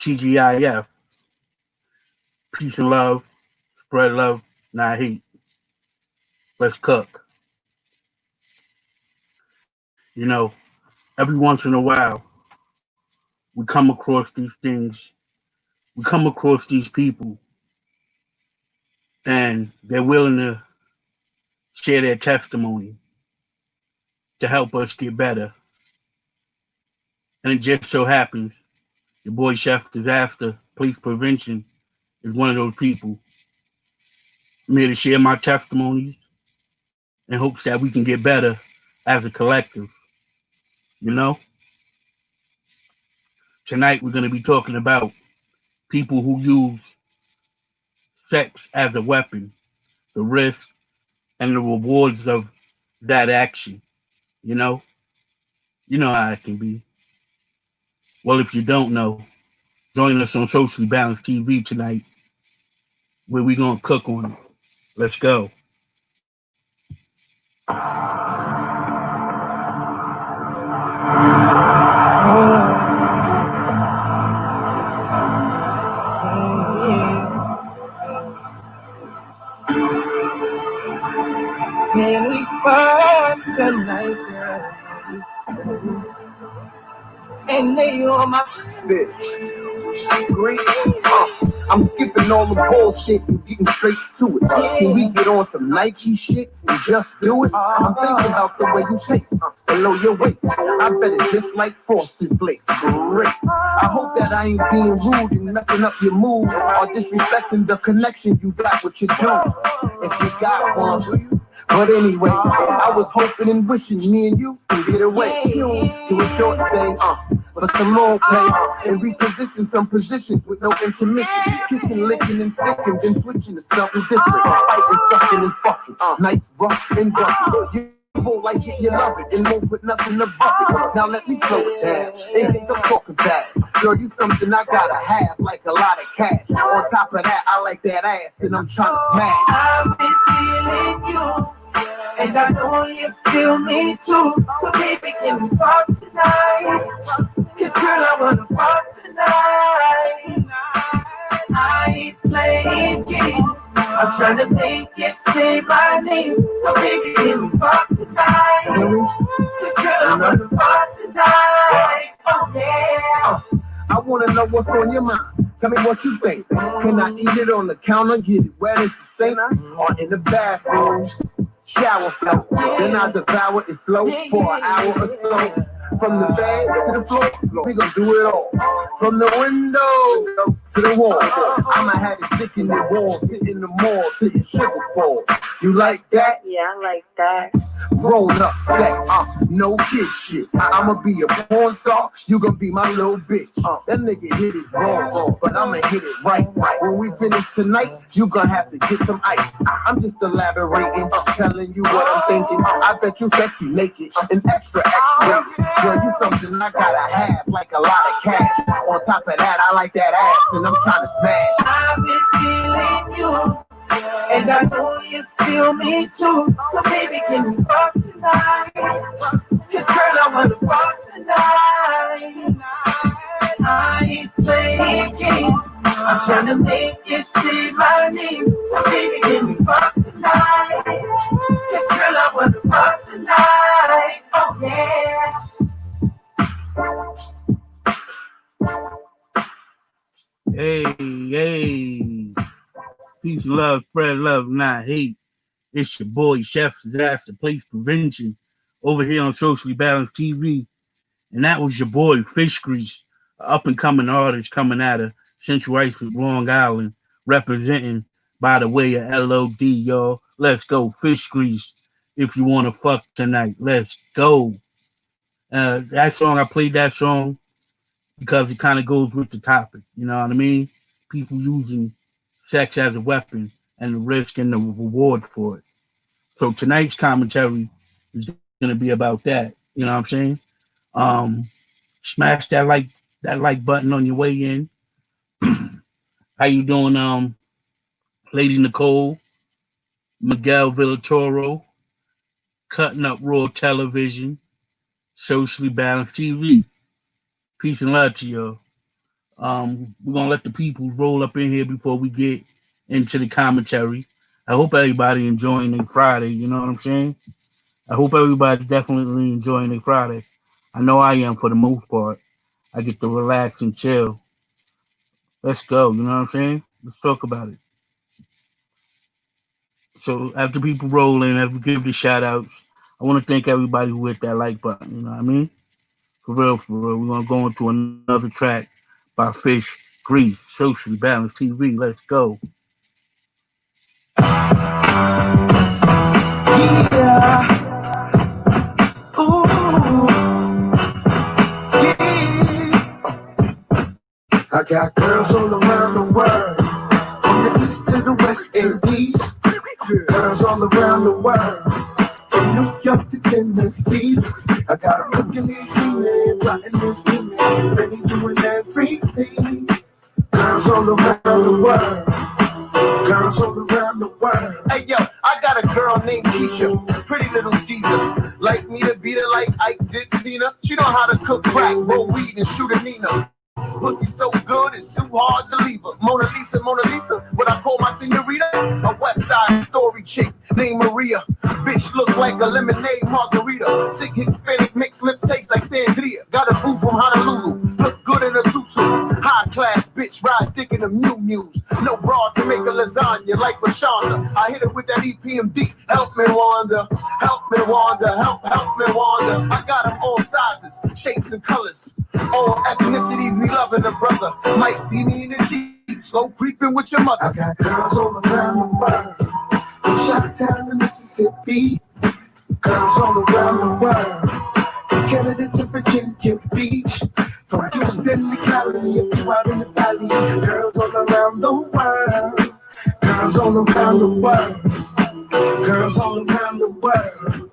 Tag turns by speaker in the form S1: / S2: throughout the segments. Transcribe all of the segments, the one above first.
S1: TGIF, peace and love, spread love, not hate. Let's cook. You know, every once in a while, we come across these things, we come across these people, and they're willing to share their testimony to help us get better. And it just so happens your boy Chef Disaster Police Prevention is one of those people. I'm here to share my testimonies in hopes that we can get better as a collective. You know, tonight we're going to be talking about people who use sex as a weapon, the risk and the rewards of that action. You know, you know how it can be. Well, if you don't know, join us on Socially Balanced TV tonight, where we're going to cook on it. Let's go.
S2: Can we fight tonight, girl? And lay on my spit. Great. I'm skipping all the bullshit and getting straight to it. Can we get on some Nike shit and just do it? I'm thinking about the way you taste below your waist. I bet it's just like Frosted Flakes. Great. I hope that I ain't being rude and messing up your mood or disrespecting the connection you got with your dude. If you got one. But anyway, I was hoping and wishing me and you could get away to a short stay for some role play and reposition some positions with no intermission. Kissing, licking, and sticking, then switching to something different. Fighting, sucking, and fucking. Nice, rough, and rugged. You won't like it, you love it, and won't put nothing above it. Now let me slow it down. In case I'm talking fast. Girl, you something I gotta have, like a lot of cash. On top of that, I like that ass, and I'm trying to smash.
S3: I've been feeling you. And I know you feel me too. So baby, can we fuck tonight? Cause girl, I wanna fuck tonight. I ain't playing games. I'm trying to make you say my name. So baby, can we fuck tonight? Cause girl, I wanna fuck tonight. Oh yeah.
S2: I wanna know what's on your mind. Tell me what you think. Can I eat it on the counter, get it wet as the sink, or in the bathroom? Shower flow, then I devour it slow for an hour or so. From the bed to the floor, we gon' do it all. From the window to the wall, I'ma have it stick in the wall, sit in the mall till your sugar falls. You like that?
S4: Yeah, I like that.
S2: Roll up sex, no kid shit. I'ma be a porn star, you gon' be my little bitch. That nigga hit it wrong, but I'ma hit it right. When we finish tonight, you gon' have to get some ice. I'm just elaborating, telling you what I'm thinking. I bet you sexy naked, an extra X-rated. Girl, you something I gotta have, like a lot of cash. On top of that, I like that ass, and I'm trying to smash.
S3: I've been feeling you. And I know you feel me too. So baby, can we fuck tonight? Cause girl, I wanna fuck tonight. I ain't playing games. I'm trying to make you say my name. So baby, can we fuck tonight? Cause girl, I wanna fuck tonight. Oh yeah.
S1: Hey. Peace, love, spread love, not hate. It's your boy, Chef Disaster Police Prevention, over here on Socially Balanced TV. And that was your boy, Fish Grease, an up and coming artist coming out of Central Islip, Long Island, representing by the way of LOD, y'all. Let's go, Fish Grease. If you want to fuck tonight, let's go. That song, I played that song because it kind of goes with the topic. You know what I mean? People using sex as a weapon and the risk and the reward for it. So tonight's commentary is going to be about that. You know what I'm saying? Smash that like button on your way in. How you doing, Lady Nicole, Miguel Villatoro, Cutting Up Raw Television, Socially Balanced TV. Peace and love to you. We're gonna let the people roll up in here before we get into the commentary. I hope everybody enjoying their Friday. You know what I'm saying? I hope everybody definitely enjoying their Friday. I know I am for the most part. I get to relax and chill. Let's go. You know what I'm saying? Let's talk about it. So after people roll in, after we give the shout outs, I want to thank everybody who hit that like button. You know what I mean? For real, for real. We're gonna go into another track by Fish Grease, Socially Balanced TV. Let's go.
S2: Yeah. Ooh. Yeah. I got girls all around the world, from the east to the west Indies. Girls all around the world, from New York to Tennessee. I got them looking at you, plotting and scheming, ready doing everything. Girls all around the world. Girls all around the world. Hey yo, I got a girl named Keisha, pretty little skeezer. Like me to beat her like Ike did Tina. She know how to cook crack, roll weed, and shoot a Nina. Pussy so good, it's too hard to leave her. Mona Lisa, what I call my senorita? A West Side Story chick named Maria. Bitch look like a lemonade margarita. Sick Hispanic mixed lips taste like sangria. Got a boo from Honolulu, look good in a tutu. High class bitch, ride thick in the Mew-Mews. No broad to make a lasagna like Rashonda. I hit her with that EPMD. Help me Wanda, help me Wanda, help me Wanda. I got them all sizes, shapes and colors. All ethnicities, we loving a brother. Might see me in the Jeep, slow creeping with your mother. I got girls all around the world, from Chi-Town to Mississippi. Girls all around the world, from Canada to Virginia Beach. From Houston to Cali, if you out in the valley. Girls all around the world. Girls all around the world. Girls all around the world.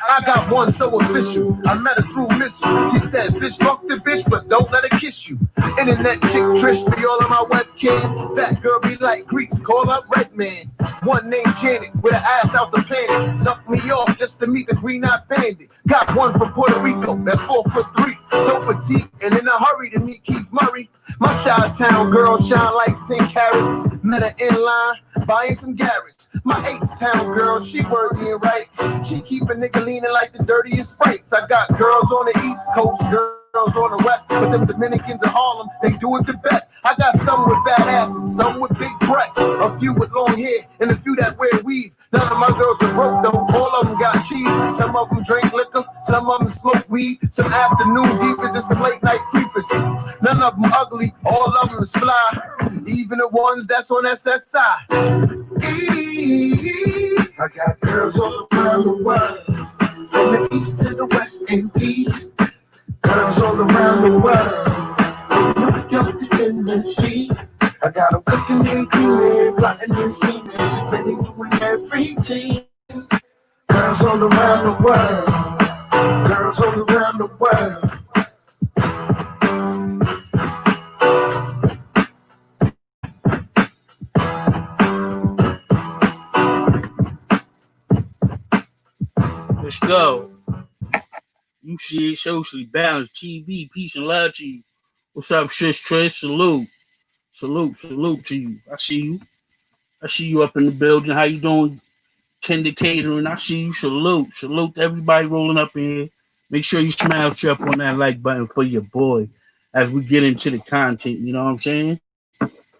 S2: I got one so official. I met her through Missile. She said, "Fish, fuck the bitch, but don't let her kiss you." Internet chick Trish be all on my webcam. That girl be like Grease, call up Redman. One named Janet with her ass out the planet. Suck me off just to meet the green-eyed bandit. Got one from Puerto Rico that's 4'3", so petite and in a hurry to meet Keith Murray. My Chi-Town girl shine like 10 carats. Met her in line, buying some Garrett's. My H-Town girl, she worthy and right. She keep a nigga leaning like the dirtiest sprites. I got girls on the East Coast, girls on the West, but them Dominicans in Harlem, they do it the best. I got some with fat asses, some with big breasts, a few with long hair, and a few that wear weave. None of my girls are broke though, all of them got cheese. Some of them drink liquor, some of them smoke weed. Some afternoon divas and some late night creepers. None of them ugly, all of them is fly. Even the ones that's on SSI. I got girls all around the world, from the east to the west Indies. Girls all around the world, from New York to Tennessee. I got them cooking and cleaning, plotting and scheming, ready doing everything. Girls all around the world, girls all around the world.
S1: Let's go. You see it, Socially Balanced TV. Peace and love to you. What's up, Sis Trish? Salute. Salute to you. I see you. I see you up in the building. How you doing? Tender catering. I see you. Salute to everybody rolling up in here. Make sure you smash up on that like button for your boy as we get into the content. You know what I'm saying?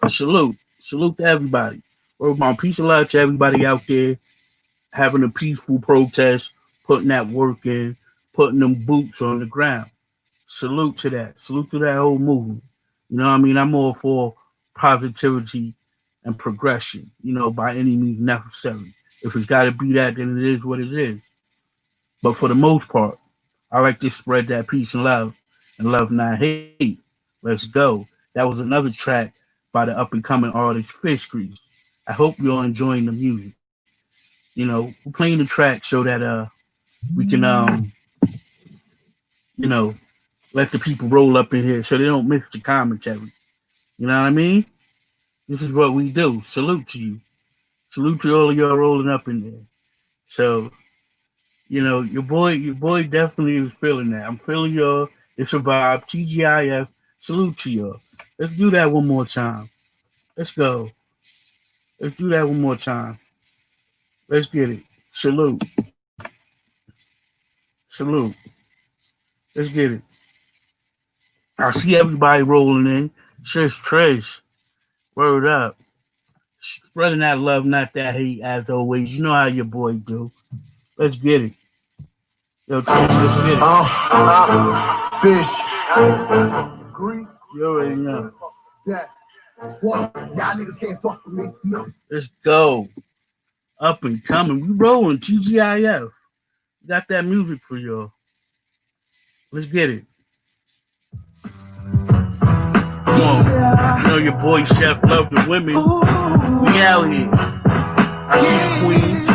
S1: Salute to everybody. Word my peace and love to everybody out there having a peaceful protest, putting that work in, putting them boots on the ground. Salute to that. Salute to that whole movement. You know what I mean? I'm all for positivity and progression, by any means necessary. If it's got to be that, then it is what it is. But for the most part, I like to spread that peace and love not hate. Let's go. That was another track by the up and coming artist Fish Grease. I hope you're enjoying the music. We're playing the track so that we can let the people roll up in here so they don't miss the commentary. You know what I mean? This is what we do. Salute to you. Salute to all of y'all rolling up in there. So, your boy definitely is feeling that. I'm feeling y'all It's a vibe. TGIF. Salute to y'all. Let's do that one more time. Let's go. Let's do that one more time. Let's get it. Salute. Salute. Let's get it. I see everybody rolling in. Sis Trish. Word up. Spreading that love, not that hate, as always. You know how your boy do. Let's get it. Yo, Trish, let's get it.
S2: Fish. Grease.
S1: You already know.
S2: Death. What? Y'all niggas can't fuck with me. No.
S1: Let's go. Up and coming. We rolling. TGIF. Got that music for y'all. Let's get it. Come on. You know your boy Chef love the women. We out here. I see the queens.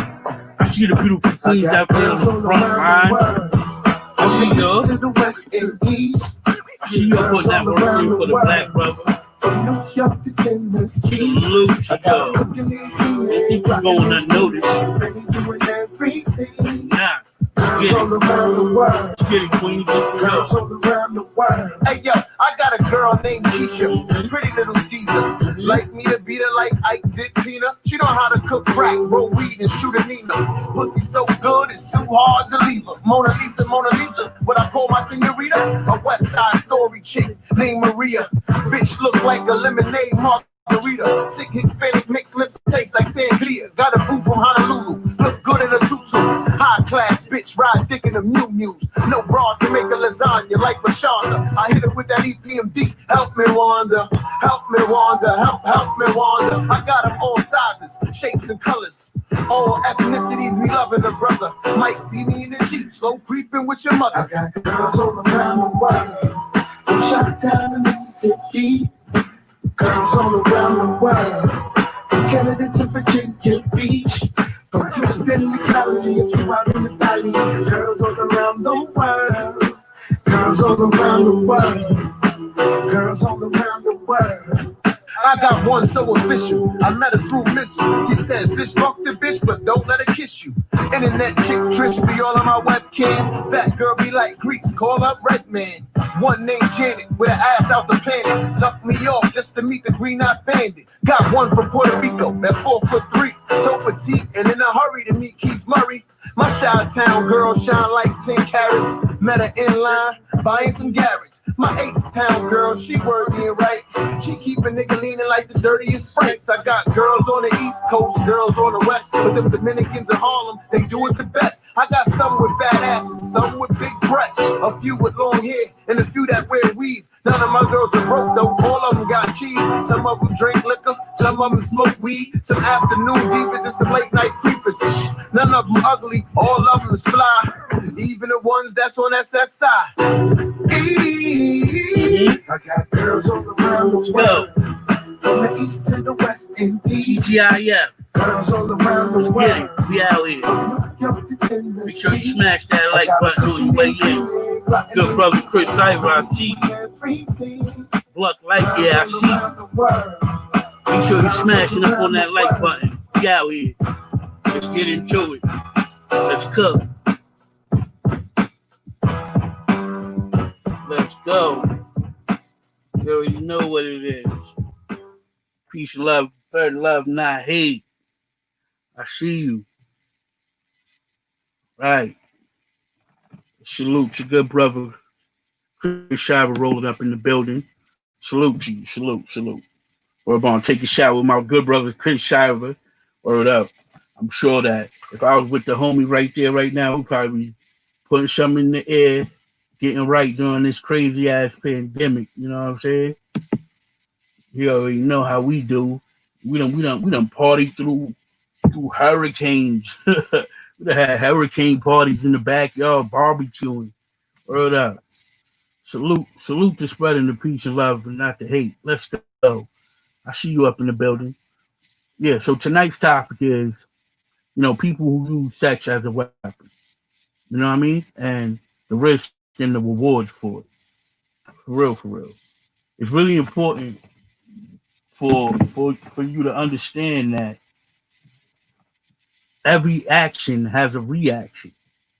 S1: I see the beautiful queens out there on the front line. I see y'all. I see y'all putting that work in for the black brother. Salute to y'all. Don't think you're going unnoticed. Nah. Get it, Queen.
S2: Girls all around the world. Hey yo, I got a girl named Keisha, pretty little skeezer. Like me to beat her like Ike did Tina. She know how to cook crack, roll weed, and shoot a Nina. Pussy so good, it's too hard to leave her. Mona Lisa, what I call my senorita. A West Side Story chick named Maria. Bitch look like a lemonade margarita. Sick Hispanic mixed lips taste like sangria. Got a boo from Honolulu, look good in a tutu. High class bitch, ride dick in the Mew-Mews. No broad can make a lasagna like Rashonda. I hit her with that EPMD. Help me Wanda, help me Wanda, help me Wanda. I got them all sizes, shapes and colors. All ethnicities, we loving a brother. Might see me in the Jeep, slow creeping with your mother. I got girls all around the world. From Chi-Town to Mississippi. Girls all around the world. From Canada to Virginia Beach. From Houston to Cali, if you out in the valley. Girls all around the world. Girls all around the world. Girls all around the world. I got one so official. I met her through Missile. She said, "Fish, fuck the bitch, but don't let her kiss you." Internet chick Trish be all on my webcam. Fat girl be like Grease, call up Redman. One named Janet, with her ass out the planet. Suck me off just to meet the green-eyed bandit. Got one from Puerto Rico, that's 4'3", so petite, and in a hurry to meet Keith Murray. My Chi-Town girl shine like 10 carats. Met her in line, buying some Garrett's. My H-Town girl, she worthy and right. She keep a nigga leaning like the dirtiest Franks. I got girls on the East Coast, girls on the West, but them Dominicans in Harlem, they do it the best. I got some with fat asses, some with big breasts, a few with long hair, and a few that wear weave. None of my girls are broke though, all of them got cheese. Some of them drink liquor, some of them smoke weed. Some afternoon divas and some late night creepers. None of them ugly, all of them is fly. Even the ones that's on SSI. I got girls all around the world. From the east to the west Indies.
S1: TGIF.
S2: Girls all around the world.
S1: We out here. Make sure you smash that like button on your way in. Good brother Chris Cyber, I see you. Bluck like, yeah, I see you. Make sure you're smashing up on that like button. We out here. Let's get into it. Let's cook. Let's go. You already know what it is. Peace and love, better love, not hate. I see you. Right. Salute to good brother Chris Shiver rolling up in the building. Salute to you. Salute. We're going to take a shot with my good brother Chris Shiver. Word up. I'm sure that if I was with the homie right there right now, we'd probably be putting something in the air, getting right during this crazy ass pandemic. You know what I'm saying? You already know how we do. We done party through hurricanes. We done had hurricane parties in the backyard, barbecuing. Word up. Salute to spreading the peace and love and not the hate. Let's go. I see you up in the building. Yeah, so tonight's topic is, people who use sex as a weapon. You know what I mean? And the risk and the rewards for it. For real. It's really important for you to understand that every action has a reaction.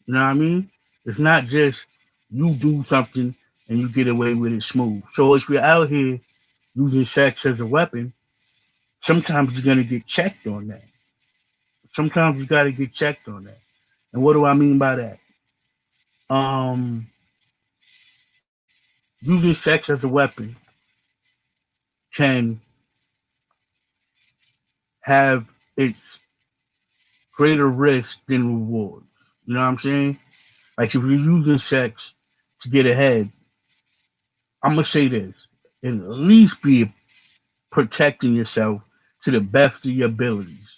S1: You know what I mean? It's not just you do something and you get away with it smooth. So if you're out here using sex as a weapon, sometimes you're gonna get checked on that. Sometimes you gotta get checked on that. And what do I mean by that? Um, Using sex as a weapon can have its greater risk than rewards. You know what I'm saying? Like if you're using sex to get ahead, I'm gonna say this: at least be protecting yourself to the best of your abilities.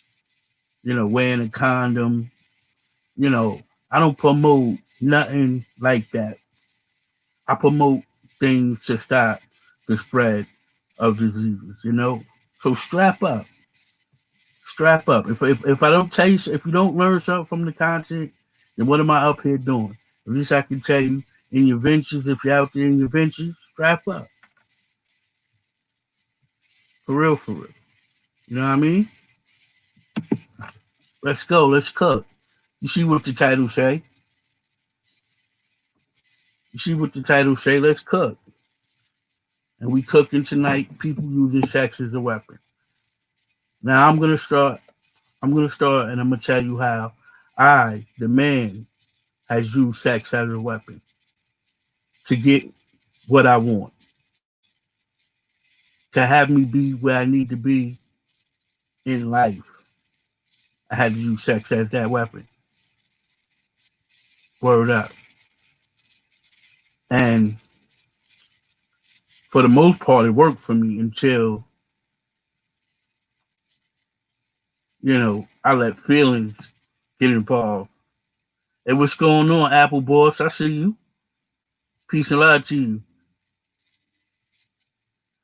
S1: You know, wearing a condom. You know, I don't promote nothing like that. I promote things to stop the spread of diseases. You know, so strap up. Strap up. If I don't tell you, if you don't learn something from the content, then what am I up here doing? At least I can tell you in your ventures, if you're out there in your ventures, strap up. For real, for real. You know what I mean? Let's go. Let's cook. You see what the title say? You see what the title say? Let's cook. And we cooking tonight. People using sex as a weapon. Now I'm gonna start. I'm gonna start, and I'm gonna tell you how I, the man, has used sex as a weapon to get what I want, to have me be where I need to be in life. I had to use sex as that weapon. Word up. And for the most part, it worked for me until, I let feelings get involved. Hey, what's going on, Apple Boss? I see you. Peace and love to you.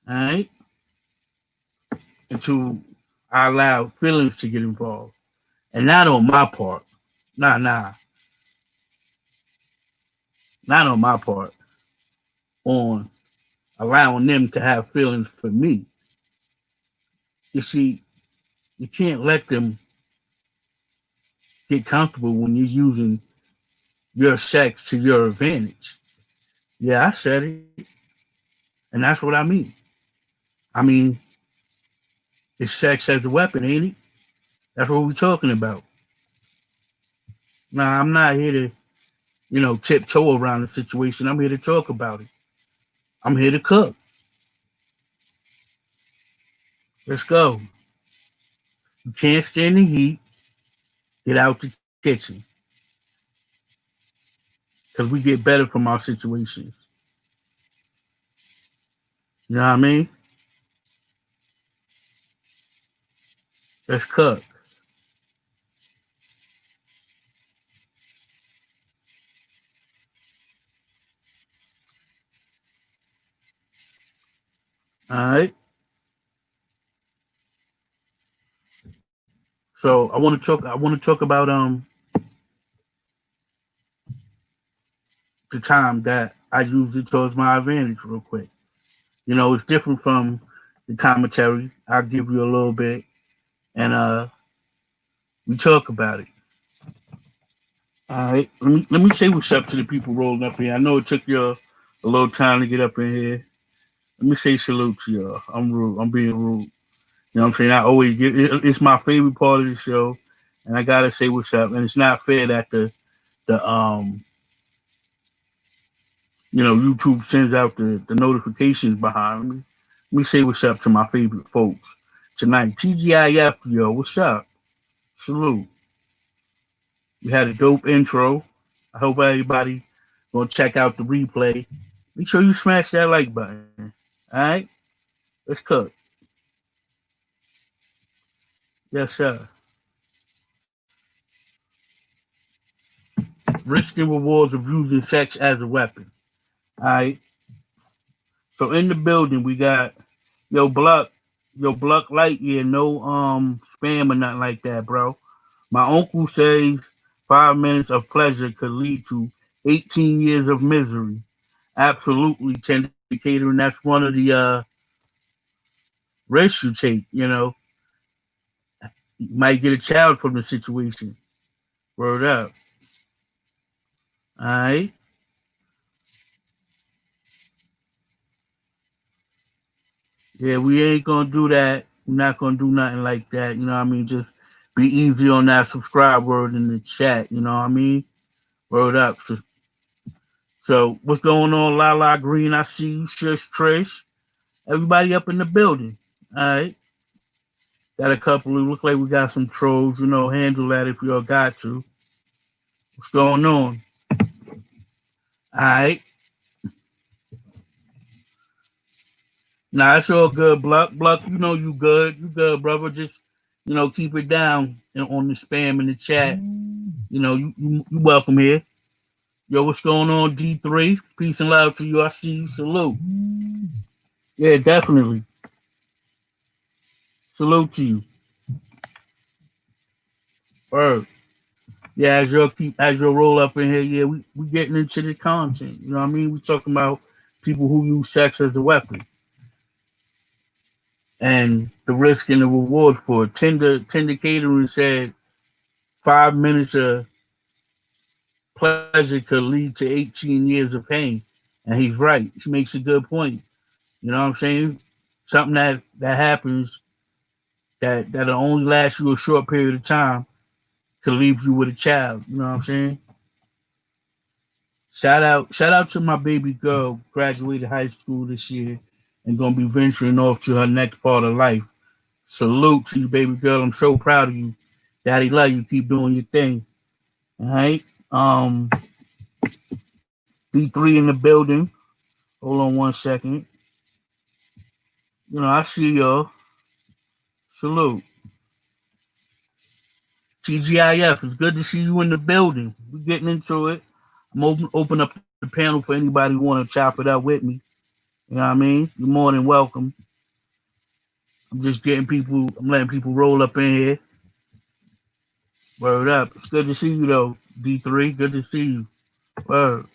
S1: All right? Until I allow feelings to get involved. And not on my part. Nah. Not on my part. On allowing them to have feelings for me. You see, you can't let them get comfortable when you're using your sex to your advantage. Yeah, I said it. And that's what I mean. I mean, it's sex as a weapon, ain't it? That's what we're talking about. Now, I'm not here to, tiptoe around the situation. I'm here to talk about it. I'm here to cook. Let's go. You can't stand the heat. Get out the kitchen. Because we get better from our situations. You know what I mean? Let's cook. All right. So I want to talk. I want to talk about the time that I used it towards my advantage, real quick. It's different from the commentary. I'll give you a little bit, and we talk about it. All right. Let me say what's up to the people rolling up here. I know it took you a little time to get up in here. Let me say salute to y'all. I'm rude. I'm being rude. You know what I'm saying? I always get it's my favorite part of the show, and I gotta say what's up. And it's not fair that the YouTube sends out the notifications behind me. Let me say what's up to my favorite folks tonight. TGIF, yo, what's up? Salute. You had a dope intro. I hope everybody gonna check out the replay. Make sure you smash that like button. All right, let's cook. Yes, sir. Risks and rewards of using sex as a weapon. All right. So in the building we got yo Bluck, Lightyear, no spam or nothing like that, bro. My uncle says 5 minutes of pleasure could lead to 18 years of misery. Absolutely, Tendicator, and that's one of the risks you take. You might get a child from the situation. Word up. All right. Yeah, we ain't gonna do that. We're not gonna do nothing like that. You know what I mean? Just be easy on that subscribe word in the chat. You know what I mean? Word up. So what's going on, Lala Green? I see you, Shush Trish. Everybody up in the building. All right. Got a couple. It look like we got some trolls. You know, handle that if y'all got to. What's going on? All right. Nah, it's all good, Bluck. Bluck, you know you good. You good, brother. Just, keep it down on the spam in the chat. You welcome here. Yo, what's going on, D3? Peace and love to you. I see you. Salute. Yeah, definitely. Salute to you. Word. Yeah, as you roll up in here, yeah, we getting into the content. You know what I mean? We talking about people who use sex as a weapon and the risk and the reward for it. Tender Catering said 5 minutes of pleasure could lead to 18 years of pain. And he's right. He makes a good point. You know what I'm saying? Something that happens that'll only last you a short period of time to leave you with a child. You know what I'm saying? Shout out to my baby girl, graduated high school this year and gonna be venturing off to her next part of life. Salute to you, baby girl. I'm so proud of you. Daddy love you. Keep doing your thing. All right. Um, B3 in the building. Hold on one second. I see y'all. Salute. TGIF, it's good to see you in the building. We're getting into it. I'm open up the panel for anybody who want to chop it up with me. You know what I mean? You're more than welcome. I'm letting people roll up in here. Word up. It's good to see you though, D3. Good to see you. Word.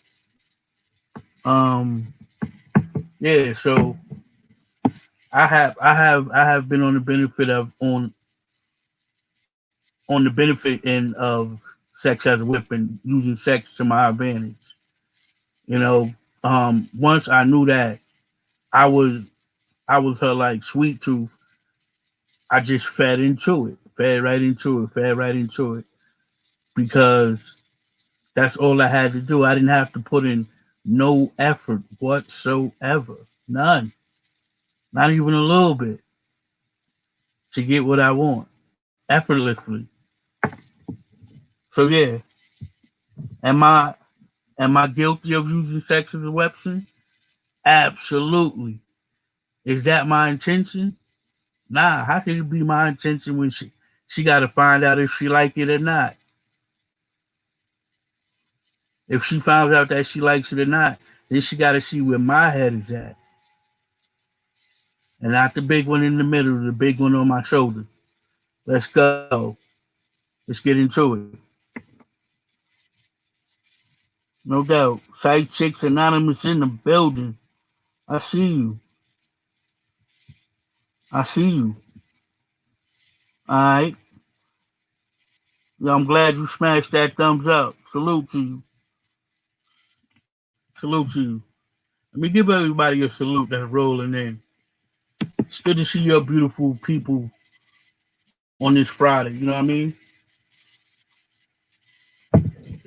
S1: Um, yeah, so I have been on the benefit on the benefit end of sex as a weapon, using sex to my advantage. You know, once I knew that I was I was her like sweet tooth, I just fed right into it because that's all I had to do. I didn't have to put in no effort whatsoever, none, not even a little bit, to get what I want effortlessly. So yeah, am I am I guilty of using sex as a weapon? Absolutely. Is that my intention? Nah, how can it be my intention when she got to find out if she like it or not? If she finds out that she likes it or not, then she got to see where my head is at, and not the big one in the middle, the big one on my shoulder. Let's go. Let's get into it. No doubt. Side Chicks Anonymous in the building. I see you. I see you. All right. Yeah, I'm glad you smashed that thumbs up. Salute to you. Salute to you. Let me give everybody a salute that's rolling in. It's good to see your beautiful people on this Friday. You know what I mean?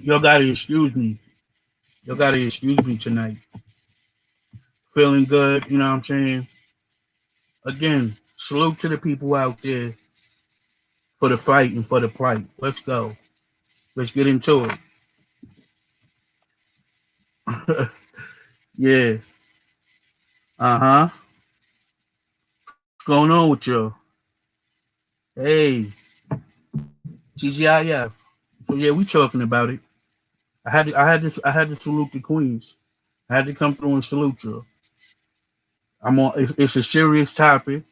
S1: Y'all gotta excuse me. Y'all gotta excuse me tonight. Feeling good, you know what I'm saying? Again, salute to the people out there for the fight and for the plight. Let's go. Let's get into it. Yeah. Uh-huh. What's going on with y'all? Hey, TGIF. So yeah, we talking about it. I had to salute the queens. I had to come through and salute you. It's a serious topic,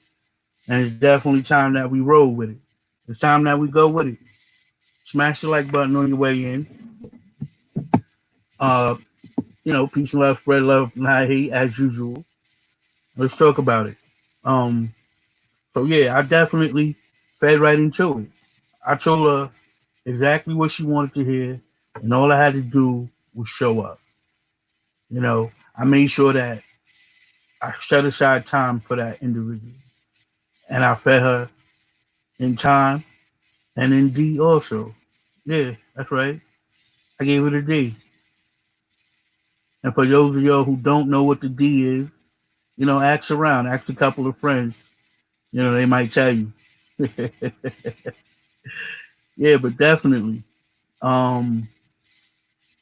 S1: and it's definitely time that we roll with it. It's time that we go with it. Smash the like button on your way in. Uh, peace and love, spread love, not hate, as usual. Let's talk about it. Um, so yeah, I definitely fed right into it. I told her exactly what she wanted to hear, and all I had to do was show up. I made sure that I set aside time for that individual, and I fed her in time and in D also. Yeah, that's right. I gave it a D. And for those of y'all who don't know what the D is, ask around, ask a couple of friends. They might tell you. Yeah, but definitely, um,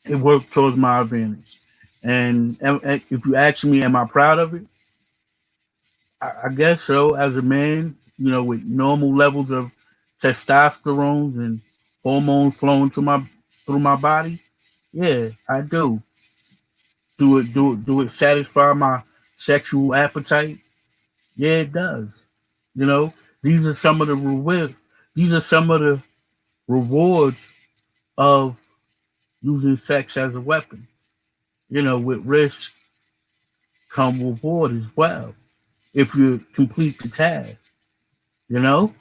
S1: it worked towards my advantage. And if you ask me, am I proud of it? I guess so. As a man, with normal levels of testosterone and hormones flowing through my body, yeah, I do. Do it satisfy my sexual appetite? Yeah, it does. You know, these are some of the rewards. These are some of the rewards of using sex as a weapon. With risk come reward as well if you complete the task. You know,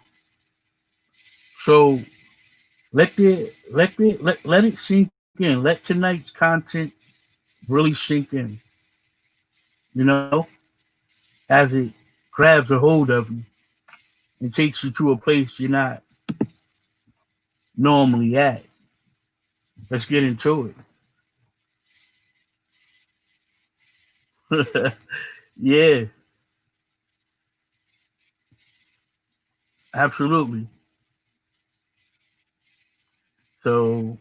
S1: so let it sink in. Let tonight's content really sink in. You know, as it grabs a hold of you and takes you to a place you're not normally at. Let's get into it. Yeah, absolutely. So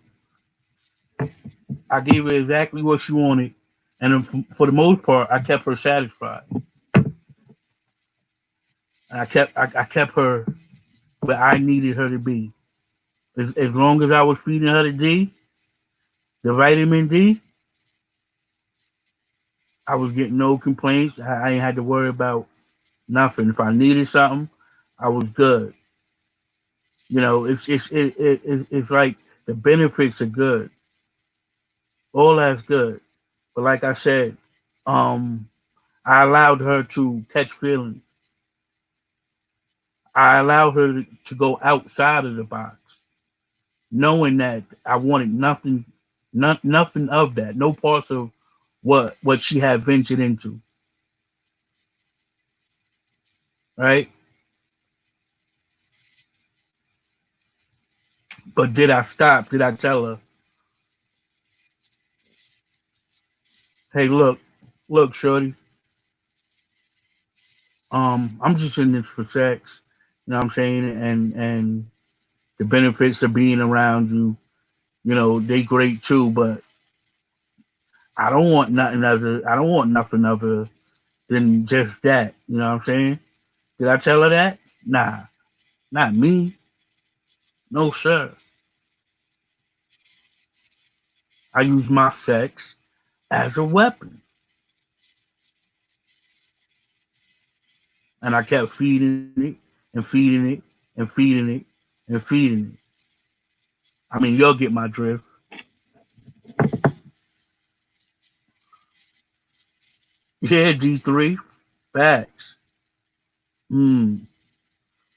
S1: I gave her exactly what she wanted, and for the most part, I kept her satisfied. I kept her where I needed her to be. As long as I was feeding her the D, the vitamin D, I was getting no complaints. I ain't had to worry about nothing. If I needed something, I was good. It's like the benefits are good. All that's good. But like I said, um, I allowed her to catch feelings. I allowed her to go outside of the box, knowing that I wanted nothing of that, no parts of what she had ventured into. Right? But did I stop? Did I tell her, hey, look, shorty, I'm just in this for sex. You know what I'm saying? And the benefits of being around you, they great too, but I don't want nothing other. I don't want nothing other than just that. You know what I'm saying? Did I tell her that? Nah, not me. No, sir. I use my sex as a weapon, and I kept feeding it and feeding it and feeding it and feeding it. I mean, you'll get my drift. Yeah, D3. Facts. Hmm.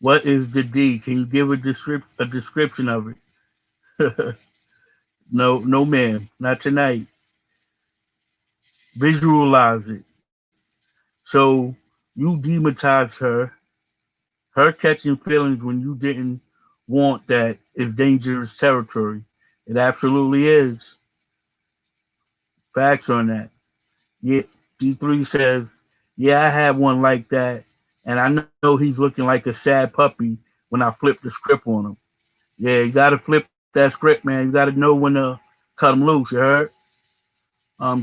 S1: What is the D? Can you give a description of it? No, no, ma'am. Not tonight. Visualize it. So you demonize her catching feelings when you didn't want that is dangerous territory. It absolutely is. Facts on that. Yeah, D3 says, yeah, I had one like that, and I know he's looking like a sad puppy when I flip the script on him. Yeah, you gotta flip that script, man. You gotta know when to cut him loose. You heard?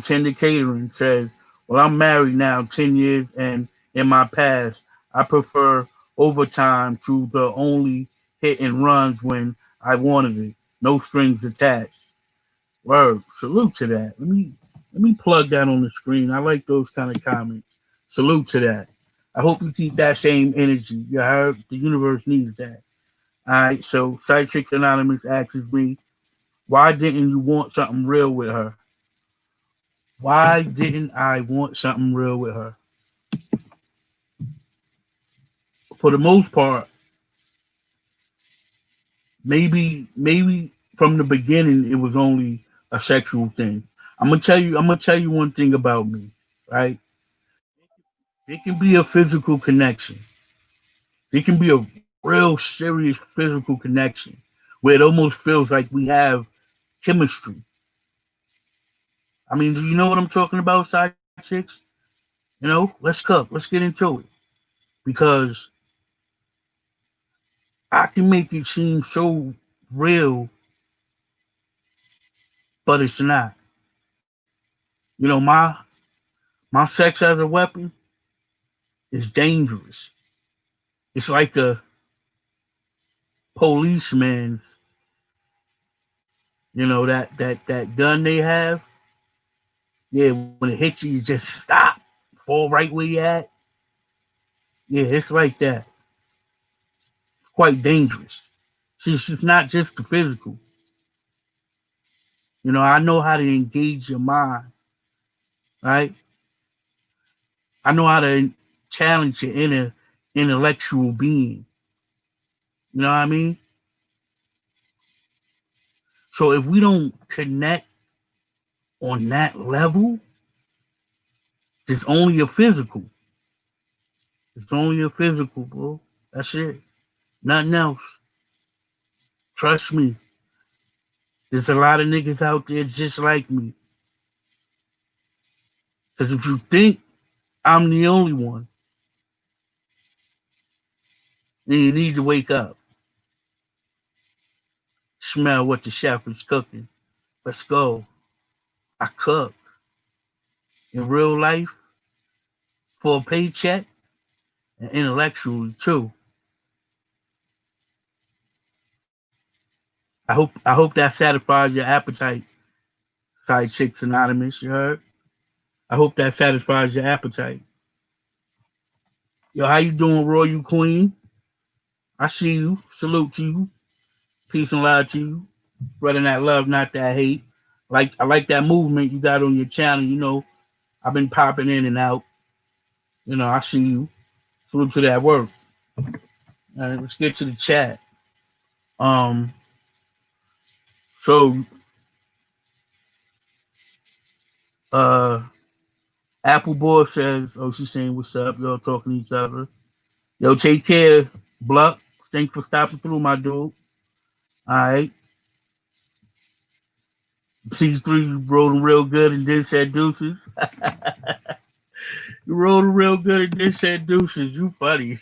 S1: Tender Catering says, well, I'm married now 10 years, and in my past, I prefer overtime to the only hit and runs when I wanted it. No strings attached. Word. Salute to that. Let me plug that on the screen. I like those kind of comments. Salute to that. I hope you keep that same energy. You heard? The universe needs that. All right. So Side Six Anonymous asks me, why didn't you want something real with her? Why didn't I want something real with her? For the most part, maybe from the beginning it was only a sexual thing. I'm gonna tell you one thing about me, right? There can be a physical connection. There can be a real serious physical connection where it almost feels like we have chemistry. I mean, do you know what I'm talking about, side chicks? You know, let's cook. Let's get into it. Because I can make it seem so real, but it's not. You know, my sex as a weapon is dangerous. It's like the policeman's, that gun they have. Yeah, when it hits you, you just stop, fall right where you at. Yeah, it's like that. It's quite dangerous. See, it's not just the physical. You know, I know how to engage your mind, right? I know how to challenge your inner intellectual being. You know what I mean? So if we don't connect on that level, it's only a physical. It's only a physical, bro. That's it. Nothing else. Trust me. There's a lot of niggas out there just like me. Because if you think I'm the only one, then you need to wake up. Smell what the chef is cooking. Let's go. I cook. In real life, for a paycheck, and intellectually too. I hope that satisfies your appetite, Side Chicks Anonymous, you heard? I hope that satisfies your appetite. Yo, how you doing, Royal Queen? I see you. Salute to you. Peace and love to you. Spreading that love, not that hate. I like that movement you got on your channel. You know, I've been popping in and out. You know, I see you. Salute to that work. All right, let's get to the chat. Um, so uh Apple Boy says, oh, she's saying what's up. Y'all talking to each other. Yo, take care, Bluck. Thanks for stopping through, my dude. All right. C3 rolling real good and then said deuces. You rolling real good and then said deuces. You funny.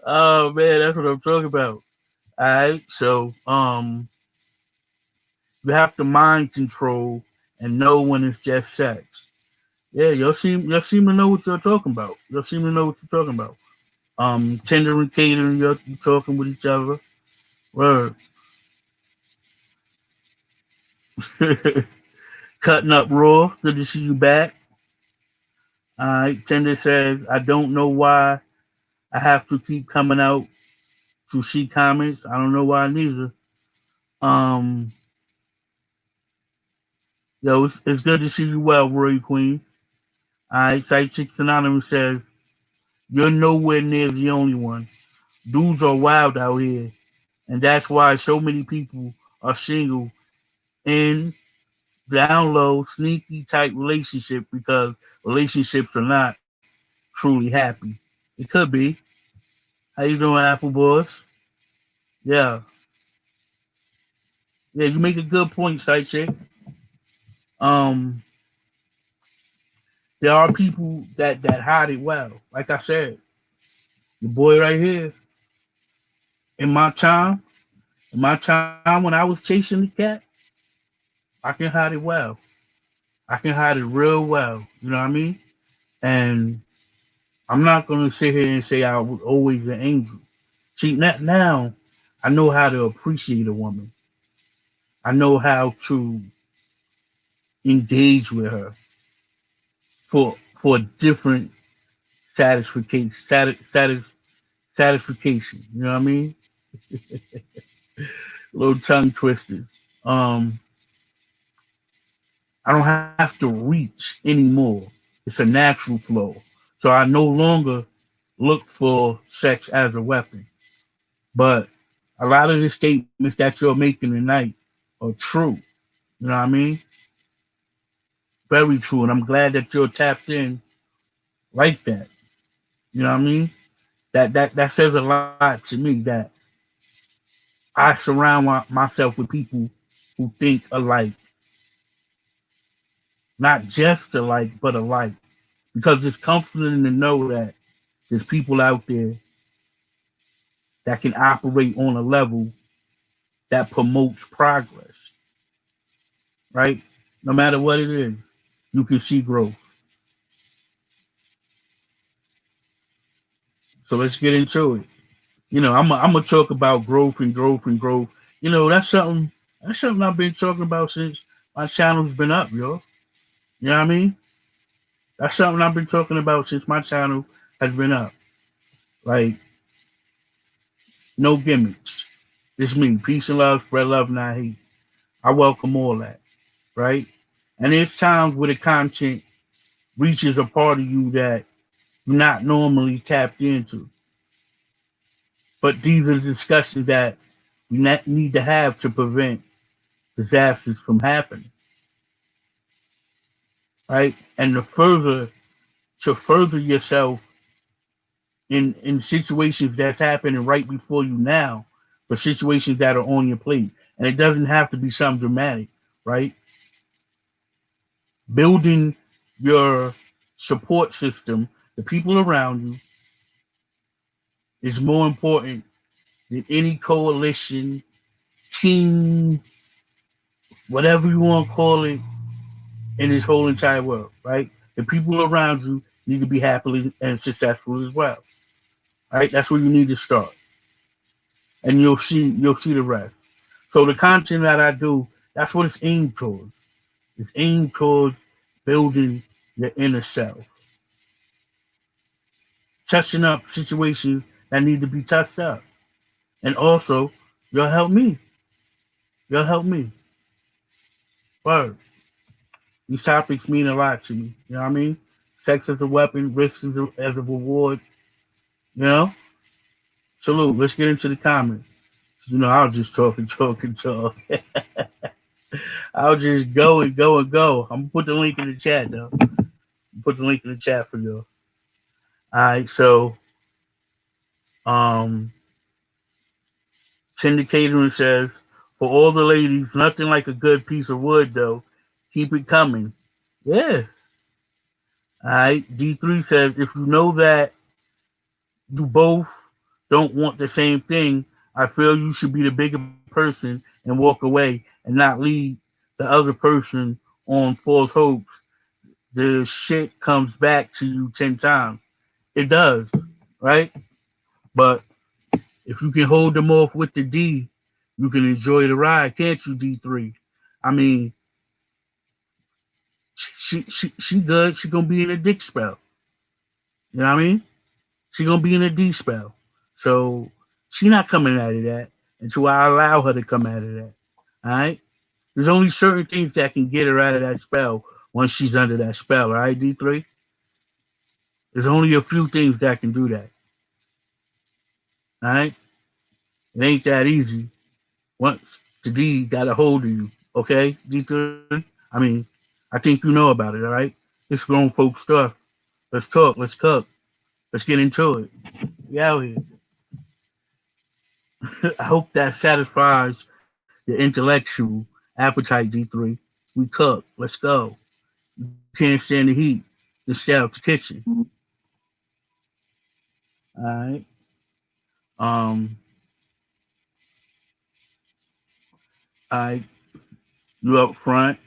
S1: Oh man, that's what I'm talking about. All right. So you have to mind control and know when it's just sex. Yeah, y'all seem to know what you're talking about. Y'all seem to know what you're talking about. Tender and catering, you talking with each other. Word. Cutting up raw. Good to see you back. All right. Tender says, I don't know why I have to keep coming out to see comments. I don't know why neither. Um, yo, it's good to see you well, Roy Queen. All right. Site Chicks Anonymous says, you're nowhere near the only one. Dudes are wild out here. And that's why so many people are single in down low, sneaky type relationship because relationships are not truly happy. It could be. How you doing, Apple Boys? Yeah. Yeah, you make a good point, Side Chick. Um, there are people that hide it well. Like I said, the boy right here, in my time when I was chasing the cat, I can hide it well. I can hide it real well. You know what I mean? And I'm not gonna sit here and say I was always an angel. See, now I know how to appreciate a woman. I know how to engage with her for different satisfaction. Satisfaction. You know what I mean? Little tongue twisters. Um, I don't have to reach anymore. It's a natural flow. So I no longer look for sex as a weapon. But a lot of the statements that you're making tonight are true. You know what I mean? very true, and I'm glad that you're tapped in like that. You know what I mean? That says a lot to me that I surround myself with people who think alike, not just alike, but alike. Because it's comforting to know that there's people out there that can operate on a level that promotes progress, right? No matter what it is, you can see growth. So let's get into it. I'm gonna talk about growth and growth and growth. That's something I've been talking about since my channel's been up, yo. You know what I mean? That's something I've been talking about since my channel has been up. Like, no gimmicks. It's me. Peace and love, spread love, not hate. I welcome all that, right? And there's times where the content reaches a part of you that you're not normally tapped into. But these are the discussions that we need to have to prevent disasters from happening, right? And to further yourself in situations that's happening right before you now, but situations that are on your plate. And it doesn't have to be something dramatic, right? Building your support system, the people around you, is more important than any coalition, team, whatever you want to call it, in this whole entire world, right? The people around you need to be happily and successful as well, right? That's where you need to start, and you'll see the rest. So the content that I do, that's what it's aimed towards. It's aimed towards building your inner self, touching up situations that need to be touched up, and also you'll help me. You'll help me. Word. These topics mean a lot to me. You know what I mean? Sex as a weapon, risk as a reward. You know? Salute. Let's get into the comments. I was just talking, talking, talk. I'll just go and go and go. I'm gonna put the link in the chat though. Put the link in the chat for you. Alright, so um Tinder Catering says, for all the ladies, nothing like a good piece of wood though. Keep it coming. Yeah. Alright. D3 says, if you know that you both don't want the same thing, I feel you should be the bigger person and walk away and not lead the other person on false hopes. The shit comes back to you 10 times. It does, right? But if you can hold them off with the D, you can enjoy the ride, can't you, D3? I mean, she good. She gonna be in a dick spell. You know what I mean? She gonna be in a D spell. So she not coming out of that until I allow her to come out of that. All right? There's only certain things that can get her out of that spell once she's under that spell, all right, D3? There's only a few things that can do that. All right? It ain't that easy. Once the D got a hold of you, okay, D3? I mean, I think you know about it, all right? It's grown folk stuff. Let's talk. Let's cook. Let's get into it. We out here. I hope that satisfies your intellectual appetite, D3. We cook. Let's go. You can't stand the heat. Just stay out the kitchen. All right. Um. All right. You up front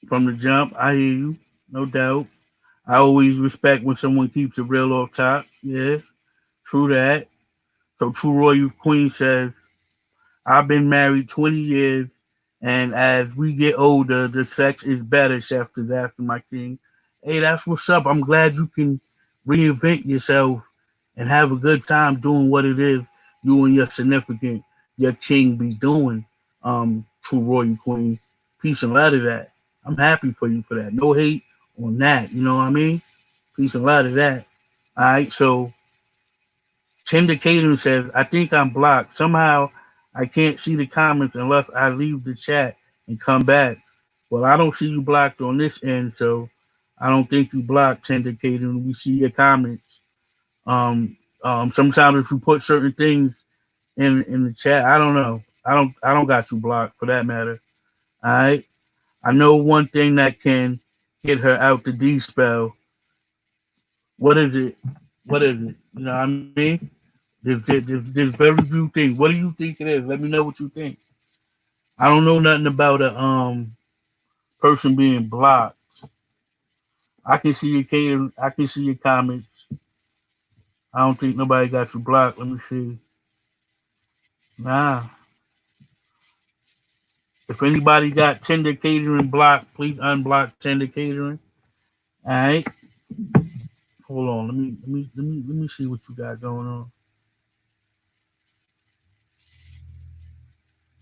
S1: from the jump. I hear you. No doubt. I always respect when someone keeps it real off top. Yeah. True that. So True Royal Queen says, I've been married 20 years, and as we get older, the sex is better, Chef Disaster, my king. Hey, that's what's up. I'm glad you can reinvent yourself and have a good time doing what it is you and your significant, your king, be doing, True Royal Queen. Peace and love to that. I'm happy for you for that. No hate on that. You know what I mean? Peace and love to that. All right, so Tinder Catering says, I think I'm blocked. Somehow I can't see the comments unless I leave the chat and come back. Well, I don't see you blocked on this end, so I don't think you blocked Tender Catering. We see your comments. Um, sometimes if you put certain things in the chat, I don't know. I don't got you blocked for that matter. All right. I know one thing that can get her out the D spell. What is it? What is it? You know what I mean? There's very few things. What do you think it is? Let me know what you think. I don't know nothing about a person being blocked. I can see your I can see your comments. I don't think nobody got you blocked. Let me see. Nah. If anybody got Tender Catering blocked, please unblock Tender Catering. All right. Hold on. Let me see what you got going on.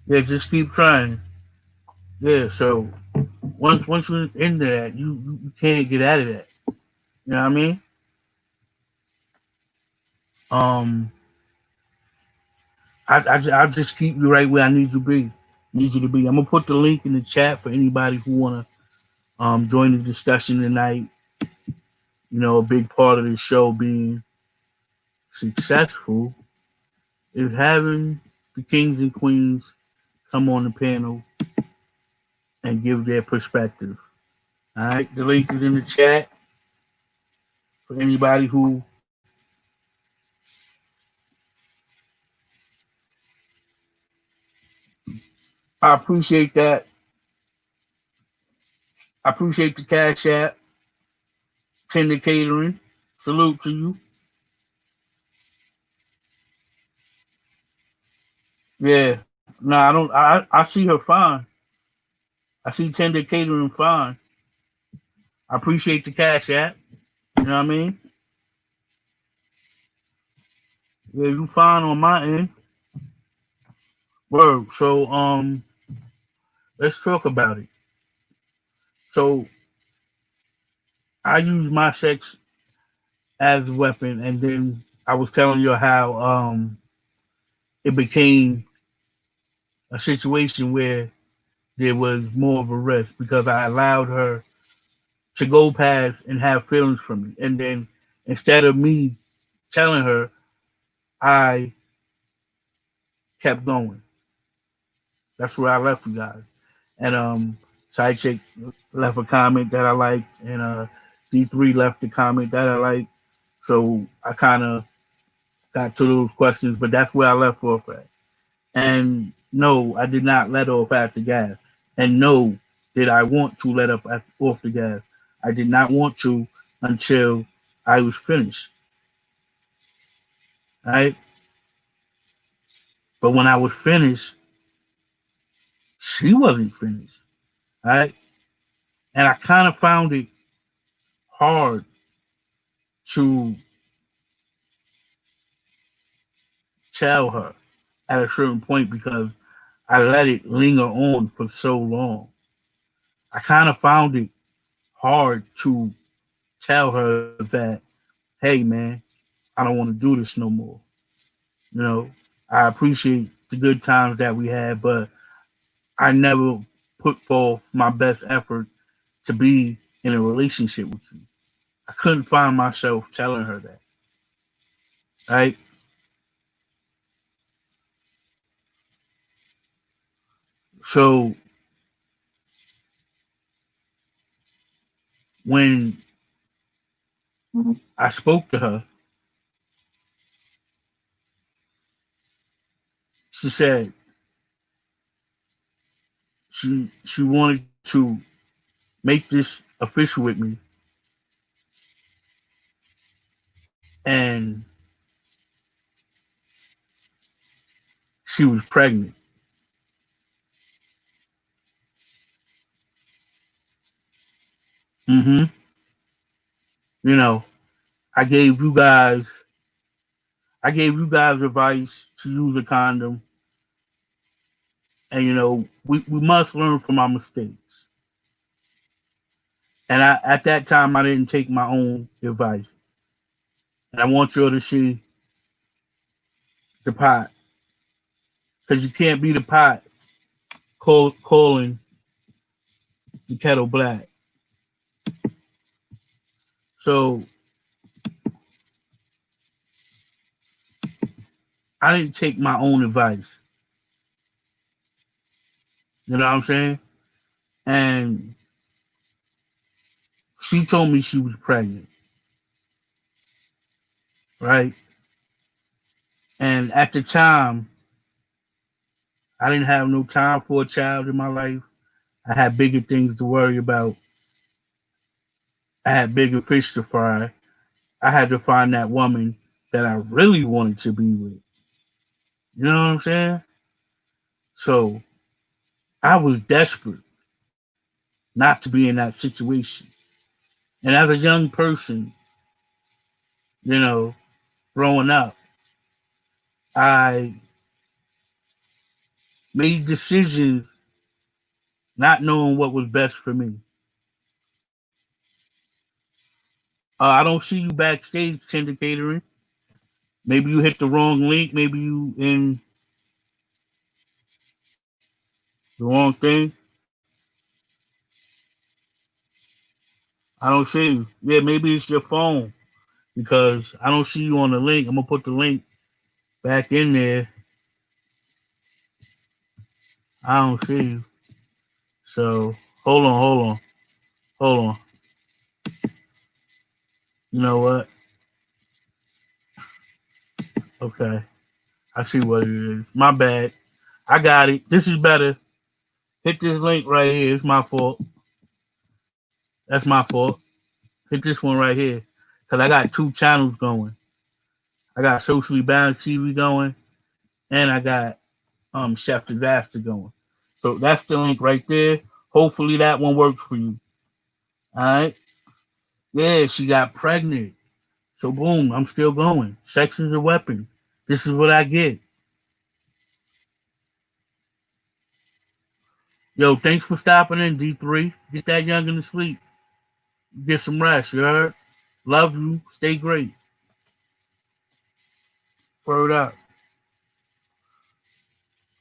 S1: Yeah, just keep trying. Yeah. So once you're into that, you can't get out of that. You know what I mean? Um, I'll just keep you right where I need you to be. Need you to be. I'm gonna put the link in the chat for anybody who wanna join the discussion tonight. You know, a big part of the show being successful is having the kings and queens come on the panel and give their perspective. All right, the link is in the chat for anybody who I appreciate that. I appreciate the Cash App, Tender Catering. Salute to you. Yeah. No, I don't. I see her fine. I see Tender Catering fine. I appreciate the Cash App. You know what I mean? Yeah, you fine on my end. Word. So let's talk about it. So I use my sex as a weapon, and then I was telling you how it became a situation where there was more of a risk because I allowed her to go past and have feelings for me, and then instead of me telling her, I kept going. That's where I left you guys. And Side Chick left a comment that I liked, and D3 left a comment that I liked. So I kind of got to those questions, but that's where I left off at. And no, I did not let off at the gas. And no, did I want to let off the gas. I did not want to until I was finished. Right? But when I was finished, she wasn't finished. Right? And I kind of found it hard to tell her at a certain point because I let it linger on for so long. I kind of found it hard to tell her that, hey man, I don't want to do this no more. You know, I appreciate the good times that we had, but I never put forth my best effort to be in a relationship with you. I couldn't find myself telling her that. Right? So when I spoke to her, she said she wanted to make this official with me, and she was pregnant. Mm-hmm. You know, I gave you guys I gave you guys advice to use a condom, and you know we must learn from our mistakes. And at that time I didn't take my own advice, and I want you to see the pot because you can't be the pot calling the kettle black. So I didn't take my own advice. You know what I'm saying? And she told me she was pregnant, right? And at the time, I didn't have no time for a child in my life. I had bigger things to worry about. I had bigger fish to fry. I had to find that woman that I really wanted to be with. You know what I'm saying? So I was desperate not to be in that situation. And as a young person, you know, growing up, I made decisions not knowing what was best for me. I don't see you backstage, Tender Catering. Maybe you hit the wrong link. Maybe you in the wrong thing. I don't see you. Yeah, maybe it's your phone because I don't see you on the link. I'm gonna put the link back in there. I don't see you. So hold on. You know what? Okay, I see what it is. My bad. I got it. This is better. Hit this link right here. It's my fault. That's my fault. Hit this one right here. Cause I got two channels going. I got Socially Balanced TV going, and I got Chef Disaster going. So that's the link right there. Hopefully that one works for you. All right. Yeah, she got pregnant. So boom, I'm still going. Sex is a weapon. This is what I get. Yo, thanks for stopping in, D3. Get that youngin' to sleep. Get some rest, you heard? Love you. Stay great. Word up.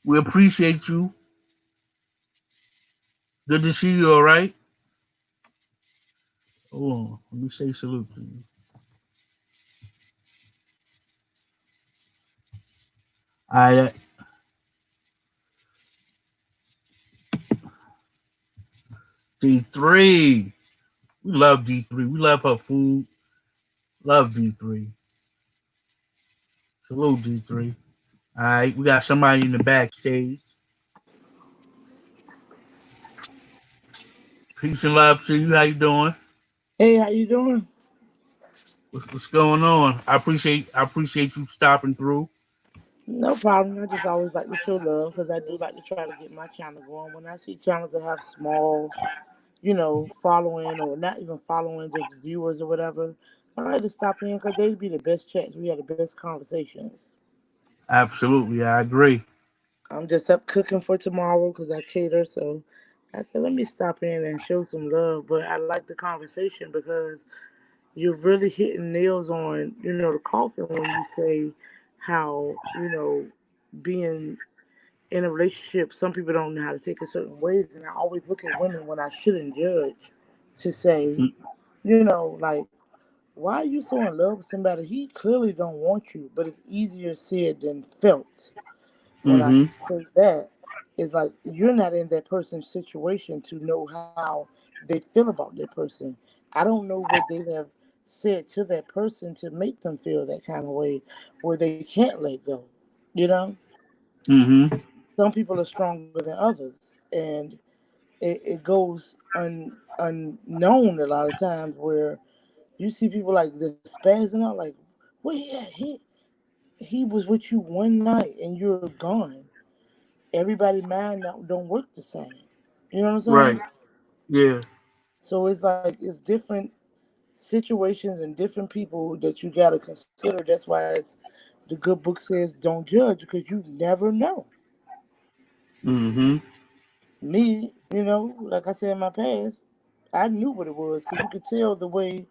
S1: We appreciate you. Good to see you, all right? Hold on. Let me say salute to you. All right. D3. We love D3. We love her food. Love D3. Salute D3. All right. We got somebody in the backstage. Peace and love to you. How you doing?
S4: Hey, how you doing?
S1: What's going on? I appreciate you stopping through.
S4: No problem. I just always like to show love because I do like to try to get my channel going. When I see channels that have small, following or not even following, just viewers or whatever, I like to stop in because they'd be the best chats. We have the best conversations.
S1: Absolutely, I agree.
S4: I'm just up cooking for tomorrow because I cater, so I said let me stop in and show some love. But I like the conversation because you're really hitting nails on, the coffin when you say how, being in a relationship, some people don't know how to take it certain ways. And I always look at women when I shouldn't judge to say, like, why are you so in love with somebody? He clearly don't want you, but it's easier said than felt. When I
S1: Mm-hmm.
S4: say that, it's like you're not in that person's situation to know how they feel about that person. I don't know what they have said to that person to make them feel that kind of way where they can't let go. You know,
S1: Mm-hmm.
S4: some people are stronger than others, and it goes unknown a lot of times where you see people like just spazzing out, like, well, yeah, he was with you one night and you're gone. Everybody mind don't work the same. You know what I'm
S1: Right.
S4: saying?
S1: Yeah.
S4: So it's like it's different situations and different people that you gotta consider. That's why the good book says don't judge because you never know.
S1: Mm-hmm.
S4: Me, like I said in my past, I knew what it was because you could tell the way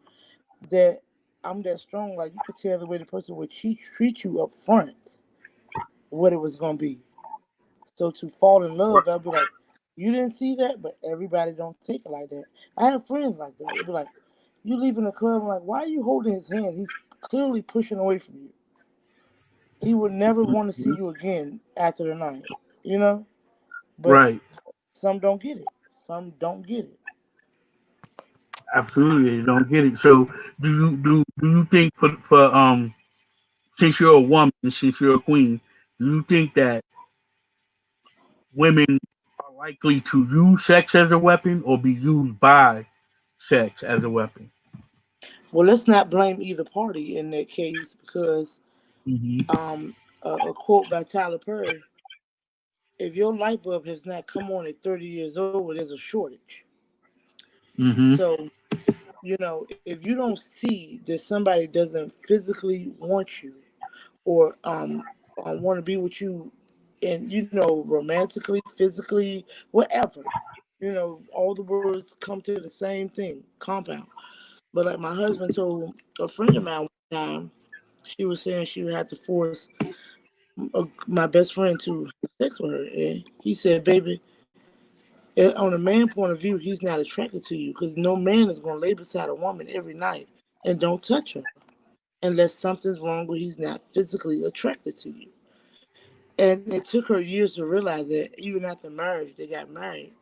S4: that I'm that strong. Like you could tell the way the person would treat you up front what it was gonna be. So to fall in love, I'd be like, You didn't see that, but everybody don't take it like that. I have friends like that. They'd be like, you leaving the club, I'm like, why are you holding his hand? He's clearly pushing away from you. He would never want to see
S1: Mhm.
S4: you again after the night, you know? But
S1: Right.
S4: some don't get it. Some don't get it.
S1: Absolutely. You don't get it. So do you think for since you're a woman, since you're a queen, do you think that women are likely to use sex as a weapon or be used by sex as a weapon?
S4: Well, let's not blame either party in that case because
S1: Hmm.
S4: um, a quote by Tyler Perry: "If your light bulb has not come on at 30 years old, there's a shortage."
S1: Hmm.
S4: So if you don't see that somebody doesn't physically want you or want to be with you, and romantically, physically, whatever, all the words come to the same thing, compound. But like my husband told a friend of mine one time, she was saying she would have to force my best friend to have sex with her, and he said, "Baby, on a man point of view, he's not attracted to you because no man is going to lay beside a woman every night and don't touch her unless something's wrong where he's not physically attracted to you." And it took her years to realize that even after marriage, they got married.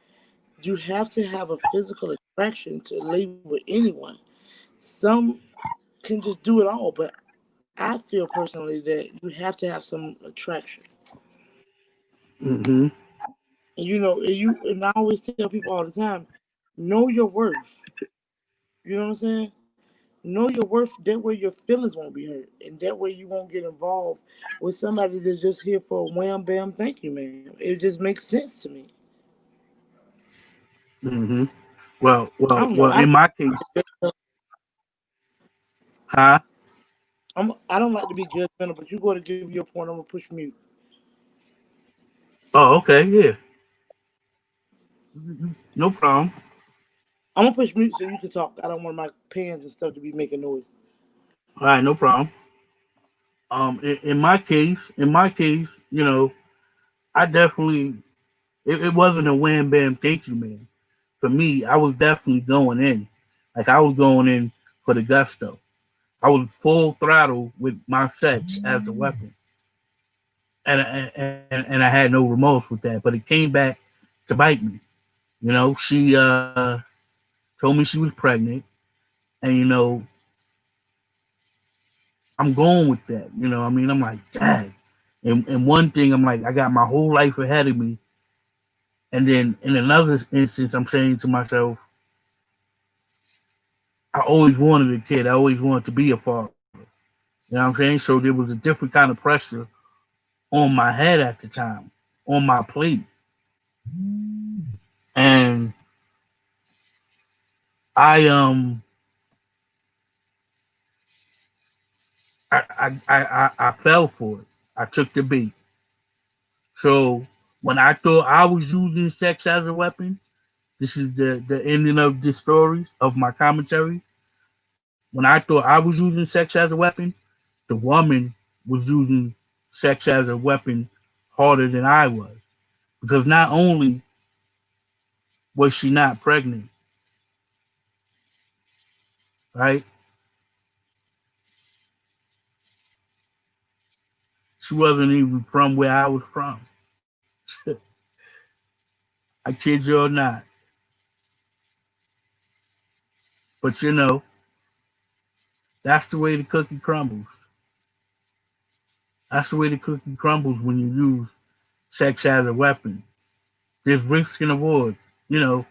S4: You have to have a physical attraction to lay with anyone. Some can just do it all, but I feel personally that you have to have some attraction.
S1: Hmm.
S4: And and I always tell people all the time, know your worth. You know what I'm saying? Know your worth. That way your feelings won't be hurt, and that way you won't get involved with somebody that's just here for a wham bam thank you, man. It just makes sense to me.
S1: Hmm. Well,
S4: I
S1: well,
S4: don't know.
S1: well. In my case, huh?
S4: I don't like to be judgmental, but you go to give your point. I'm gonna push mute.
S1: Oh, okay, yeah, no problem.
S4: I'm gonna push mute so you can talk. I don't want my pans and stuff to be making noise.
S1: All right, no problem. In my case, I definitely it wasn't a wham bam thank you, man. For me, I was definitely going in. Like I was going in for the gusto. I was full throttle with my sex as a weapon, and I had no remorse with that. But it came back to bite me. She told me she was pregnant, and I'm going with that. I mean, I'm like, dang. And one thing, I'm like, I got my whole life ahead of me, and then in another instance, I'm saying to myself, I always wanted a kid. I always wanted to be a father. You know what I'm saying? So there was a different kind of pressure on my head at the time, on my plate. And I I fell for it. I took the bait. So when I thought I was using sex as a weapon, this is the ending of this story of my commentary. When I thought I was using sex as a weapon, the woman was using sex as a weapon harder than I was. Because not only was she not pregnant, right? She wasn't even from where I was from. I kid you or not. But that's the way the cookie crumbles. That's the way the cookie crumbles when you use sex as a weapon. There's risk and reward. You know,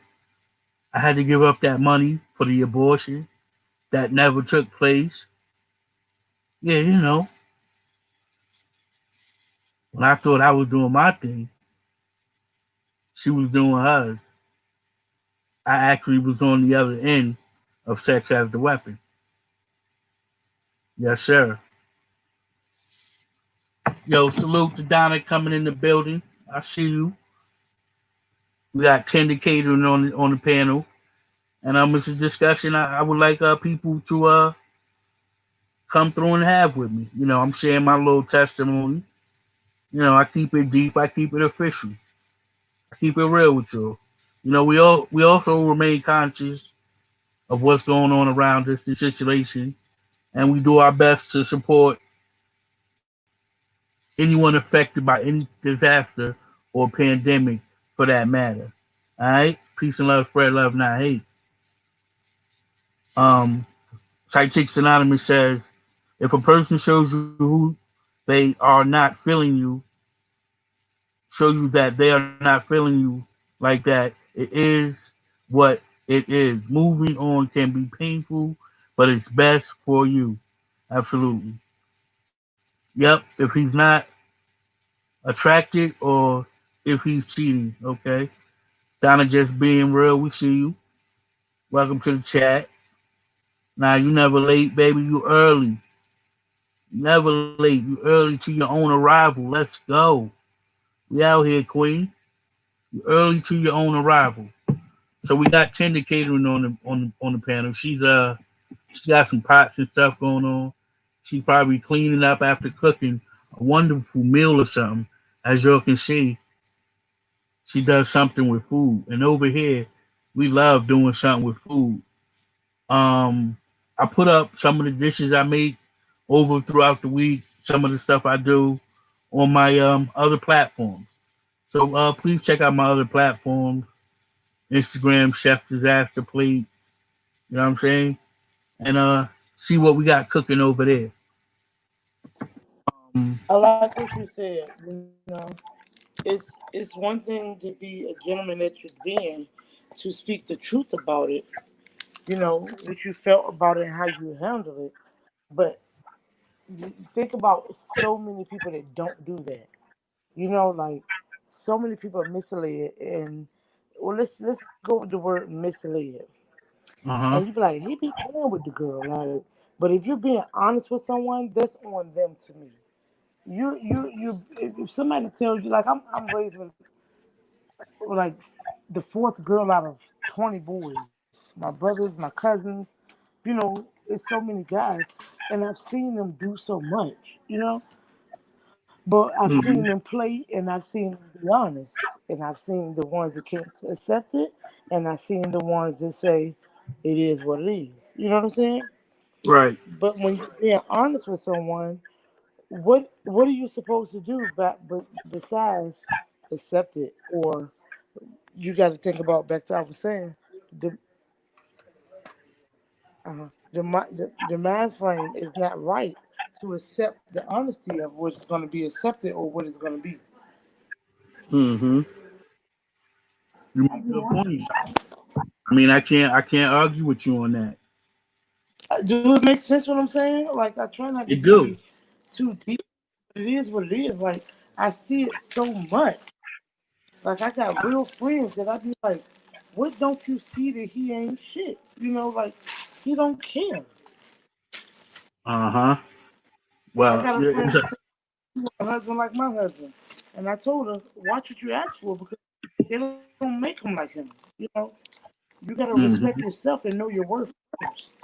S1: I had to give up that money for the abortion that never took place. Yeah, when I thought I was doing my thing, she was doing hers. I actually was on the other end of sex as the weapon. Yes, sir. Yo, salute to Donna coming in the building. I see you. We got Tender Catering on the panel. And it's a discussion I would like people to come through and have with me. I'm sharing my little testimony. I keep it deep, I keep it official. keep it real with you. We also remain conscious of what's going on around us, the situation, and we do our best to support anyone affected by any disaster or pandemic for that matter. All right? Peace and love, spread love, not hate. Um, Psychics Anonymous says, if a person shows you who they are not feeling you, show you that they are not feeling you like that, it is what it is. Moving on can be painful, but it's best for you. Absolutely. Yep. If he's not attracted or if he's cheating, okay? Donna just being real, we see you. Welcome to the chat. Now you never late, baby. You early. Never late. You early to your own arrival. Let's go. We out here, Queen. You early to your own arrival. So we got Tender Catering on the panel. She got some pots and stuff going on. She's probably cleaning up after cooking a wonderful meal or something. As y'all can see, she does something with food. And over here, we love doing something with food. I put up some of the dishes I make over throughout the week, some of the stuff I do on my other platforms. So please check out my other platforms, Instagram, Chef Disaster Please. You know what I'm saying? And see what we got cooking over there. Um,
S4: I like what you said. It's one thing to be a gentleman that you're being, to speak the truth about it. What you felt about it and how you handle it. But you think about so many people that don't do that. Like so many people are misled, and well, let's go with the word misled. And
S1: uh-huh.
S4: you be like, he be playing with the girl, like. But if you're being honest with someone, that's on them to me. You. If somebody tells you, like, I'm raised with like the fourth girl out of 20 boys. My brothers, my cousins, it's so many guys, and I've seen them do so much. But I've seen
S1: Mm-hmm.
S4: them play, and I've seen them be honest, and I've seen the ones that can't accept it, and I've seen the ones that say it is what it is. You know what I'm saying?
S1: Right.
S4: But when you're being honest with someone, what are you supposed to do? But besides accept it, or you got to think about, back to what I was saying, the the mind frame is not right to accept the honesty of what's going to be accepted or what it's going to be.
S1: Mm-hmm. You make good points. I mean, I can't argue with you on that.
S4: Do it make sense what I'm saying? Like, I try not to
S1: It do.
S4: be too deep. It is what it is. Like, I see it so much. Like, I got real friends that I be like, what don't you see that he ain't shit? Like, he don't care.
S1: Uh-huh.
S4: I
S1: Well,
S4: got a
S1: yeah,
S4: friend that said, a husband like my husband. And I told her, watch what you ask for, because they don't make them like him. You know, you got to respect
S1: mm-hmm.
S4: yourself and know your worth first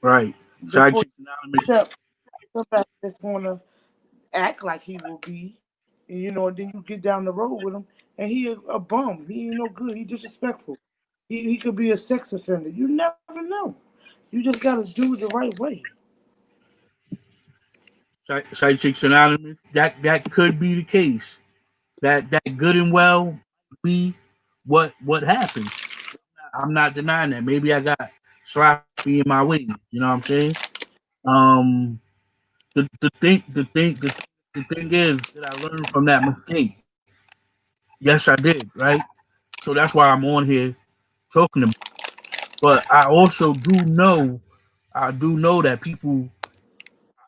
S1: Right. Side
S4: before
S1: Chicks Anonymous.
S4: you accept somebody that's going to act like he will be. And, then you get down the road with him, and he a bum. He ain't no good. He disrespectful. He could be a sex offender. You never know. You just got to do it the right way.
S1: Side Chicks Anonymous. That could be the case. That good and well be what happened. I'm not denying that. Maybe I got sloppy in my way. You know what I'm saying? Um, the thing is that I learned from that mistake. Yes, I did. Right. So that's why I'm on here talking about. But I do know that people,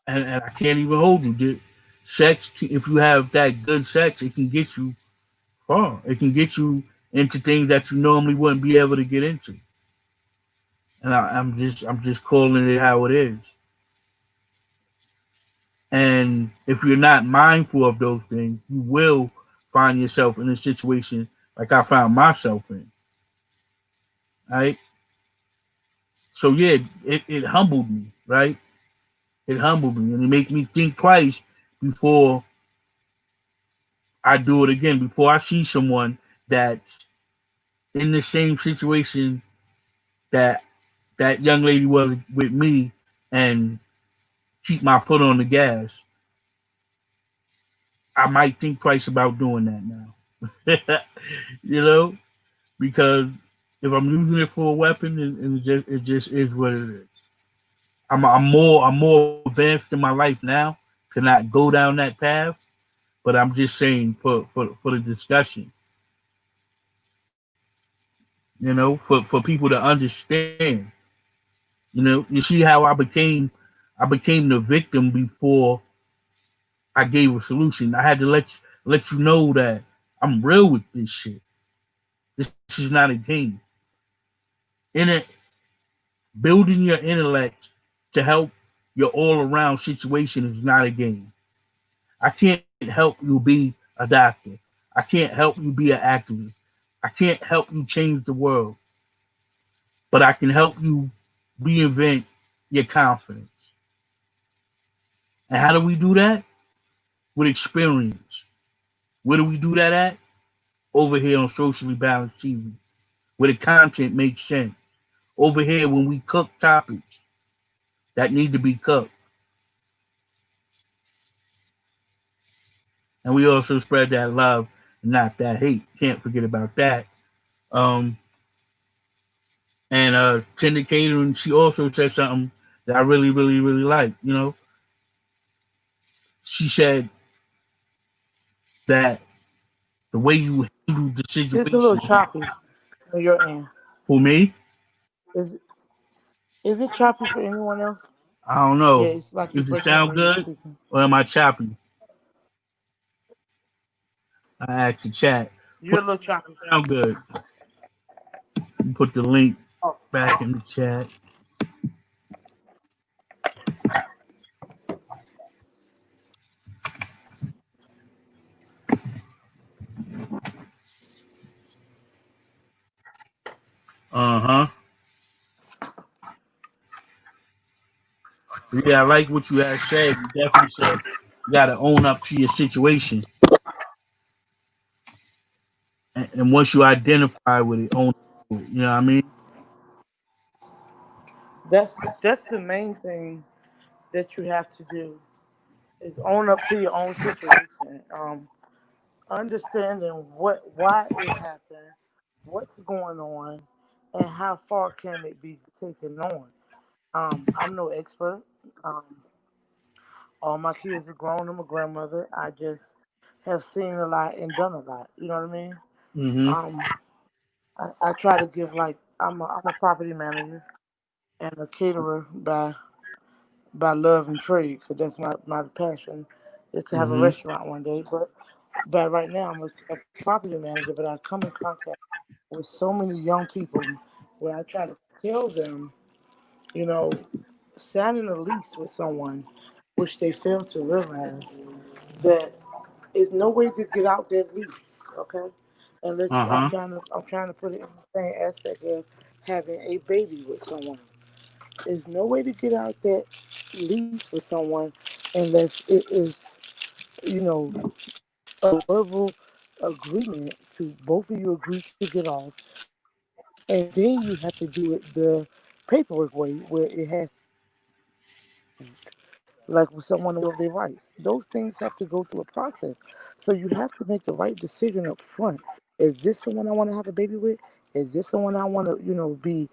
S1: and I can't even hold you. Sex, if you have that good sex, it can get you far. It can get you into things that you normally wouldn't be able to get into. And I'm just calling it how it is. And if you're not mindful of those things, you will find yourself in a situation like I found myself in. Right. So yeah, it humbled me. Right. It humbled me, and it made me think twice before I do it again before I see someone that's in the same situation that that young lady was with me and keep my foot on the gas. I might think twice about doing that now. you know, because if I'm using it for a weapon, it just is what it is. I'm more advanced in my life now to not go down that path. But I'm just saying for the discussion, for people to understand. You see how I became the victim before I gave a solution. I had to let you know that I'm real with this shit. This is not a game. In it, building your intellect to help your all around situation is not a game. I can't help you be a doctor. I can't help you be an activist. I can't help you change the world, but I can help you reinvent your confidence. And how do we do that? With experience. Where do we do that at? Over here on Socially Balanced TV, where the content makes sense. Over here when we cook topics that need to be cooked. And we also spread that love and not that hate. Can't forget about that. Um, and Tender Catering, she also said something that I really, really, really like. She said that the way you handle the
S4: It's a little
S1: situation
S4: choppy on your end.
S1: for me,
S4: Is is it choppy for anyone else?
S1: I don't
S4: Yeah,
S1: know.
S4: it's like you're
S1: Does it
S4: breaking up
S1: sound
S4: when you're
S1: good
S4: speaking.
S1: or am I choppy? I asked the chat.
S4: You're
S1: Put
S4: a little choppy.
S1: sound good. Put the link
S4: Oh,
S1: back in the chat. Uh-huh. Yeah, I like what you had said. You definitely said you gotta own up to your situation. And once you identify with it, own up to it. You know what I mean?
S4: that's the main thing that you have to do is own up to your own situation. Understanding why it happened, what's going on, and how far can it be taken on. I'm no expert. Um, all my kids are grown. I'm a grandmother. I just have seen a lot and done a lot. You know what I mean?
S1: Mm-hmm.
S4: Um, I try to give like I'm a property manager and a caterer by love and trade because that's my passion is to have a
S1: Mm-hmm.
S4: restaurant one day. But right now I'm a property manager, but I come in contact with so many young people where I try to tell them, you know, signing a lease with someone, which they fail to realize that is no way to get out that lease. Okay, and let's
S1: Uh-huh.
S4: I'm trying to put it in the same aspect of having a baby with someone. There's no way to get out that lease with someone unless it is, you know, a verbal agreement to both of you agree to get off, and then you have to do it the paperwork way where it has to be signed, like with someone will their rights. Those things have to go through a process. So you have to make the right decision up front. Is this someone I want to have a baby with? Is this someone I want to, be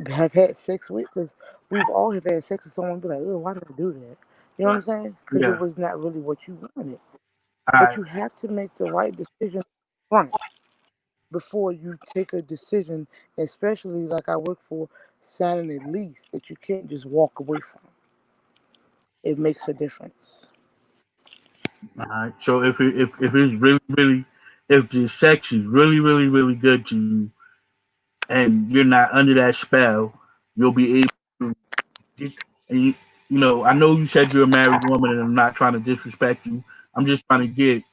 S4: have had sex with? Because we've all have had sex with someone and be like, oh, why did I do that? You know what I'm saying? Because it
S1: Yeah.
S4: was not really what you wanted.
S1: All
S4: But
S1: right.
S4: you have to make the right decision up front before you take a decision, especially like I work for signing a lease that you can't just walk away from. It makes a difference.
S1: All right. So if it's really, really, if the sex is really, really, really good to you and you're not under that spell, you'll be able to and I know you said you're a married woman, and I'm not trying to disrespect you. I'm just trying to get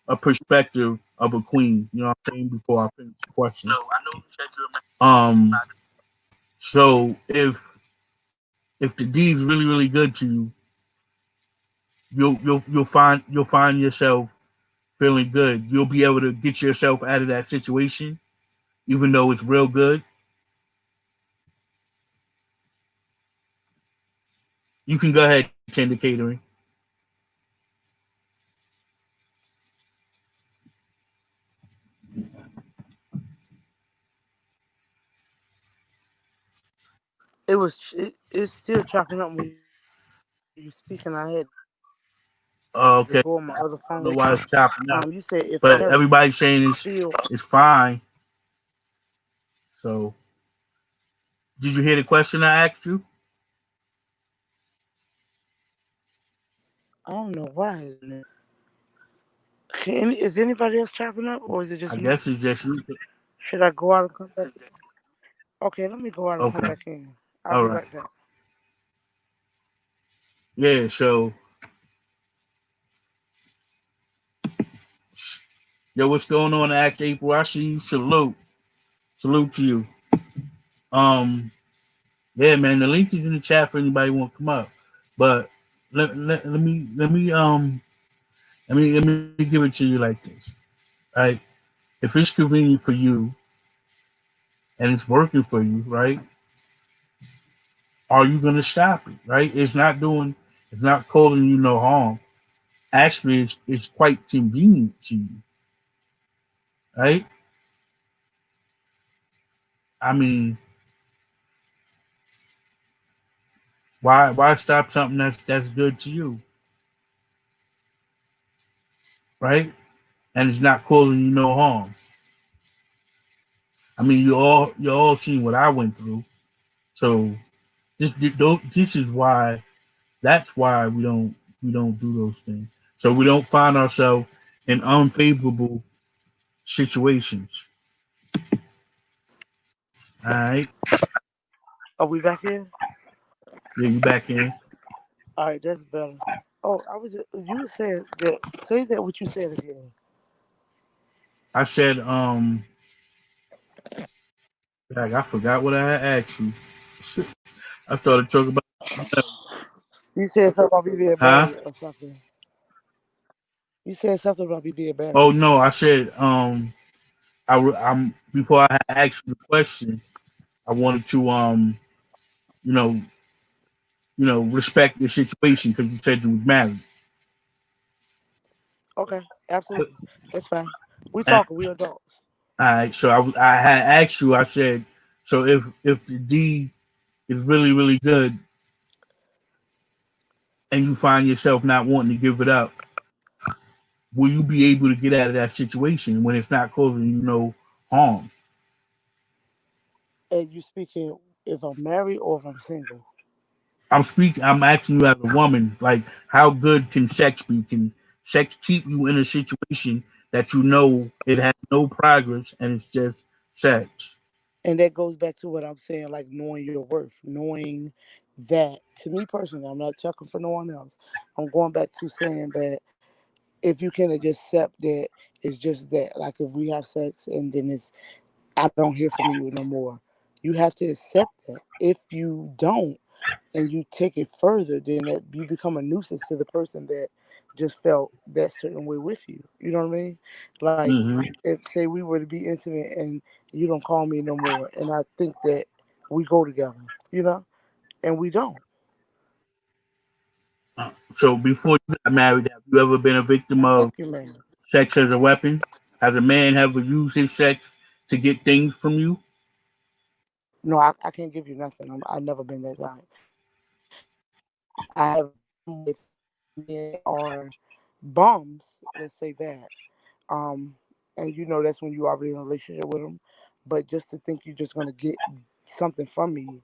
S1: a perspective of a queen. You know what I'm saying? Before I finish the question. So if the deed is really really good to you, you'll find yourself. feeling good, you'll be able to get yourself out of that situation, even though it's real good. You can go ahead, Tender Catering.
S4: It's still chopping up when you speak, and I had to go on my other phone.
S1: Okay, I don't know why
S4: You
S1: it's
S4: said if
S1: chopping
S4: I
S1: up, but
S4: feel
S1: everybody's saying it's fine. So, did you hear the question I asked you?
S4: I don't know why it's doing that. Is anybody else chopping up, or is it
S1: I
S4: just me?
S1: guess it's just you.
S4: Should I go out and come back? Okay, let me go out and come
S1: Okay,
S4: back in. I'll
S1: all
S4: be
S1: right.
S4: right back.
S1: Yeah. So, yo, what's going on, Act April? I see you. Salute to you. Um, yeah, man. The link is in the chat for anybody who want to come up. But let me give it to you like this. Right? If it's convenient for you and it's working for you, right? Are you gonna stop it? Right? It's not causing you no harm. Actually, it's quite convenient to you, right? I mean, why stop something that's good to you, right? And it's not causing you no harm. I mean, you all seen what I went through, so this is why that's why we don't do those things. So we don't find ourselves in unfavorable situations. All right,
S4: Are we back in?
S1: yeah, you back in.
S4: All right, that's better. Oh, you said that. Say that what you said again.
S1: I said, like, I forgot what I had asked you. I started talking about,
S4: You said something about me being
S1: huh?
S4: married or something. You said something about me being
S1: Oh
S4: married.
S1: no, I said, I'm before I asked you the question, I wanted to, you know, respect the situation because you said you was married.
S4: Okay, absolutely. That's fine. We
S1: And,
S4: talking. We adults.
S1: all right, so I had asked you. I said, so if the D is really really good and you find yourself not wanting to give it up, will you be able to get out of that situation when it's not causing you no harm?
S4: And you speaking if I'm married or if I'm single.
S1: I'm speaking. I'm asking you as a woman, like, how good can sex be? Can sex keep you in a situation that you know it has no progress and it's just sex?
S4: And that goes back to what I'm saying, like knowing your worth, knowing that to me personally, I'm not talking for no one else. I'm going back to saying that if you can just accept that it's just that, like if we have sex and then I don't hear from you no more, you have to accept that. If you don't and you take it further, then that you become a nuisance to the person that just felt that certain way with you. You know what I mean? Like
S1: Hmm.
S4: if say we were to be intimate and you don't call me no more, and I think that we go together, you know, and we don't.
S1: So before you got married, have you ever been a victim of
S4: Thank you, man.
S1: sex as a weapon? Has a man ever used his sex to get things from you?
S4: No, I can't give you nothing. I've never been that type. I have with men are bums. Let's say that. Um, and you know that's when you already in a relationship with them. But just to think you're just gonna get something from me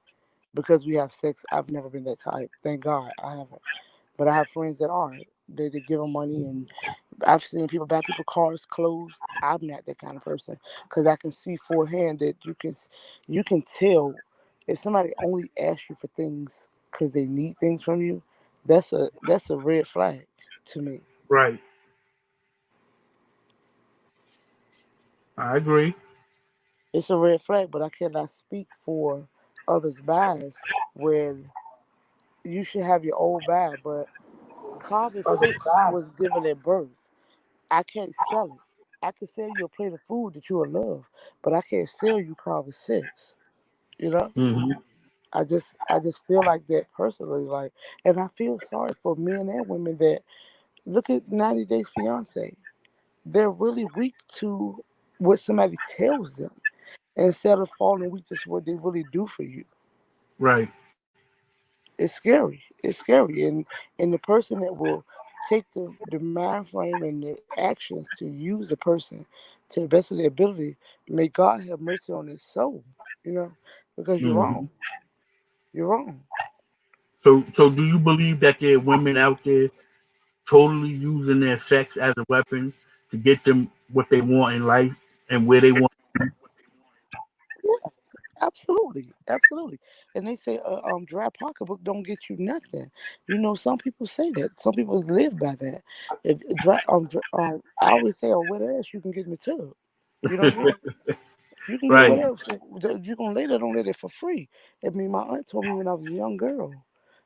S4: because we have sex, I've never been that type. Thank God I haven't. But I have friends that are. They give them money, and I've seen people buy people cars, clothes. I'm not that kind of person because I can see forehand that you can tell if somebody only asks you for things because they need things from you. That's a red flag to me.
S1: Right. I agree.
S4: It's a red flag, but I cannot speak for others' buys where you should have your own buy, but Carver 6 was given at birth. I can't sell it. I can sell you a plate of food that you will love, but I can't sell you private sex. You know,
S1: Mm-hmm.
S4: I just feel like that personally, like, and I feel sorry for men and women that look at 90 Days Fiance. They're really weak to what somebody tells them instead of falling weak to what they really do for you.
S1: Right.
S4: It's scary. It's scary, and the person that will take the mind frame and the actions to use the person to the best of their ability, may God have mercy on his soul. You know, because you're
S1: Mm-hmm.
S4: wrong. You're wrong.
S1: So do you believe that there are women out there totally using their sex as a weapon to get them what they want in life and where they want?
S4: Yeah, absolutely, absolutely. And they say, dry pocketbook don't get you nothing. You know, some people say that. Some people live by that. If I always say, oh, what else you can get in the tub? You know what I mean? You can get
S1: Right.
S4: whatever. So you're gonna lay that on it for free. I mean, my aunt told me when I was a young girl,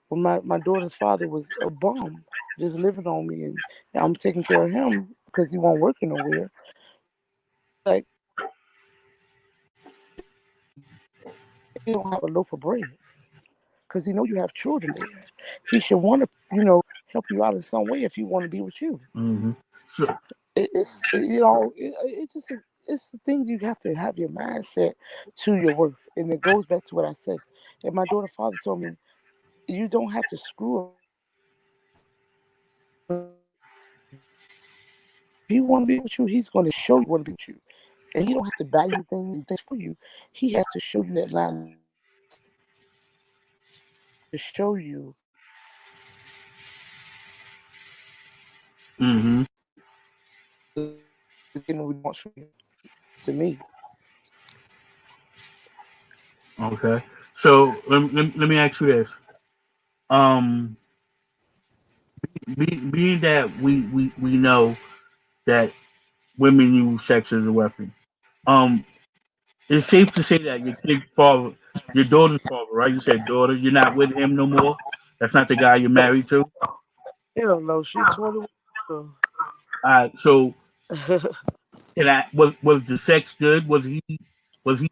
S4: when my daughter's father was a bum, just living on me, and I'm taking care of him because he won't working nowhere. Like he don't have a loaf of bread because he know you have children there. He should want to, help you out in some way if he want to be with you.
S1: Mm-hmm. So,
S4: It's just it's the things you have to have your mindset to your worth, and it goes back to what I said. And my daughter's father told me, you don't have to screw him. If he want to be with you, he's going to show you want to be with you, and he don't have to buy you things and things for you. He has to show you that line to show you
S1: mm-hmm.
S4: is getting what he wants from you. To me,
S1: Okay. So let me ask you this. Um, being that we know that women use sex as a weapon, um, it's safe to say that your kid father, your daughter's father, right? You said daughter. You're not with him no more. That's not the guy you're married to.
S4: hell no, she 21. So.
S1: So can I? Was the sex good? Was he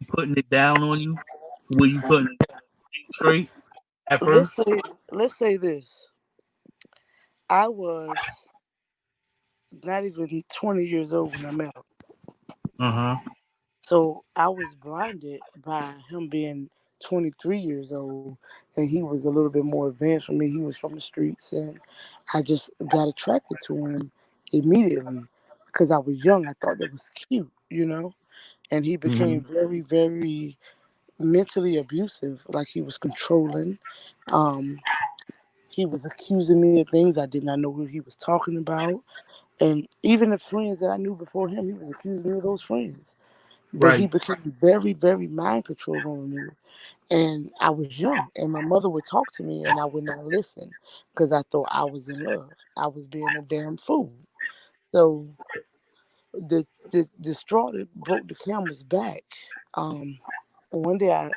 S1: putting it down on you? Were you putting it straight at
S4: let's
S1: first?
S4: say let's say this. I was not even 20 years old when I met him.
S1: Uh huh.
S4: So I was blinded by him being 23 years old, and he was a little bit more advanced from me. He was from the streets, and I just got attracted to him immediately because I was young. I thought it was cute, And he became
S1: Hmm.
S4: very, very mentally abusive. Like he was controlling. Um, he was accusing me of things I did not know what he was talking about. And even the friends that I knew before him, he was accusing me of those friends. But he
S1: Right.
S4: became very, very mind control over me. And I was young, and my mother would talk to me, and I would not listen because I thought I was in love. I was being a damn fool. So the straw that broke the camel's back. Um, one day I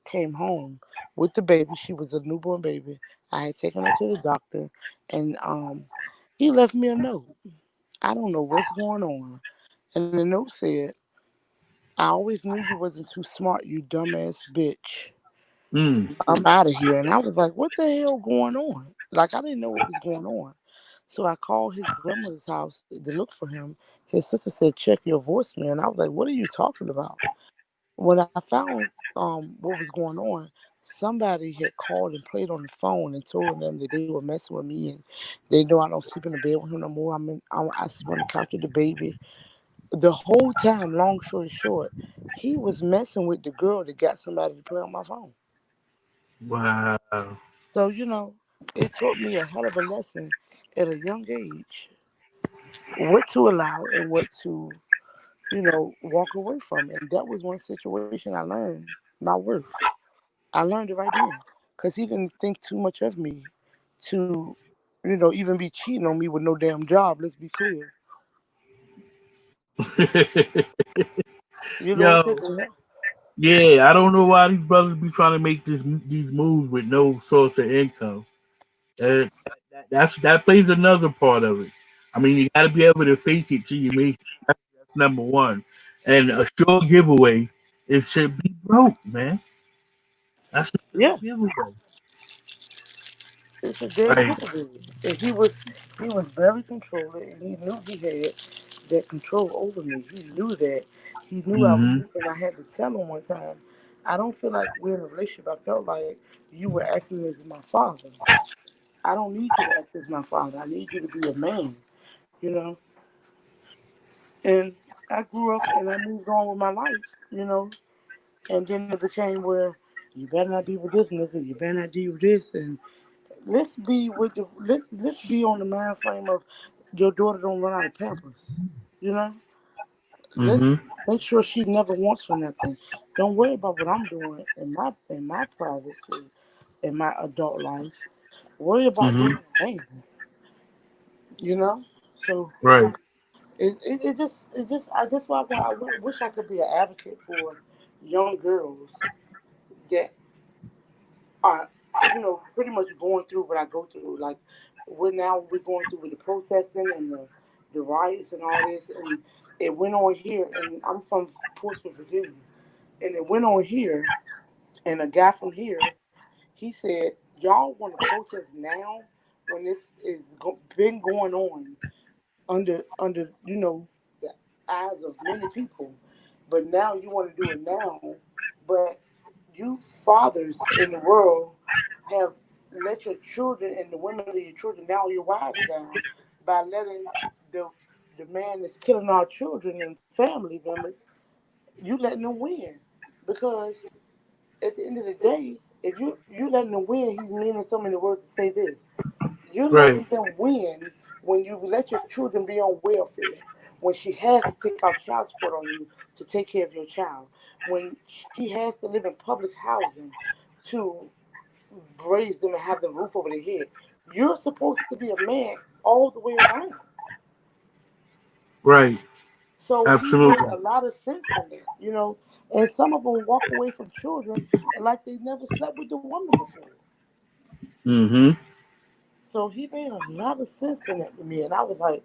S4: came home with the baby. She was a newborn baby. I had taken her to the doctor, and he left me a note. I don't know what's going on. And the note said, I always knew you wasn't too smart, you dumbass bitch.
S1: Mm.
S4: I'm out of here. And I was like, what the hell going on? Like, I didn't know what was going on. So I called his grandmother's house to look for him. His sister said, check your voicemail. And I was like, what are you talking about? When I found what was going on, somebody had called and played on the phone and told them that they were messing with me, and they know I don't sleep in the bed with him no more. I sleep on the couch with the baby. The whole time, long story short, he was messing with the girl that got somebody to play on my phone.
S1: Wow.
S4: So, it taught me a hell of a lesson at a young age what to allow and what to, walk away from. And that was one situation I learned my worth. I learned it right then because he didn't think too much of me to, even be cheating on me with no damn job. Let's be clear. You know what I'm
S1: Yo,
S4: saying?
S1: yeah, I don't know why these brothers be trying to make these moves with no source of income. That plays another part of it. I mean, you got to be able to fake it till you make it. That's number one. And a sure giveaway is to be broke, man. That's a sure
S4: Yeah,
S1: giveaway.
S4: it's a dead
S1: Like,
S4: giveaway. And he was very controlling, and he knew he had that control over me. He knew that. He knew I was
S1: mm-hmm,
S4: weak, and I had to tell him one time, I don't feel like we're in a relationship. I felt like you were acting as my father. I don't need you to act as my father. I need you to be a man, you know. And I grew up and I moved on with my life. And then it became where you better not be with this nigga, you better not be with this, and let's be on the mind frame of your daughter don't run out of pampers. You know, let's
S1: mm-hmm,
S4: make sure she never wants for nothing. Don't worry about what I'm doing in my privacy, in my adult life. Worry about
S1: mm-hmm.
S4: being a man. You know, so
S1: Right.
S4: it just I that's why wish I could be an advocate for young girls that are pretty much going through what I go through. Like we're going through with the protesting and the riots and all this, and it went on here. And I'm from Portsmouth, Virginia, and it went on here. And a guy from here, he said, "Y'all want to protest now when this is been going on under the eyes of many people, but now you want to do it now, but you fathers in the world have let your children and the women of your children, now your wives, down by letting the the man that's killing our children and family members, you letting them win, because at the end of the day, if you letting them win, he's meaning so many words to say this. You're
S1: Right.
S4: letting them win when you let your children be on welfare. When she has to take out child support on you to take care of your child. When she has to live in public housing to raise them and have the roof over their head. You're supposed to be a man all the way around.
S1: Right.
S4: So he made
S1: Absolutely.
S4: a lot of sense in that. And some of them walk away from children like they never slept with the woman before.
S1: Mm-hmm.
S4: So he made a lot of sense in it to me, and I was like,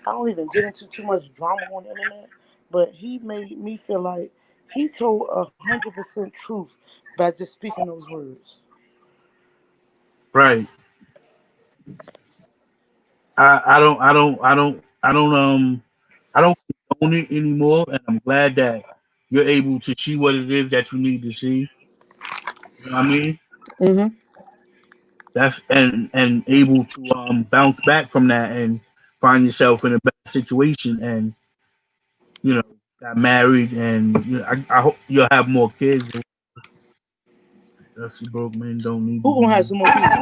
S4: I don't even get into too much drama on the internet, but he made me feel like he told 100% truth by just speaking those words.
S1: Right. I don't own it anymore, and I'm glad that you're able to see what it is that you need to see. You know what I mean?
S4: Hmm.
S1: That's and able to bounce back from that and find yourself in a better situation, and you know got married, and I hope you'll have more kids. Dusty broke men don't need to
S4: Who gonna have
S1: be.
S4: some more kids?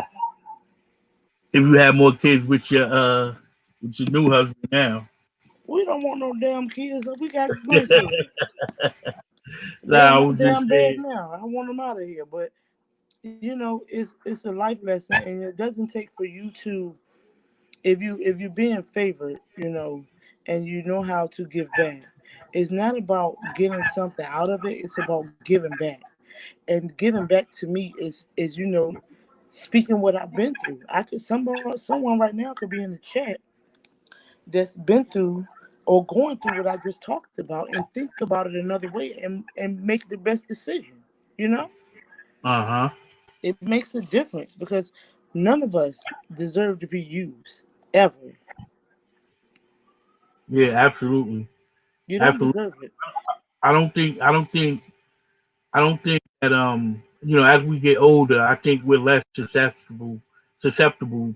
S1: If you have more kids with your new husband now,
S4: We don't want no damn kids. We got grandchildren. They
S1: nah,
S4: in
S1: I
S4: my
S1: was just
S4: damn bed
S1: saying.
S4: now. I want them out of here. But it's a life lesson, and it doesn't take for you to, if you're being favored, and you know how to give back. It's not about getting something out of it. It's about giving back. And giving back to me is speaking what I've been through. I could someone right now could be in the chat that's been through or going through what I just talked about and think about it another way and make the best decision. You know,
S1: Uh huh.
S4: it makes a difference because none of us deserve to be used ever.
S1: Yeah, absolutely,
S4: You don't
S1: absolutely.
S4: deserve it.
S1: I don't think that as we get older, I think we're less susceptible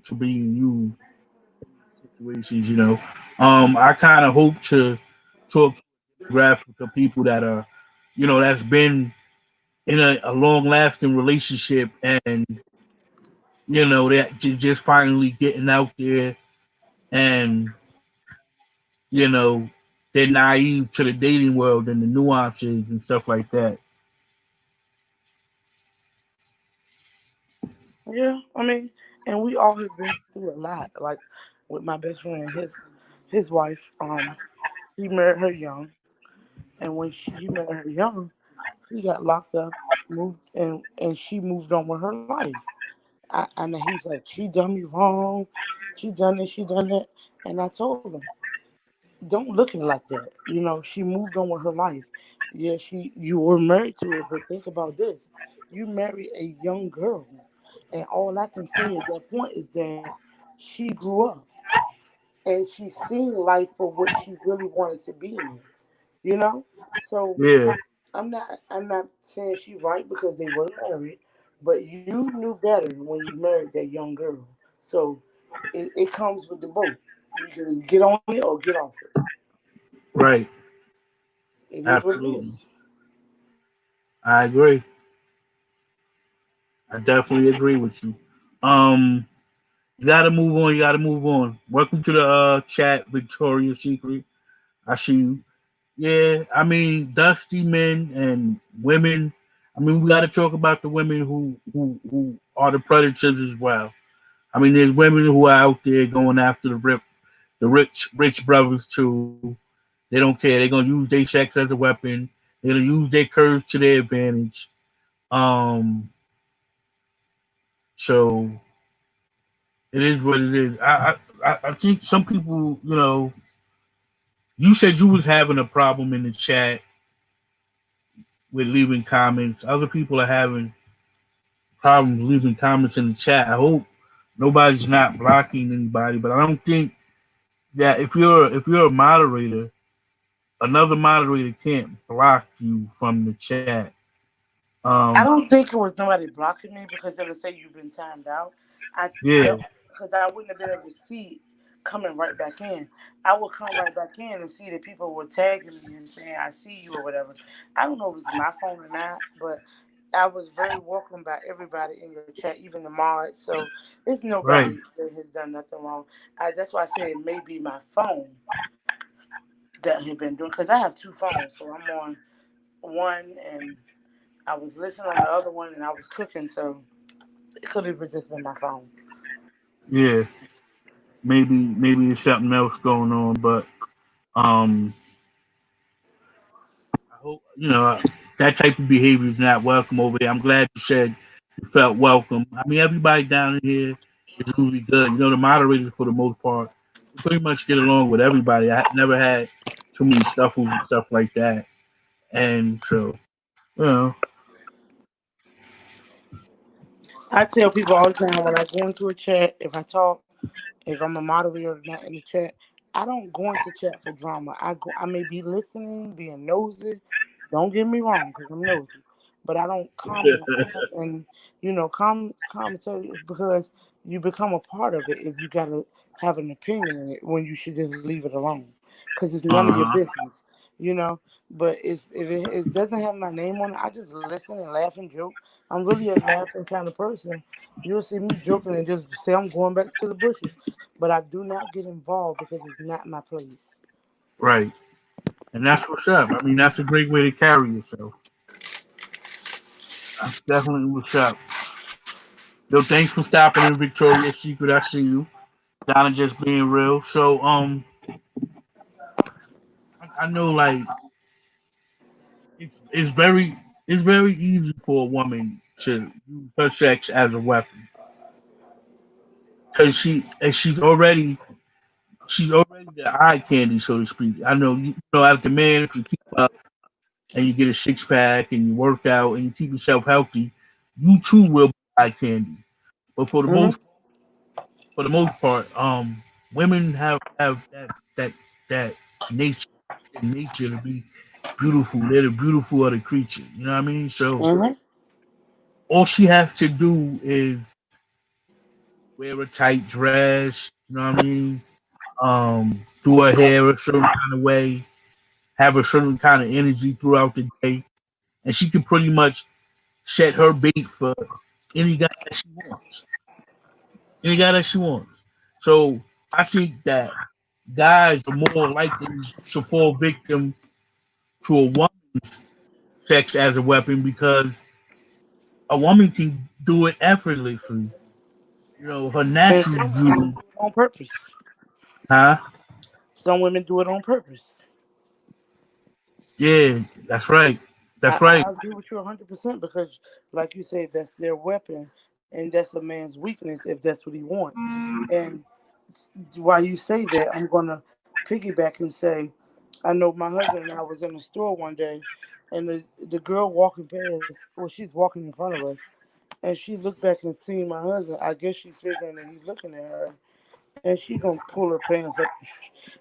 S1: to being used situations. I kind of hope to talk to a graphic of people that are, that's been in a long lasting relationship, and that just finally getting out there, and you know they're naive to the dating world and the nuances and stuff like that.
S4: Yeah, I mean, and we all have been through a lot. Like with my best friend, his wife, he married her young, and when he married her young, he got locked up, moved, and she moved on with her life. And he's like, she done me wrong, she done this, she done that, And I told him, don't look at it like that. She moved on with her life. Yeah, you were married to her, but think about this. You married a young girl. And all I can say at that point is that she grew up and she seen life for what she really wanted to be in. You know? So
S1: Yeah,
S4: I'm not saying she right because they were married, but you knew better when you married that young girl. So it comes with the boat. You can get on it or get off it.
S1: right.
S4: It is what it
S1: Absolutely.
S4: is.
S1: I agree. I definitely agree with you. Um, you gotta move on. You gotta move on. Welcome to the chat, Victoria's Secret. I see you. Yeah, I mean, dusty men and women. I mean, we got to talk about the women who are the predators as well. I mean, there's women who are out there going after the rich brothers too. They don't care. They're gonna use their sex as a weapon. They're gonna use their curves to their advantage. Um, so it is what it is. I think some people, you said you was having a problem in the chat with leaving comments. Other people are having problems leaving comments in the chat. I hope nobody's not blocking anybody, but I don't think that if you're a moderator, another moderator can't block you from the chat.
S4: I don't think it was nobody blocking me because it'll say you've been timed out. I
S1: Yeah,
S4: that because I wouldn't have been able to see it coming right back in. I would come right back in and see that people were tagging me and saying I see you or whatever. I don't know if it's my phone or not, but I was very welcomed by everybody in your chat, even the mods. So it's
S1: right.
S4: nobody that has done nothing wrong. That's why I said it may be my phone that had been doing because I have two phones, so I'm on one and I was listening on the other one and I was cooking, so it could have just been my phone.
S1: Yeah, maybe there's something else going on, but um, I hope that type of behavior is not welcome over here. I'm glad you said you felt welcome. I mean, everybody down in here is really good. The moderators for the most part, we pretty much get along with everybody. I never had too many scuffles and stuff like that, and so you know,
S4: I tell people all the time when I go into a chat, if I'm a moderator or not in the chat, I don't go into chat for drama. I may be listening, being nosy. Don't get me wrong, because I'm nosy, but I don't comment on certain, commentary because you become a part of it if you gotta have an opinion in it when you should just leave it alone, because it's none of your
S1: uh-huh,
S4: business, you know. But if it doesn't have my name on it, I just listen and laugh and joke. I'm really a laughing kind of person. You'll see me joking and just say I'm going back to the bushes. But I do not get involved because it's not my place.
S1: right, and that's what's up. I mean, that's a great way to carry yourself. That's definitely what's up. Yo, thanks for stopping in Victoria's Secret. I see you. Donna just being real. So I know like it's very easy for a woman to use her sex as a weapon because she's already the eye candy, so to speak. I know as a man, if you keep up and you get a six pack and you work out and you keep yourself healthy, you too will be eye candy. But for the most part, women have that nature nature to be beautiful. They're the beautiful of the creature. You know what I mean? So
S4: Mm-hmm.
S1: all she has to do is wear a tight dress. You know what I mean? Do her hair a certain kind of way, have a certain kind of energy throughout the day, and she can pretty much set her bait for any guy that she wants. Any guy that she wants. So I think that guys are more likely to fall victim to a woman's sex as a weapon because a woman can do it effortlessly. Her
S4: And
S1: natural
S4: some women
S1: beauty,
S4: do it on purpose.
S1: huh?
S4: Some women do it on purpose.
S1: Yeah, that's right.
S4: I,
S1: That's right.
S4: I agree with you 100% because, like you said, that's their weapon and that's a man's weakness if that's what he wants. And while you say that, I'm gonna piggyback and say, I know my husband and I was in the store one day, and the girl walking past, well, she's walking in front of us, and she looked back and seen my husband. I guess she figuring that he's looking at her, and she gonna pull her pants up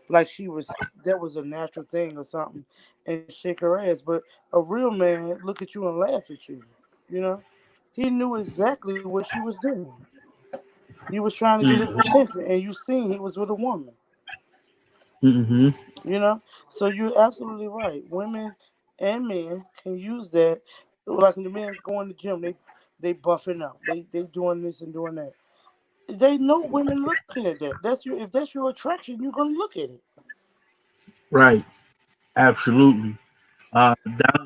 S4: like she was that was a natural thing or something, and shake her ass. But a real man look at you and laugh at you. You know, he knew exactly what she was doing. You was trying to get his
S1: Mm-hmm.
S4: attention, and you seen he was with a woman.
S1: Mm-hmm.
S4: You know, so you're absolutely right. Women and men can use that. Like the men going to the gym, they buffing up. They doing this and doing that. They know women looking at that. That's your if that's your attraction, you're gonna look at it.
S1: Right. Absolutely. Donna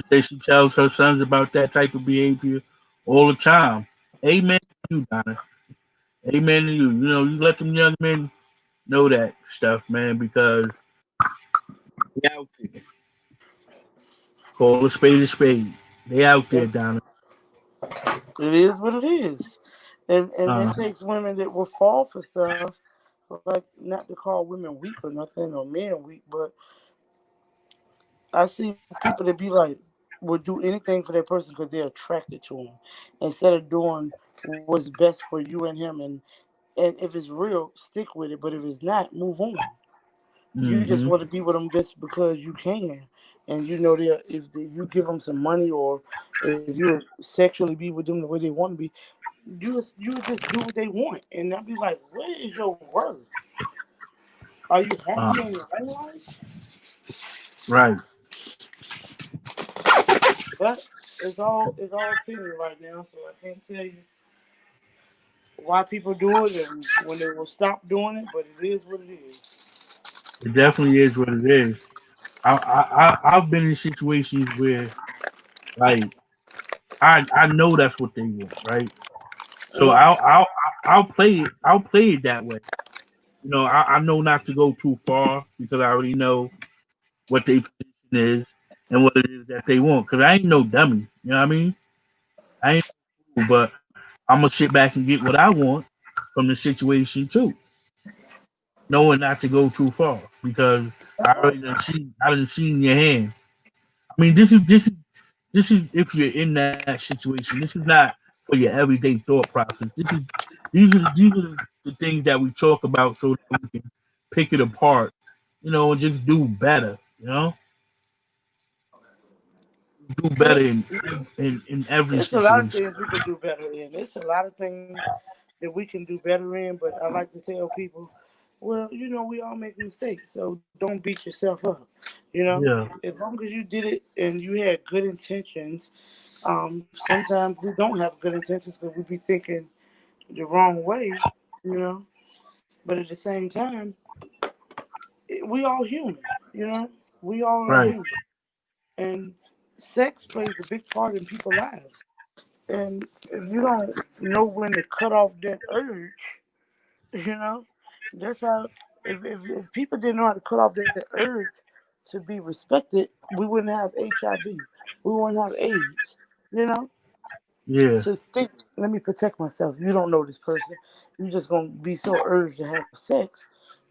S1: says she tells her sons about that type of behavior all the time. Amen to you, Donna. Amen to you. You know, you let them young men know that stuff, man, because they out there. Call a spade a spade. They out there,
S4: That's
S1: Donna.
S4: it is what it is, and it
S1: Uh,
S4: takes women that will fall for stuff. Like not to call women weak or nothing or men weak, but I see people that be like will do anything for that person because they're attracted to him, instead of doing what's best for you and him. And if it's real, stick with it. But if it's not, move on. You just
S1: mm-hmm.
S4: want to be with them just because you can, and you know they if you give them some money or if you sexually be with them the way they want to be, you just do what they want, and they'll be like, "Where is your worth? Are you
S1: Uh,
S4: happy in your own life?"
S1: right.
S4: But it's all opinion right now, so I can't tell you why people do it and when they will stop doing it. But it is what it is.
S1: It definitely is what it is. I've been in situations where, like, I know that's what they want, right? So
S4: Mm.
S1: I'll play it. I'll play it that way. You know, I know not to go too far because I already know what their position is and what it is that they want. Because I ain't no dummy. You know what I mean? I ain't, no fool, but I'm gonna sit back and get what I want from the situation too, knowing not to go too far because I didn't see in your hand. I mean, this is if you're in that situation. This is not for your everyday thought process. These are the things that we talk about so that we can pick it apart, and just do better. Do
S4: Well,
S1: better in every
S4: it's a lot of
S1: situation.
S4: things we could do better in. It's a lot of things that we can do better in, but I like to tell people, well, we all make mistakes, so don't beat yourself up. You know,
S1: Yeah.
S4: as long as you did it and you had good intentions, sometimes we don't have good intentions because we be thinking the wrong way, you know. But at the same time, we all human, you know. We all are
S1: Right.
S4: human, and sex plays a big part in people's lives. And if you don't know when to cut off that urge, you know, that's how. If people didn't know how to cut off that urge to be respected, we wouldn't have HIV. We wouldn't have AIDS. You know,
S1: Yeah.
S4: to think, let me protect myself. You don't know this person. You're just gonna be so urged to have sex.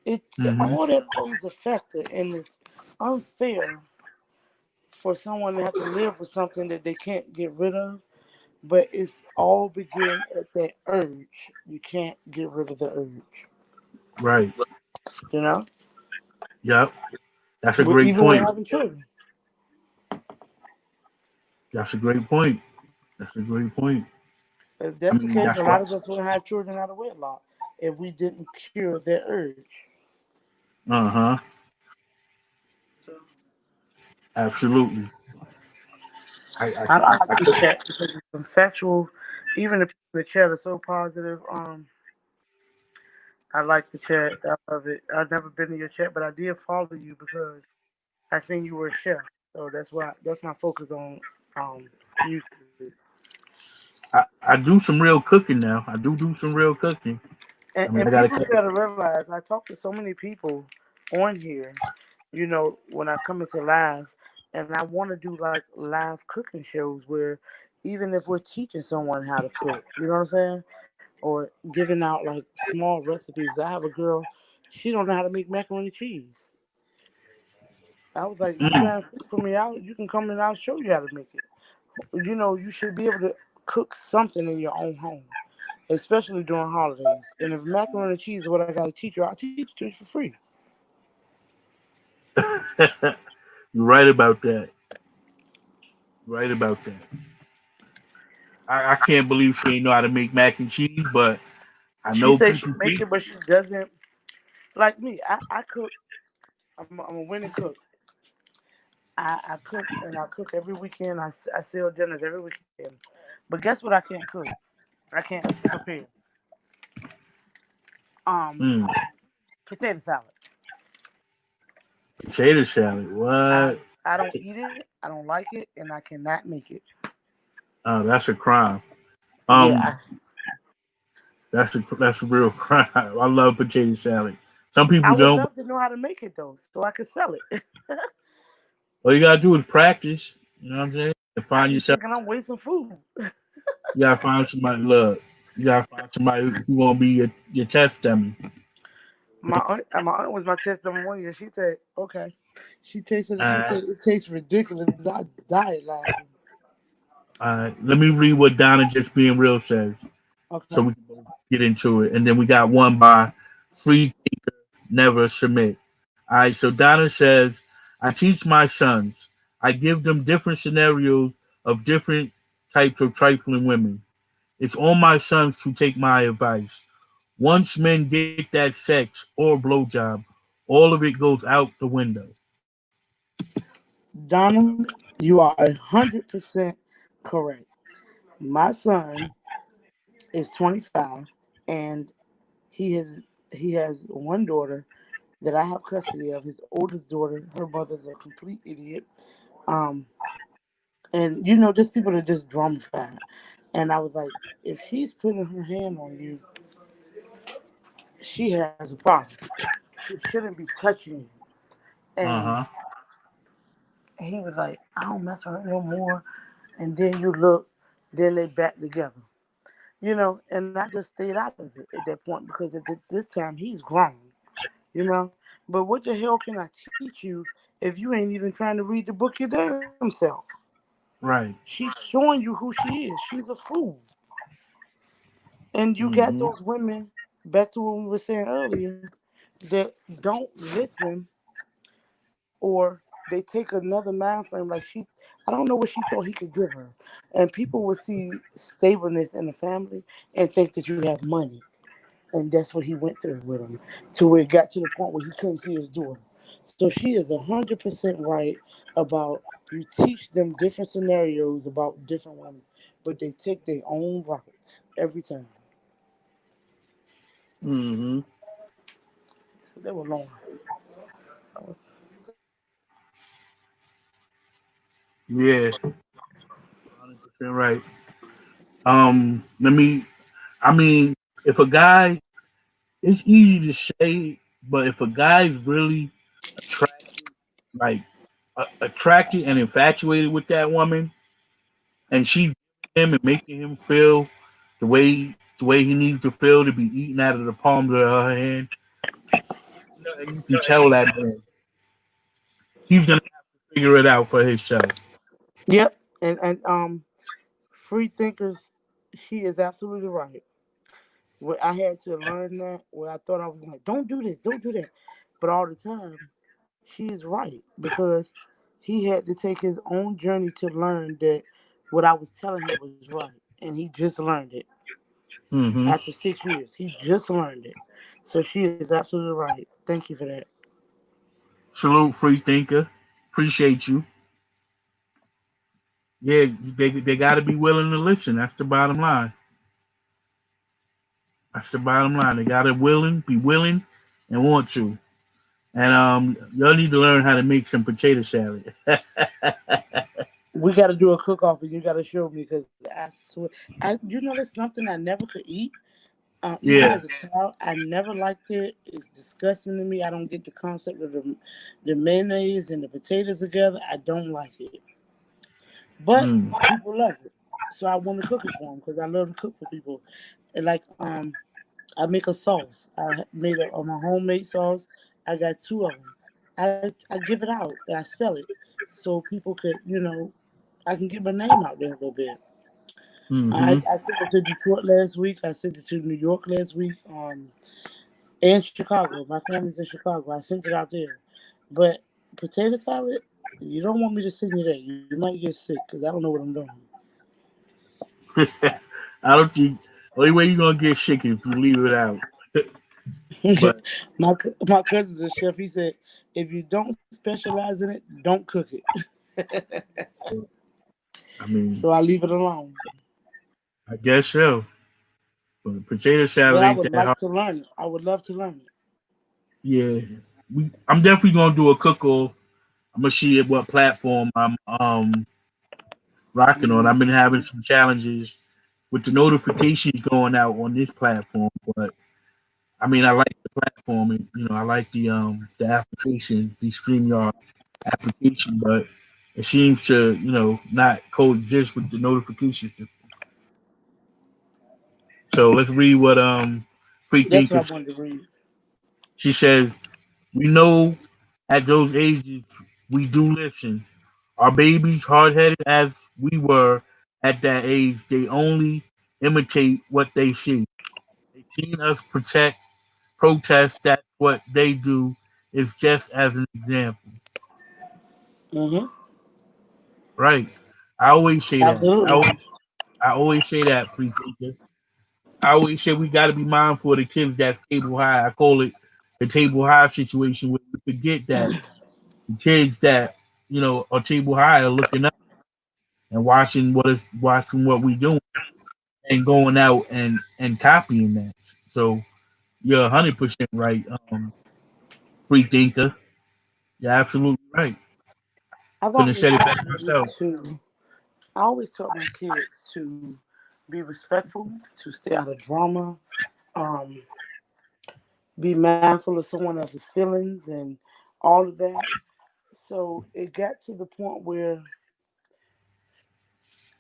S4: It
S1: Hmm.
S4: all that plays a factor, and it's unfair for someone to have to live with something that they can't get rid of. But it's all begin at that urge. You can't get rid of the urge.
S1: Right.
S4: You know,
S1: Yep. That's a great
S4: Even with
S1: point.
S4: having children.
S1: That's a great point. That's a great point.
S4: If
S1: I
S4: that's the
S1: mean,
S4: case,
S1: that's
S4: a
S1: what.
S4: lot of us would have children out of wedlock if we didn't cure their urge.
S1: Uh huh.
S4: So
S1: Absolutely. I
S4: I like
S1: I
S4: this chat because it's some factual. Even the people in the chat are so positive. I like the chat. I love it. I've never been in your chat, but I did follow you because I seen you were a chef. So that's my focus on YouTube.
S1: I do some real cooking now. I do some real cooking. I mean,
S4: And
S1: I gotta
S4: people
S1: cut.
S4: gotta realize I talk to so many people on here, when I come into lives, and I want to do like live cooking shows where even if we're teaching someone how to cook, you know what I'm saying? Or giving out like small recipes. I have a girl. she don't know how to make macaroni and cheese. I was like, you
S1: Mm.
S4: got food for me out. You can come and I'll show you how to make it. You know, you should be able to cook something in your own home, especially during holidays. And if macaroni and cheese is what I got to teach you, I'll teach it to you for free.
S1: You're right about that. Right about that. I can't believe she ain't know how to make mac and cheese, but I
S4: She
S1: know
S4: says she
S1: people
S4: make
S1: think.
S4: it, but she doesn't like me. I cook. I'm a winning cook. I cook and I cook every weekend. I sell dinners every weekend. But guess what? I can't cook. I can't prepare. Um,
S1: Mm,
S4: Potato salad.
S1: potato salad.
S4: I
S1: What?
S4: I don't eat it. I don't like it, and I cannot make it.
S1: Oh, that's a crime.
S4: Yeah,
S1: Um, that's a real crime. I love potato salad. Some
S4: I
S1: people
S4: would
S1: don't.
S4: love to know how to make it though, so I could sell it.
S1: All you gotta do is practice. You know what I'm saying? And
S4: I
S1: find
S4: be
S1: yourself.
S4: thinking I'm wasting food.
S1: You gotta find somebody. Look, you gotta find somebody who gonna be your test dummy.
S4: My aunt was my test number 1 year. She said, "Okay." She tasted it. She
S1: Uh,
S4: said it tastes ridiculous. I died laughing.
S1: let me read what Donna just being real says, so
S4: Okay.
S1: we can both get into it. And then we got one by Free Thinker Never Submit. All right. So Donna says, I teach my sons. I give them different scenarios of different types of trifling women. It's on my sons to take my advice. Once men get that sex or blowjob, all of it goes out the window.
S4: Donna, you are 100% correct. My son is 25, and he has he has one daughter that I have custody of. His oldest daughter, her mother's a complete idiot. Um, and you know, just people that just drama. And I was like, if she's putting her hand on you, she has a problem. She shouldn't be touching you.
S1: Uh
S4: And
S1: huh.
S4: he was like, I don't mess with her no more. And then you look, then they back together. You know, and I just stayed out of it at that point because at this time he's grown, you know. But what the hell can I teach you if you ain't even trying to read the book your damn self?
S1: Right.
S4: She's showing you who she is. She's a fool. And you got
S1: Mm-hmm.
S4: those women, back to what we were saying earlier, that don't listen or they take another mind frame. Like I don't know what she thought he could give her. And people will see stableness in the family and think that you have money. And that's what he went through with him, to where it got to the point where he couldn't see his daughter. So she is 100% right about you teach them different scenarios about different women, but they take their own routes every time.
S1: Mm-hmm.
S4: So they were long.
S1: Yeah. 100% right. Let me. I mean, if a guy, it's easy to say, but if a guy's really attracted, like attracted and infatuated with that woman, and she him and making him feel the way he needs to feel to be eaten out of the palms of her hand, you can tell that man he's gonna figure it out for himself.
S4: Yep. And free thinkers, she is absolutely right. Where I had to learn that, where I thought I was like, don't do this, don't do that. But all the time, she is right because he had to take his own journey to learn that what I was telling him was right. And he just learned it
S1: Mm-hmm.
S4: after 6 years. He just learned it. So she is absolutely right. Thank you for that.
S1: Salute, free thinker. Appreciate you. Yeah, they got to be willing to listen. That's the bottom line. That's the bottom line. They got to be willing, and want to. And y'all need to learn how to make some potato salad.
S4: We got to do a cook off and you got to show me because I swear, that's something I never could eat. Even
S1: Yeah.
S4: as a child, I never liked it. It's disgusting to me. I don't get the concept of the mayonnaise and the potatoes together. I don't like it. But
S1: Mm.
S4: people love it. So I want to cook it for them because I love to cook for people. And like, I make a sauce. I made my homemade sauce. I got two of them. I give it out and I sell it so people could, I can get my name out there a little bit.
S1: Mm-hmm.
S4: I sent it to Detroit last week. I sent it to New York last week. And Chicago. My family's in Chicago. I sent it out there. But potato salad, you don't want me to send you that. You might get sick because I don't know what I'm doing.
S1: I don't think only way you're gonna get sick is if you leave it out. But
S4: My cousin's a chef. He said, if you don't specialize in it, don't cook it.
S1: I mean,
S4: So I leave it alone.
S1: I guess so. But potato
S4: But
S1: salad
S4: I
S1: ain't
S4: would
S1: that hard.
S4: like to learn it. I would love to learn it.
S1: Yeah, I'm definitely gonna do a cook off. I'm gonna see at what platform I'm rocking on.
S4: Hmm.
S1: I've been having some challenges with the notifications going out on this platform, but I mean, I like the platform, and I like the application, the StreamYard application, but it seems to not coexist with the notification system. So let's read what Free
S4: That's
S1: Thinker
S4: what I
S1: said.
S4: wanted to read.
S1: She says, "We know at those ages we do listen. Our babies, hard headed as we were at that age, they only imitate what they see. They seen us protest. That's what they do. Is just as an example,
S4: Hmm.
S1: right? I always say that.
S4: Absolutely.
S1: I always say that, Free Thinker. I always say we got to be mindful of the kids that's table high. I call it the table high situation where we forget that the kids that are table high are looking up and watching what we doing and going out and copying that. So you're 100% right, Free Thinker. You're absolutely right.
S4: I've
S1: Couldn't have
S4: always
S1: said it
S4: taught
S1: better
S4: my
S1: myself.
S4: youth to. I always taught my kids to be respectful, to stay out of drama, um, be mindful of someone else's feelings, and all of that. So it got to the point where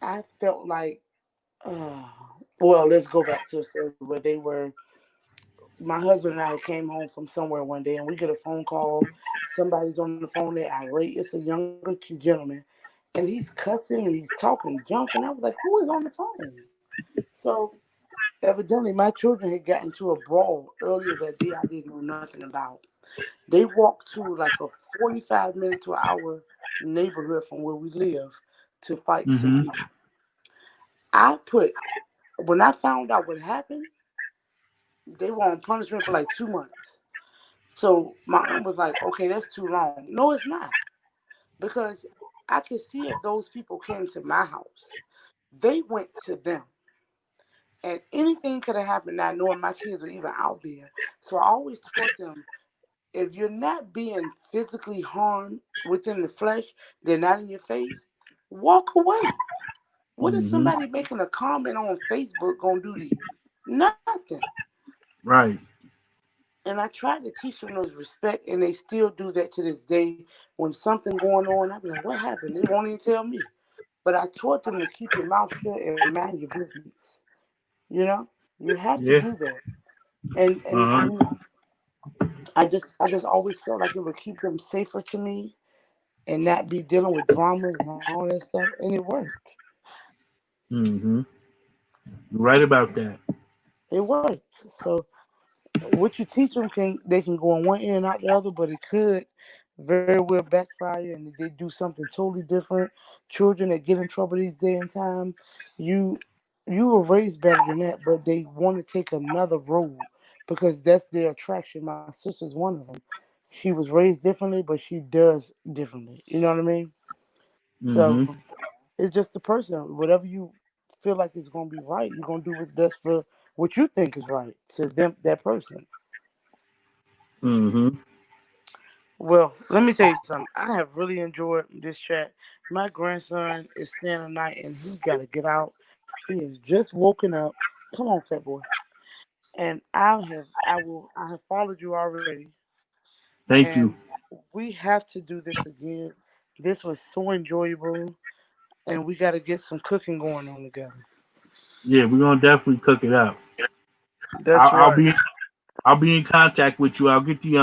S4: I felt like, uh, well, let's go back to a story where they were. My husband and I came home from somewhere one day, and we get a phone call. Somebody's on the phone. They're irate. It's a younger gentleman, and he's cussing and he's talking junk. And I was like, "Who is on the phone?" So evidently, my children had gotten into a brawl earlier that day. I didn't know nothing about. They walked to like a 45 minute to an hour neighborhood from where we live to fight some
S1: Hmm.
S4: people. I put when I found out what happened, they were on punishment for like 2 months. So my aunt was like, "Okay, that's too long." No, it's not, because I could see if those people came to my house, they went to them, and anything could have happened. Not knowing my kids were even out there, so I always taught them, if you're not being physically harmed within the flesh, they're not in your face, walk away. What is
S1: Hmm.
S4: somebody making a comment on Facebook gonna do to you? Nothing.
S1: Right.
S4: And I tried to teach them those respect, and they still do that to this day. When something going on, I be like, "What happened?" They won't even tell me. But I taught them to keep your mouth shut and mind your business. You know, you have to
S1: Yeah.
S4: do that. And
S1: Uh huh.
S4: I just always felt like it would keep them safer to me and not be dealing with dramas and all that stuff. And it worked.
S1: Hmm. You're right about that.
S4: It worked. So what you teach them can go on one end out the other, but it could very well backfire and they do something totally different. Children that get in trouble these day and time, you you were raised better than that, but they want to take another road because that's their attraction. My sister's one of them. She was raised differently, but she does differently. You know what I mean?
S1: Hmm.
S4: So it's just the person. Whatever you feel like is gonna be right, you're gonna do what's best for what you think is right to them, that person.
S1: Hmm.
S4: Well, let me tell you something. I have really enjoyed this chat. My grandson is staying the night and he got to get out. He is just woken up. Come on, fat boy. And I have followed you already.
S1: Thank you.
S4: And we have to do this again. This was so enjoyable. And we got to get some cooking going on together.
S1: Yeah, we're gonna definitely cook it up.
S4: That's
S1: I'll
S4: right.
S1: be in contact with you. I'll get the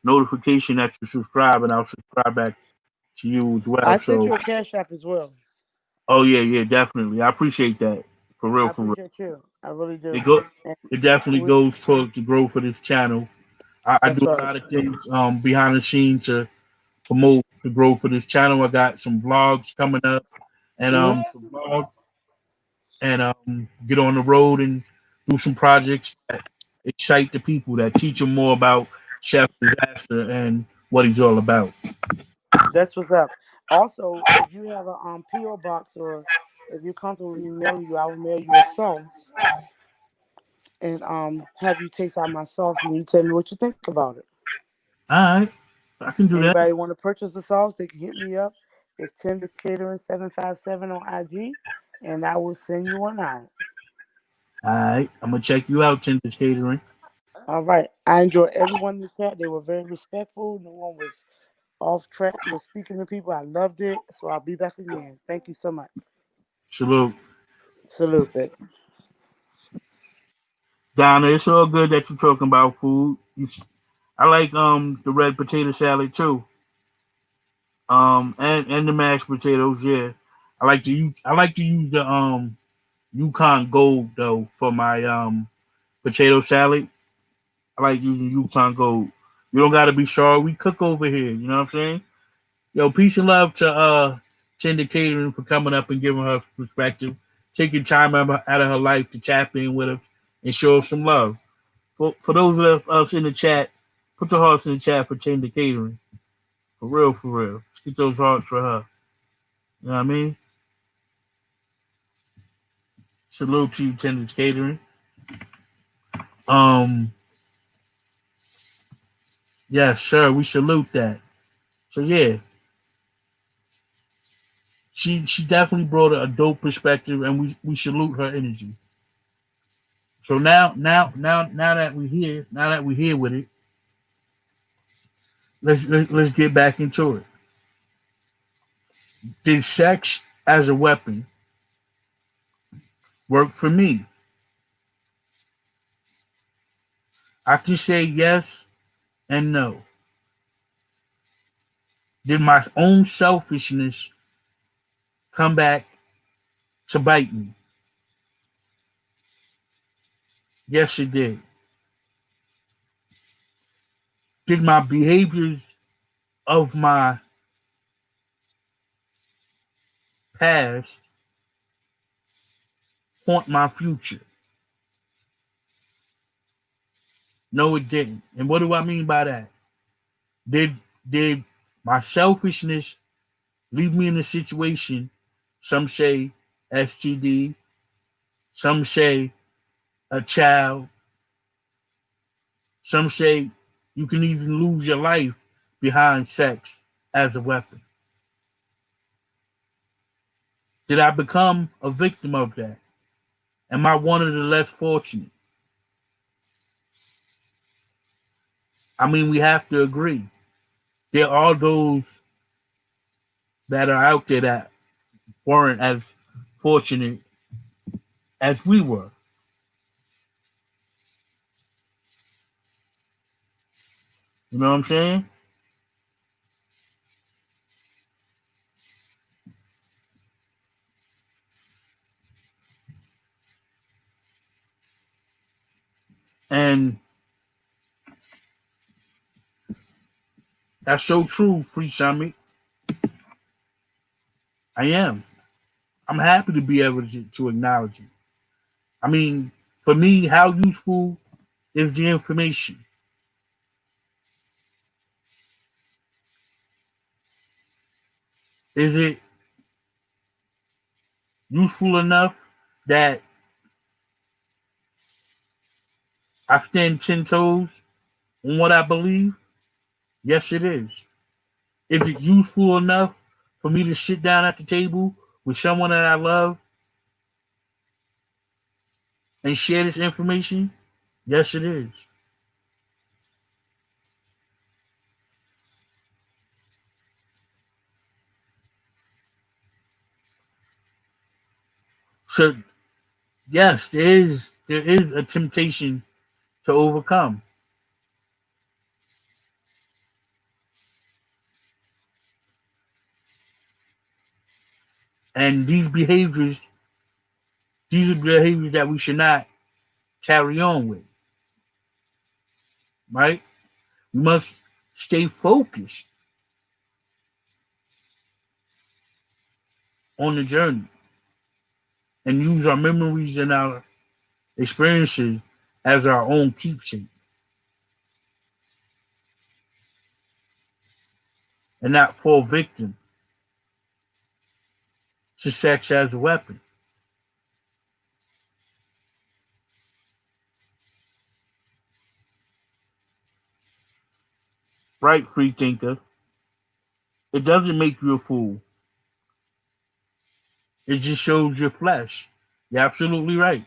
S1: notification that you subscribe, and I'll subscribe back to you as
S4: I
S1: well.
S4: sent
S1: So,
S4: you a cash app as well.
S1: oh yeah, yeah, definitely. I appreciate that for real,
S4: I
S1: for real.
S4: appreciate you. I really
S1: It
S4: do.
S1: go,
S4: And
S1: it definitely
S4: we,
S1: goes towards the growth of this channel. I
S4: that's
S1: do a
S4: right.
S1: lot of things behind the scenes to promote the growth of this channel. I got some vlogs coming up, and
S4: Hmm.
S1: some vlogs, and get on the road and do some projects that excite the people, that teach them more about Chef Disaster and what he's all about.
S4: That's what's up. Also, if you have a PO box or if you're comfortable with me mailing you, I will mail you a sauce and have you taste out my sauce and you tell me what you think about it.
S1: All right, I can do that.
S4: Anybody want to purchase the sauce, they can hit me up. It's Tender Catering 757 on IG, and I will send you one out.
S1: All right, I'm gonna check you out, Tinder Catering.
S4: All right. I enjoyed everyone in the chat. They were very respectful. No one was off track with speaking to people. I loved it. So I'll be back again. Thank you so much.
S1: Salute,
S4: Salute, baby.
S1: Donna. It's all good that you're talking about food. I like the red potato salad too. And the mashed potatoes. Yeah, I like to use the Yukon Gold though for my potato salad. I like using Yukon Gold. You don't gotta be sorry. We cook over here. You know what I'm saying? Yo, peace and love to Tinder Catering for coming up and giving her perspective, taking time out of her life to tap in with us and show us some love. For those of us in the chat, put the hearts in the chat for Tinder Catering. For real, for real. Let's get those hearts for her. You know what I mean? Salute to you, Tinder Catering. Um, yes, sir. We salute that. So yeah, she definitely brought a dope perspective, and we salute her energy. So now that we're here with it, let's get back into it. Did sex as a weapon work for me? I can say yes and no. Did my own selfishness come back to bite me? Yes, it did. Did my behaviors of my past haunt my future? No, it didn't. And what do I mean by that? Did did my selfishness leave me in a situation? Some say STD, some say a child, some say you can even lose your life behind sex as a weapon. Did I become a victim of that? Am I one of the less fortunate? I mean, we have to agree. There are those that are out there that weren't as fortunate as we were. You know what I'm saying? And that's so true, Free Summit. I am. I'm happy to be able to acknowledge it. I mean, for me, how useful is the information? Is it useful enough that I stand 10 toes on what I believe? Yes, it is. Is it useful enough for me to sit down at the table with someone that I love and share this information? Yes, it is. So, yes, there is a temptation to overcome. And these are behaviors that we should not carry on with, right? We must stay focused on the journey and use our memories and our experiences as our own keepsake and not fall victim to sex as a weapon. Right, free thinker? It doesn't make you a fool. It just shows your flesh. You're absolutely right.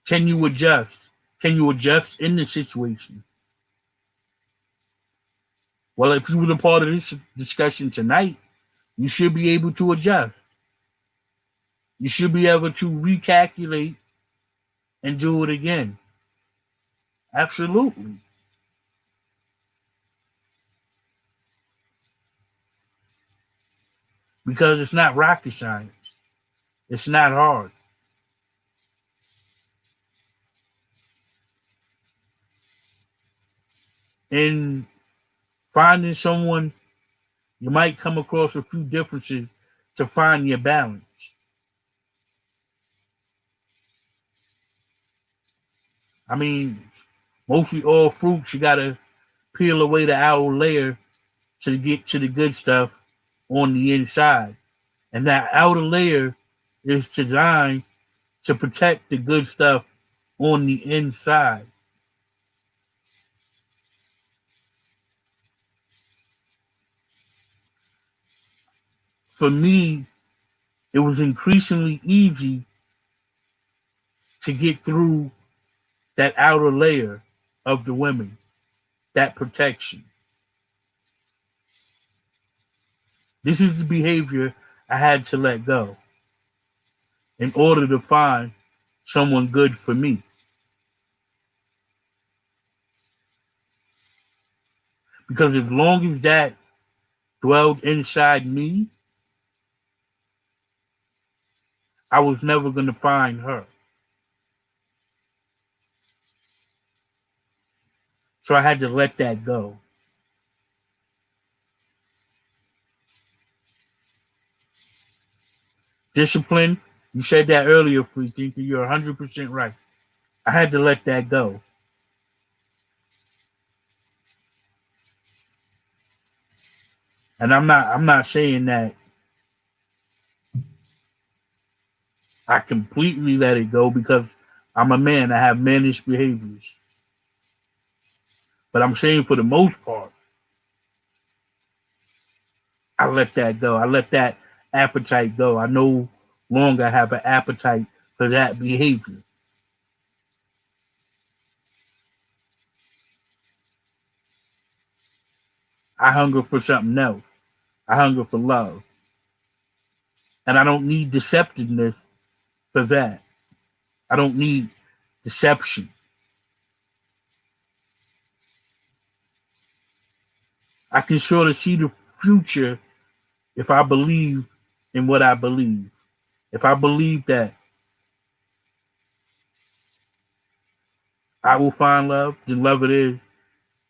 S1: Can you adjust? Can you adjust in the situation? Well, if you were a part of this discussion tonight, you should be able to adjust. You should be able to recalculate and do it again. Absolutely. Because it's not rocket science. It's not hard. In finding someone, you might come across a few differences to find your balance. I mean, mostly all fruits, you gotta peel away the outer layer to get to the good stuff on the inside. And that outer layer is designed to protect the good stuff on the inside. For me, it was increasingly easy to get through that outer layer of the women, that protection. This is the behavior I had to let go in order to find someone good for me. Because as long as that dwelled inside me, I was never going to find her. So I had to let that go. Discipline, you said that earlier, Free Thinker. You're 100% right. I had to let that go. And I'm not saying that I completely let it go because I'm a man. I have mannish behaviors. But I'm saying for the most part, I let that go. I let that appetite go. I no longer have an appetite for that behavior. I hunger for something else. I hunger for love. And I don't need deceptiveness for that. I don't need deception. I can sort of see the future if I believe in what I believe. If I believe that I will find love, then love it is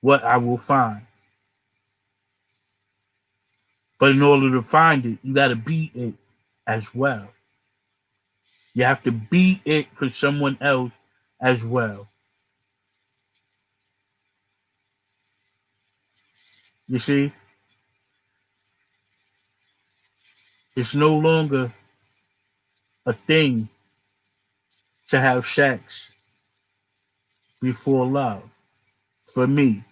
S1: what I will find. But in order to find it, you got to be it as well. You have to be it for someone else as well. You see, it's no longer a thing to have sex before love. For me,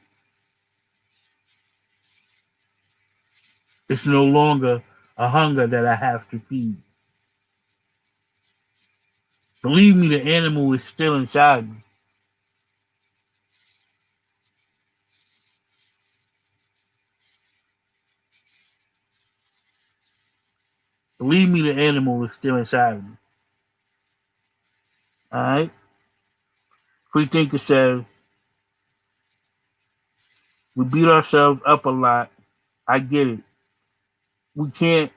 S1: it's no longer a hunger that I have to feed. Believe me, the animal is still inside me. Believe me, the animal is still inside of me. Alright? Free thinker says, we beat ourselves up a lot. I get it. We can't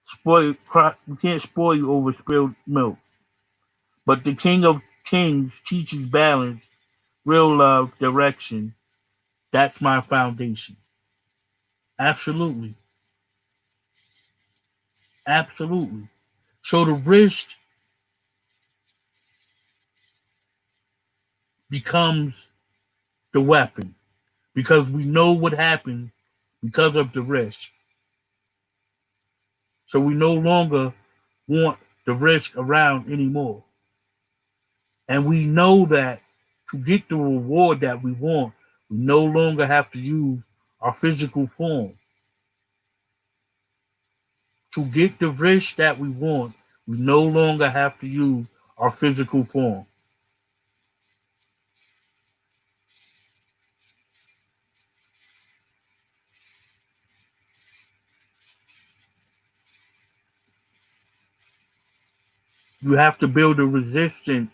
S1: spoil you over spilled milk. But the King of Kings teaches balance, real love, direction. That's my foundation. Absolutely. Absolutely. So the risk becomes the weapon because we know what happened because of the risk. So we no longer want the risk around anymore. And we know that to get the reward that we want, we no longer have to use our physical form. To get the risk that we want, we no longer have to use our physical form. You have to build a resistance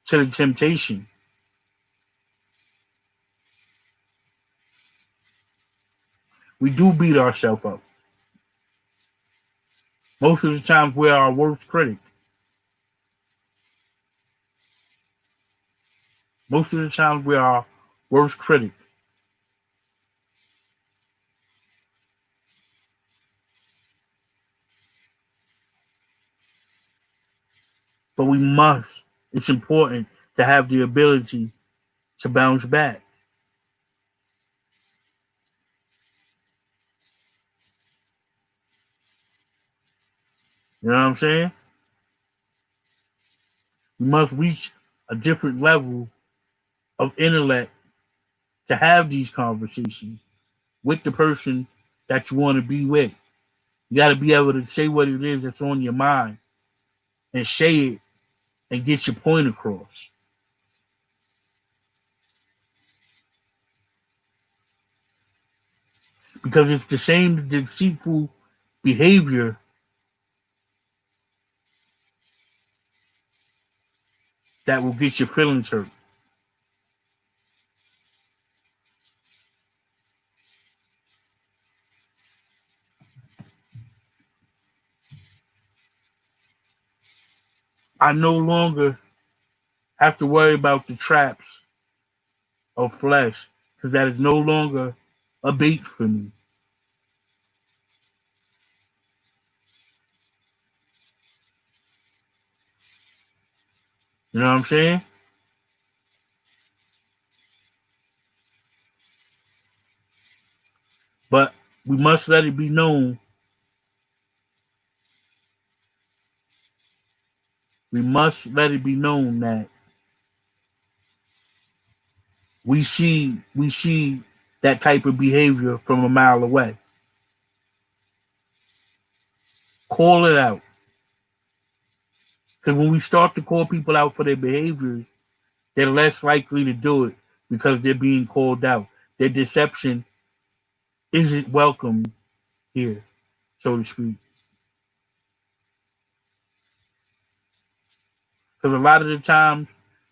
S1: to the temptation. We do beat ourselves up. Most of the times we're our worst critic. Most of the times we're our worst critic. But we must, it's important to have the ability to bounce back. You know what I'm saying? We must reach a different level of intellect to have these conversations with the person that you want to be with. You got to be able to say what it is that's on your mind and say it and get your point across. Because it's the same deceitful behavior that will get your feelings hurt. I no longer have to worry about the traps of flesh because that is no longer a bait for me. You know what I'm saying? But we must let it be known. We must let it be known that we see that type of behavior from a mile away. Call it out. Because when we start to call people out for their behaviors, they're less likely to do it because they're being called out. Their deception isn't welcome here, so to speak. Because a lot of the times,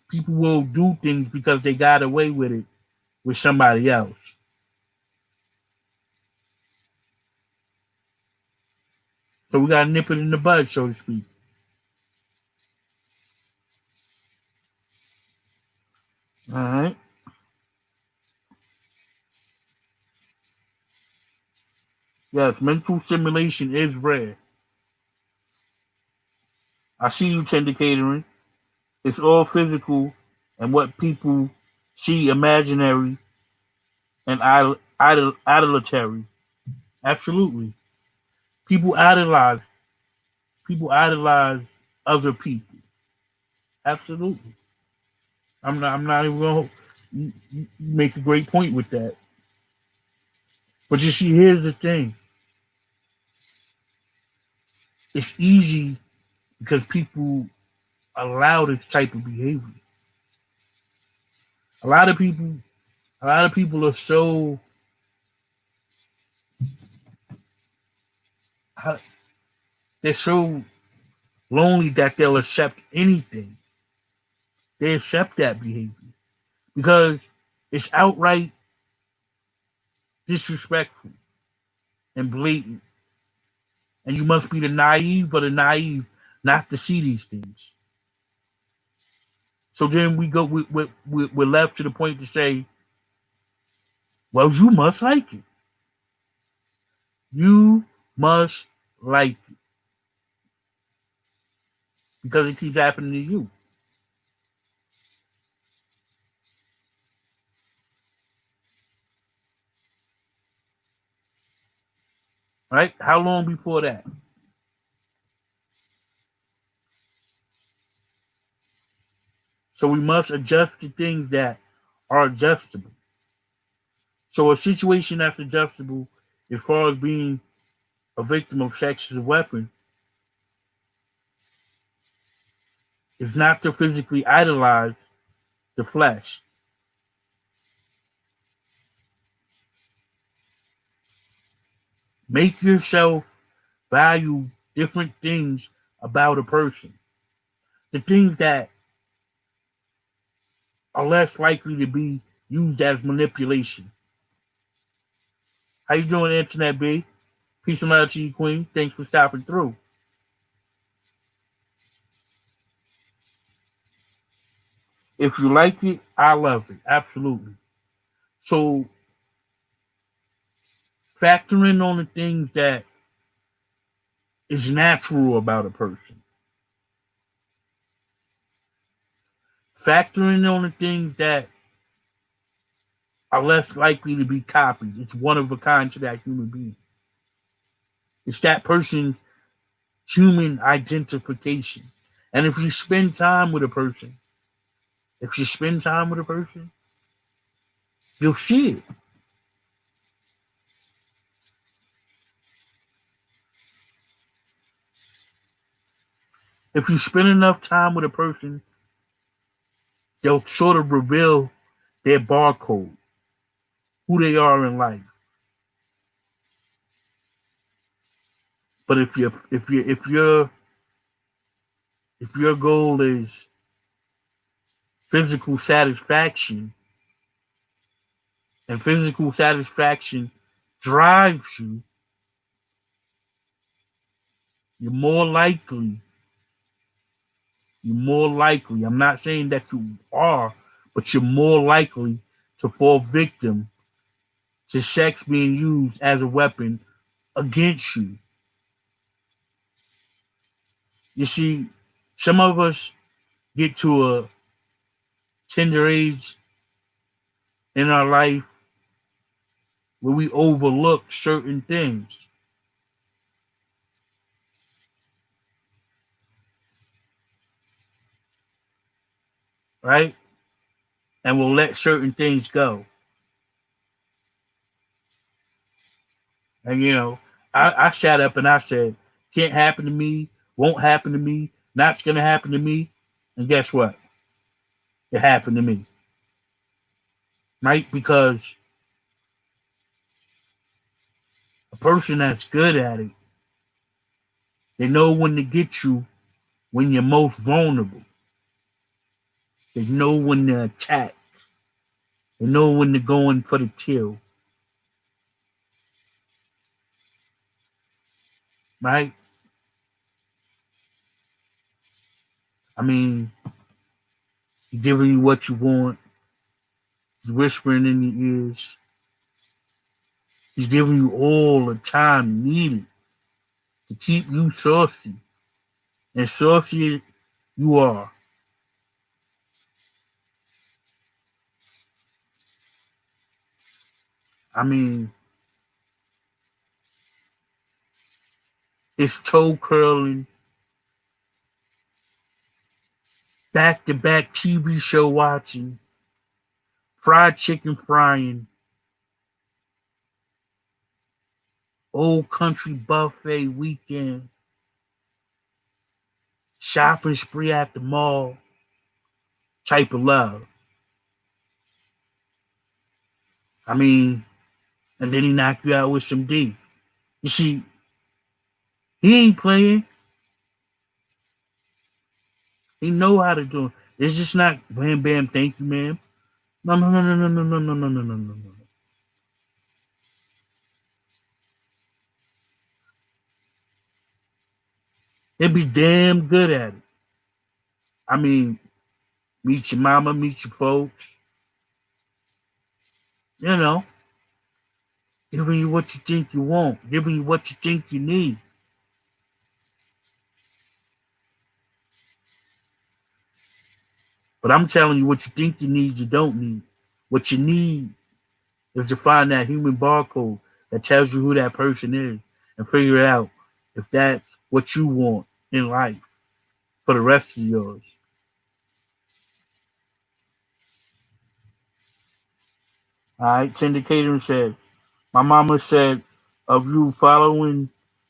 S1: people will do things because they got away with it with somebody else. So we got to nip it in the bud, so to speak. All right. Yes, mental stimulation is rare. I see you, Tender Catering. It's all physical and what people see imaginary and idolatory. Absolutely. People idolize. People idolize other people. Absolutely. I'm not even going to make a great point with that. But you see, here's the thing. It's easy because people allow this type of behavior. A lot of people, a lot of people are so. How, They're so lonely that they'll accept anything. They accept that behavior because it's outright disrespectful and blatant. And you must be the naive, but the naive not to see these things. So then we're left to the point to say, well, you must like it. You must like it because it keeps happening to you. Right? How long before that? So we must adjust to things that are adjustable. So a situation that's adjustable as far as being a victim of sex as a weapon is not to physically idolize the flesh. Make yourself value different things about a person. The things that are less likely to be used as manipulation. How you doing, Internet B? Peace and love to you, Queen. Thanks for stopping through. If you like it, I love it. Absolutely. So factoring on the things that is natural about a person. Factoring on the things that are less likely to be copied. It's one of a kind to that human being. It's that person's human identification. And if you spend time with a person, you'll see it. If you spend enough time with a person, they'll sort of reveal their barcode, who they are in life. But if your goal is physical satisfaction, and physical satisfaction drives you, you're more likely, I'm not saying that you are, but you're more likely to fall victim to sex being used as a weapon against you. You see, some of us get to a tender age in our life where we overlook certain things. Right? And we'll let certain things go. And I sat up and I said, can't happen to me, won't happen to me, not gonna happen to me. And guess what? It happened to me. Right? Because a person that's good at it, they know when to get you when you're most vulnerable. They know when to attack. They know when to go in for the kill. Right? I mean, he's giving you what you want. He's whispering in your ears. He's giving you all the time needed to keep you saucy. And saucy you are. I mean, it's toe curling, back to back TV show watching, fried chicken frying, old country buffet weekend, shopping spree at the mall type of love. I mean, and then he knocked you out with some D. You see, he ain't playing. He know how to do it. It's just not bam bam, thank you, ma'am. No, no, no, no, no, no, no, no, no, no, no, no, no. They be damn good at it. I mean, meet your mama, meet your folks, you know, giving you what you think you want, giving you what you think you need. But I'm telling you what you think you need, you don't need. What you need is to find that human barcode that tells you who that person is and figure out if that's what you want in life for the rest of yours. All right, syndicator said, my mama said of you following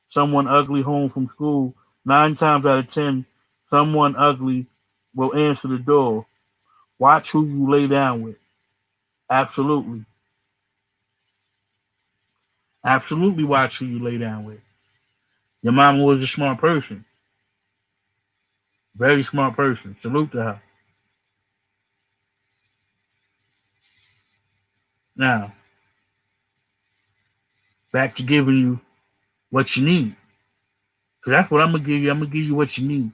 S1: someone ugly home from school, 9 times out of 10, someone ugly will answer the door. Watch who you lay down with. Absolutely. Absolutely watch who you lay down with. Your mama was a smart person. Very smart person. Salute to her. Now, back to giving you what you need. Because that's what I'm going to give you. I'm going to give you what you need.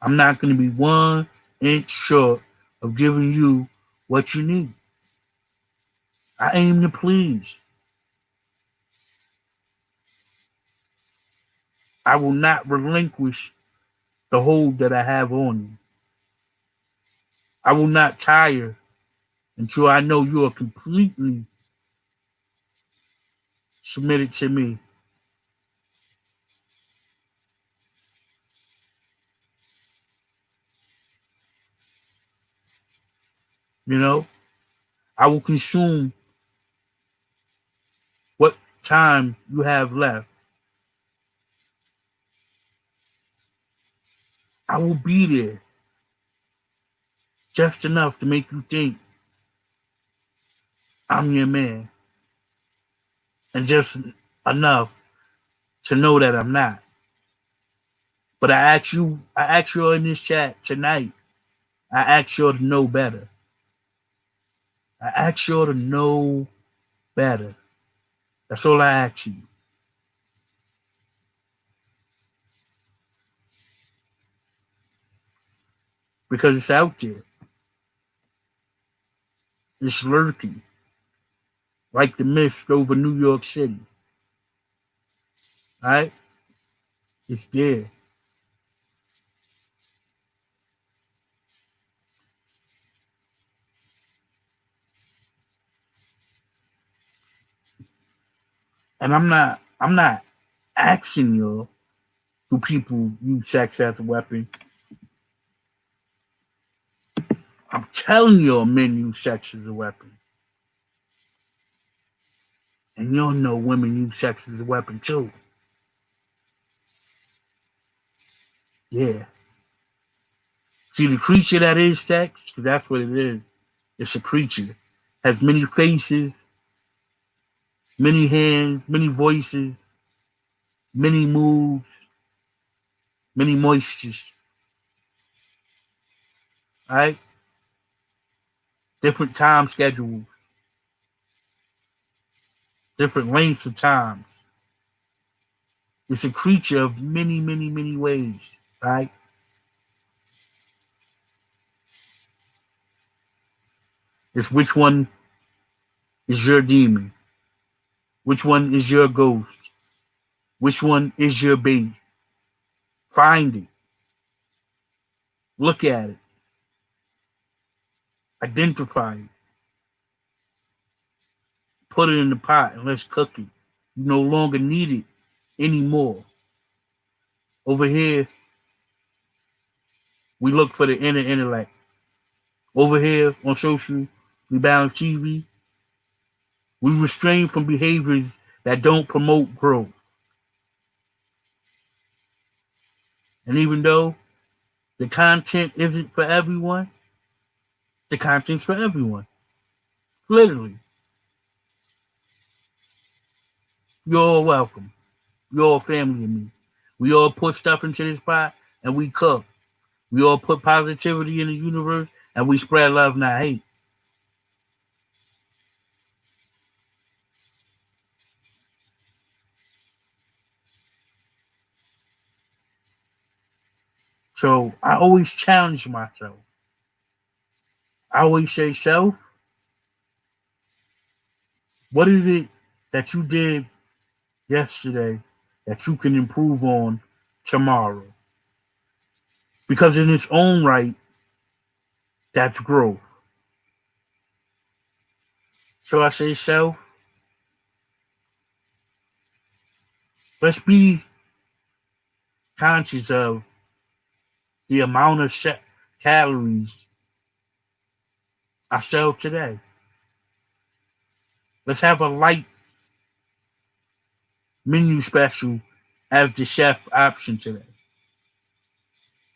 S1: I'm not going to be 1 inch short of giving you what you need. I aim to please. I will not relinquish the hold that I have on you. I will not tire until I know you are completely submitted to me. You know, I will consume what time you have left. I will be there just enough to make you think I'm your man, and just enough to know that I'm not. But I ask you in this chat tonight, I ask you to know better. I ask you to know better. That's all I ask you. Because it's out there. It's lurking. Like the mist over New York City. Alright? It's there. And I'm not asking you who people use sex as a weapon. I'm telling you men use sex as a weapon. And you'll know women use sex as a weapon too. Yeah. See, the creature that is sex, because that's what it is. It's a creature. Has many faces, many hands, many voices, many moves, many moistures. Right? Different time schedules, different lengths of time. It's a creature of many, many, many ways. Right? It's which one is your demon? Which one is your ghost? Which one is your bait? Find it. Look at it. Identify it. Put it in the pot and let's cook it. You no longer need it anymore. Over here, we look for the inner intellect. Over here on social, we balance TV. We restrain from behaviors that don't promote growth. And even though the content isn't for everyone, the content's for everyone. Literally. You're all welcome. You're all family to me. We all put stuff into this pot and we cook. We all put positivity in the universe and we spread love, not hate. So I always challenge myself. I always say, self, what is it that you did yesterday that you can improve on tomorrow? Because in its own right, that's growth. So I say, self, let's be conscious of the amount of calories I sell today. Let's have a light menu special as the chef option today.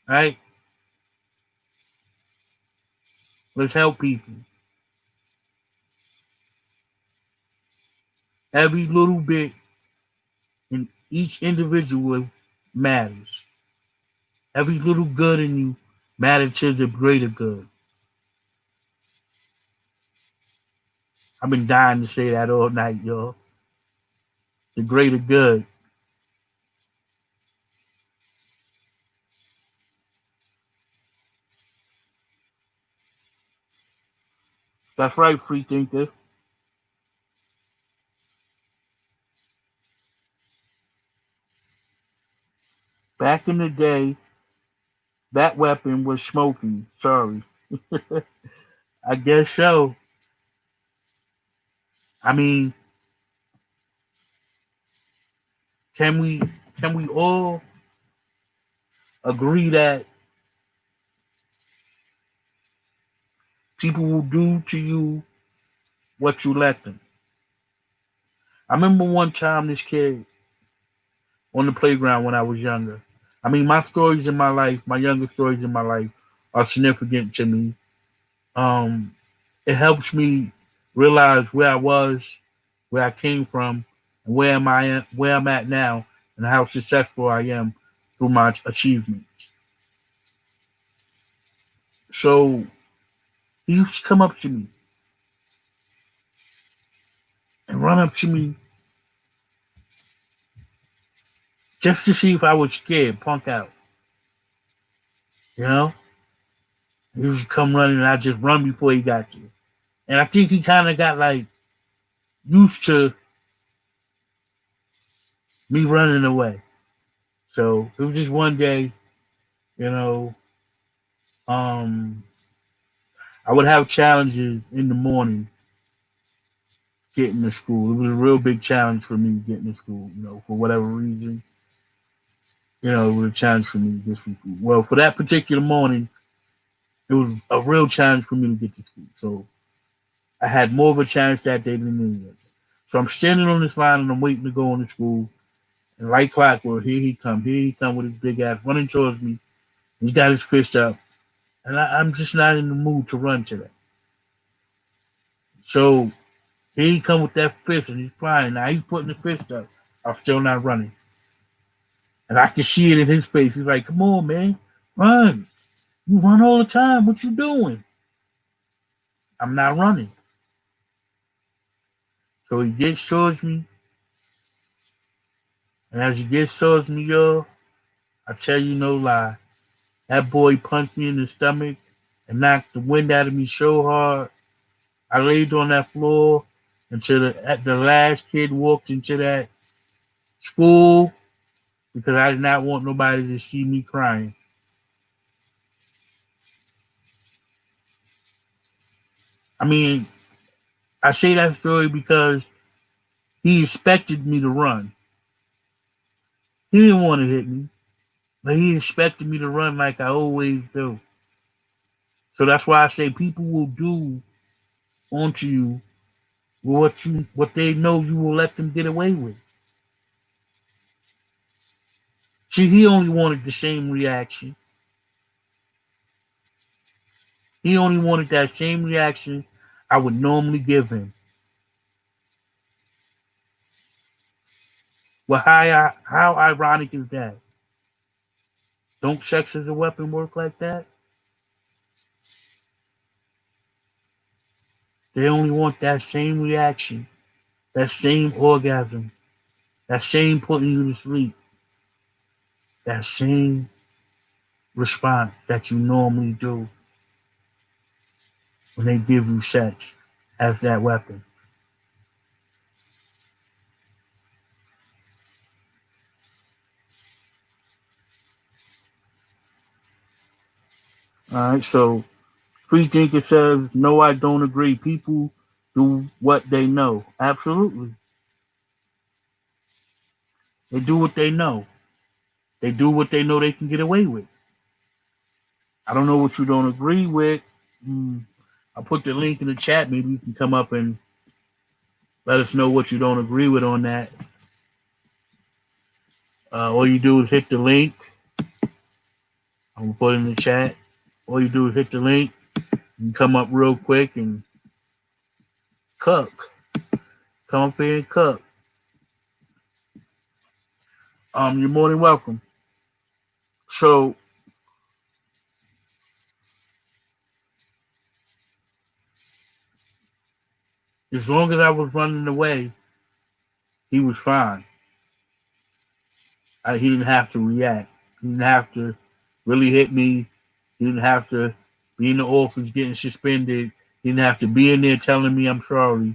S1: Right? Let's help people. Every little bit in each individual matters. Every little good in you matters to the greater good. I've been dying to say that all night, y'all. The greater good. That's right, free thinker. Back in the day, that weapon was smoking. Sorry. I guess so. I mean, can we all agree that people will do to you what you let them? I remember one time this kid on the playground when I was younger. I mean, my stories in my life, my younger stories in my life, are significant to me. Um, it helps me realize where I was, where I came from, and where I'm at now, and how successful I am through my achievements. So he used to come up to me and run up to me just to see if I was scared, punk out. You know, he used to come running, and I just run before he got there. And I think he kind of got like used to me running away. So it was just one day, you know, um, I would have challenges in the morning getting to school. It was a real big challenge for me getting to school, for whatever reason. It was a challenge for me to get to school. Well, for that particular morning, it was a real challenge for me to get to school. So I had more of a challenge that day than any other. So I'm standing on this line and I'm waiting to go into school. And like clockwork, here he come with his big ass running towards me. He's got his fist up. And I'm just not in the mood to run today. So here he come with that fist and he's flying. Now he's putting the fist up. I'm still not running. And I can see it in his face. He's like, come on, man. Run. You run all the time. What you doing? I'm not running. So he gets towards me. And as he gets towards me, y'all, I tell you no lie. That boy punched me in the stomach and knocked the wind out of me so hard. I laid on that floor until the last kid walked into that school because I did not want nobody to see me crying. I mean, I say that story because he expected me to run. He didn't want to hit me, but he expected me to run like I always do. So that's why I say people will do onto you what they know you will let them get away with. See, he only wanted the same reaction. He only wanted that same reaction I would normally give him. Well, how ironic is that? Don't sex as a weapon work like that? They only want that same reaction, that same orgasm, that same putting you to sleep, that same response that you normally do when they give you sex as that weapon. All right, so Free Thinker says, no, I don't agree. People do what they know. Absolutely. They do what they know. They do what they know they can get away with. I don't know what you don't agree with. I'll put the link in the chat. Maybe you can come up and let us know what you don't agree with on that. All you do is hit the link. I'm going to put it in the chat. All you do is hit the link and come up real quick and cook. Come up here and cook. You're more than welcome. So, as long as I was running away, he was fine. He didn't have to react. He didn't have to really hit me. He didn't have to be in the office getting suspended. He didn't have to be in there telling me I'm sorry.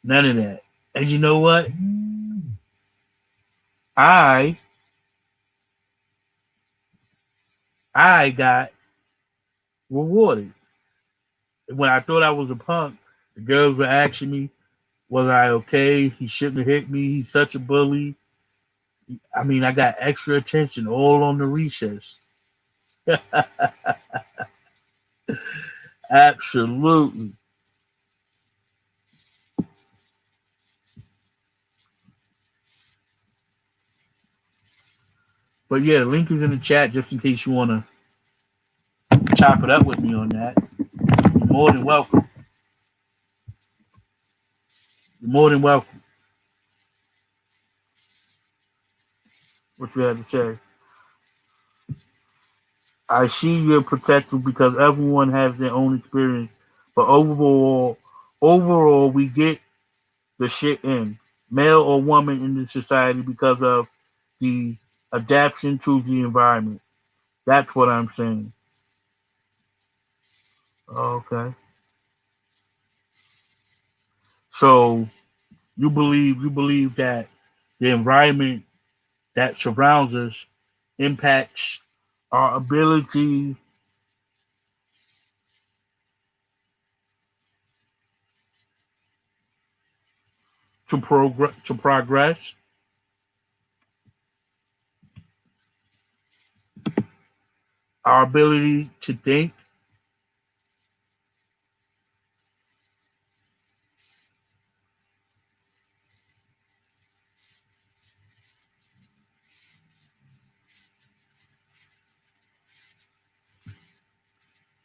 S1: None of that. And you know what? I got rewarded. When I thought I was a punk, the girls were asking me, was I okay? He shouldn't have hit me. He's such a bully. I mean, I got extra attention all on the recess. Absolutely. But yeah, the link is in the chat just in case you want to chop it up with me on that. You're more than welcome. You're more than welcome. What you have to say? I see you're protective because everyone has their own experience. But overall, we get the shit in, male or woman in the society because of the adaptation to the environment. That's what I'm saying. Okay. So you believe that the environment that surrounds us impacts our ability to progress. Our ability to think.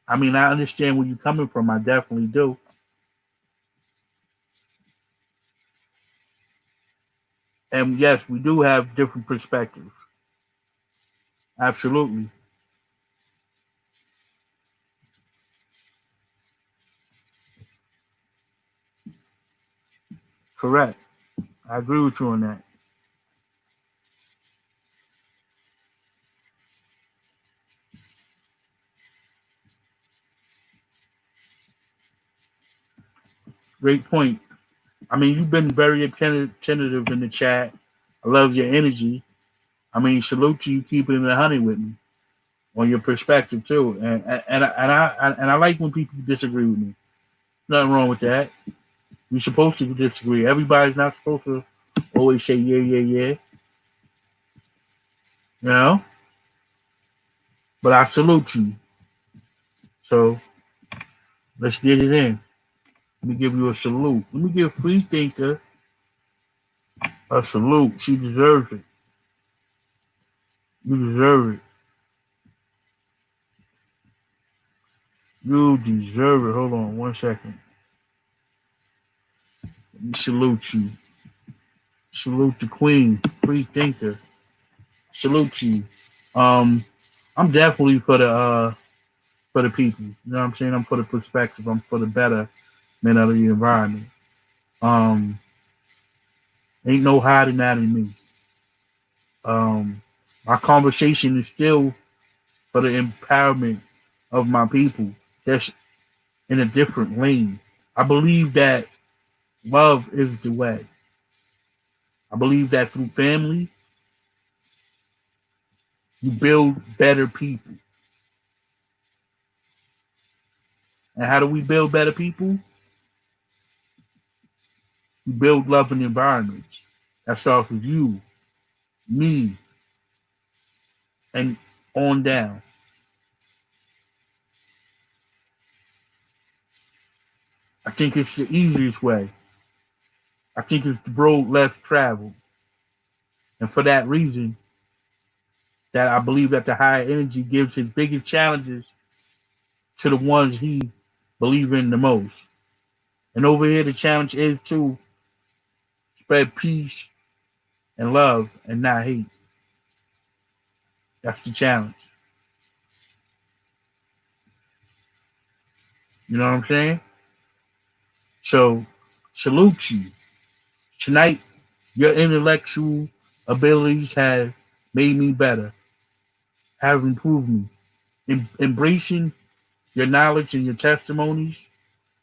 S1: I mean, I understand where you're coming from. I definitely do. And yes, we do have different perspectives. Absolutely. Correct. I agree with you on that. Great point. I mean, you've been very attentive in the chat. I love your energy. I mean, salute to you keeping it 100 with me on your perspective too. And I like when people disagree with me. Nothing wrong with that. You're supposed to disagree. Everybody's not supposed to always say yeah, yeah, yeah. You know. But I salute you. So let's get it in. Let me give you a salute. Let me give Free Thinker a salute. She deserves it. You deserve it. You deserve it. Hold on 1 second. Let me salute you. Salute the Queen. Free Thinker. Salute you. I'm definitely for the people. You know what I'm saying? I'm for the perspective. I'm for the betterment of the environment. Um, ain't no hiding that in me. Um, my conversation is still for the empowerment of my people, just in a different lane. I believe that love is the way. I believe that through family, you build better people. And how do we build better people? We build loving environments. That starts with you, me, and on down. I think it's the easiest way. I think it's the road less traveled. And for that reason, that I believe that the higher energy gives his biggest challenges to the ones he believes in the most. And over here, the challenge is to spread peace and love and not hate. That's the challenge. You know what I'm saying? So, salute you. Tonight, your intellectual abilities have made me better, have improved me. Embracing your knowledge and your testimonies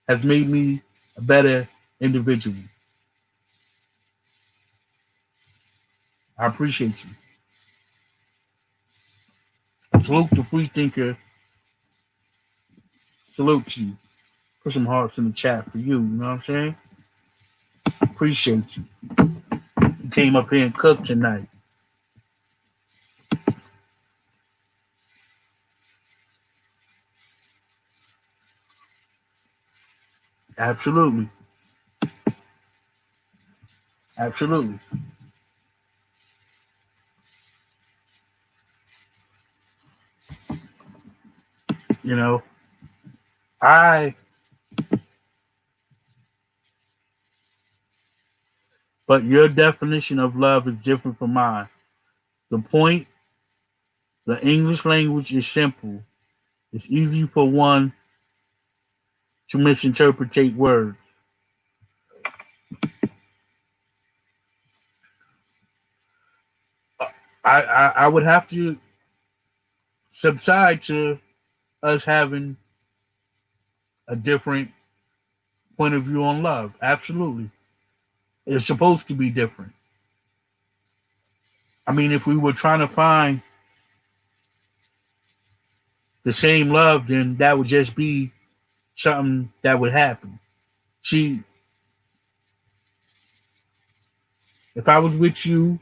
S1: has made me a better individual. I appreciate you. Salute the free thinker. Salute you. Put some hearts in the chat for you. You know what I'm saying? Appreciate you. You came up here and cooked tonight. Absolutely. Absolutely. You know, I, but your definition of love is different from mine. The point, the English language is simple. It's easy for one to misinterpret words. I would have to subside to us having a different point of view on love. Absolutely. It's supposed to be different. I mean, if we were trying to find the same love, then that would just be something that would happen. See, if I was with you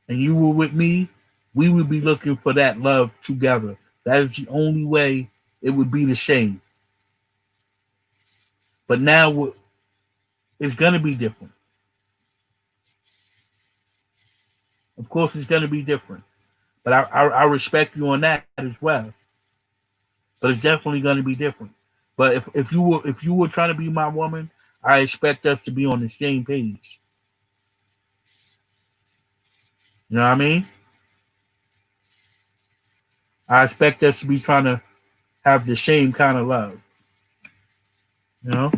S1: and you were with me, we would be looking for that love together. That is the only way it would be the same. But now it's going to be different. Of course, it's going to be different. But I respect you on that as well. But it's definitely going to be different. But if you were trying to be my woman, I expect us to be on the same page. You know what I mean? I expect us to be trying to have the same kind of love. You know?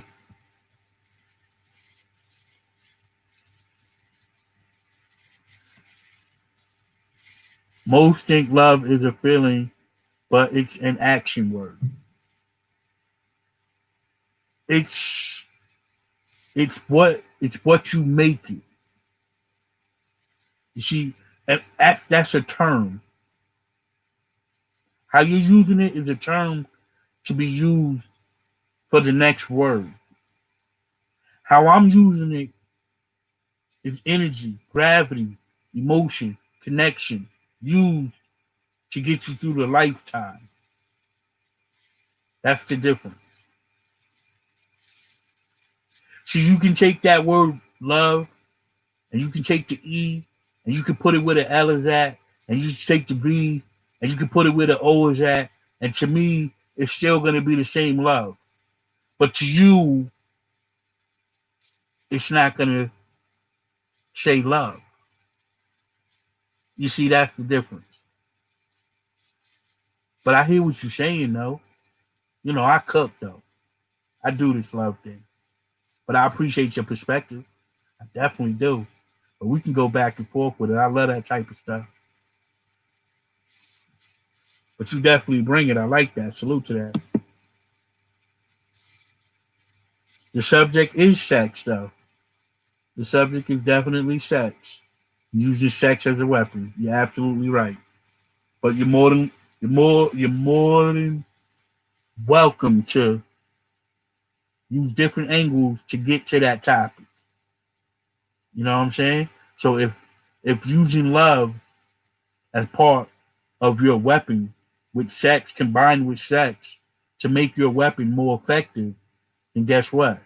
S1: Most think love is a feeling, but it's an action word. It's it's what you make it. You see, and that's a term. How you're using it is a term to be used for the next word. How I'm using it is energy, gravity, emotion, connection, used to get you through the lifetime. That's the difference. So you can take that word love and you can take the E and you can put it where the L is at, and you can take the V and you can put it where the O is at, and to me, it's still going to be the same love. But to you, it's not going to say love. You see, that's the difference. But I hear what you're saying, though. I cook, though. I do this love thing. But I appreciate your perspective. I definitely do. But we can go back and forth with it. I love that type of stuff. But you definitely bring it. I like that. Salute to that. The subject is sex, though. The subject is definitely sex. Using sex as a weapon. You're absolutely right. But you're more than welcome to use different angles to get to that topic. You know what I'm saying? So if using love as part of your weapon with sex combined with sex to make your weapon more effective, then guess what?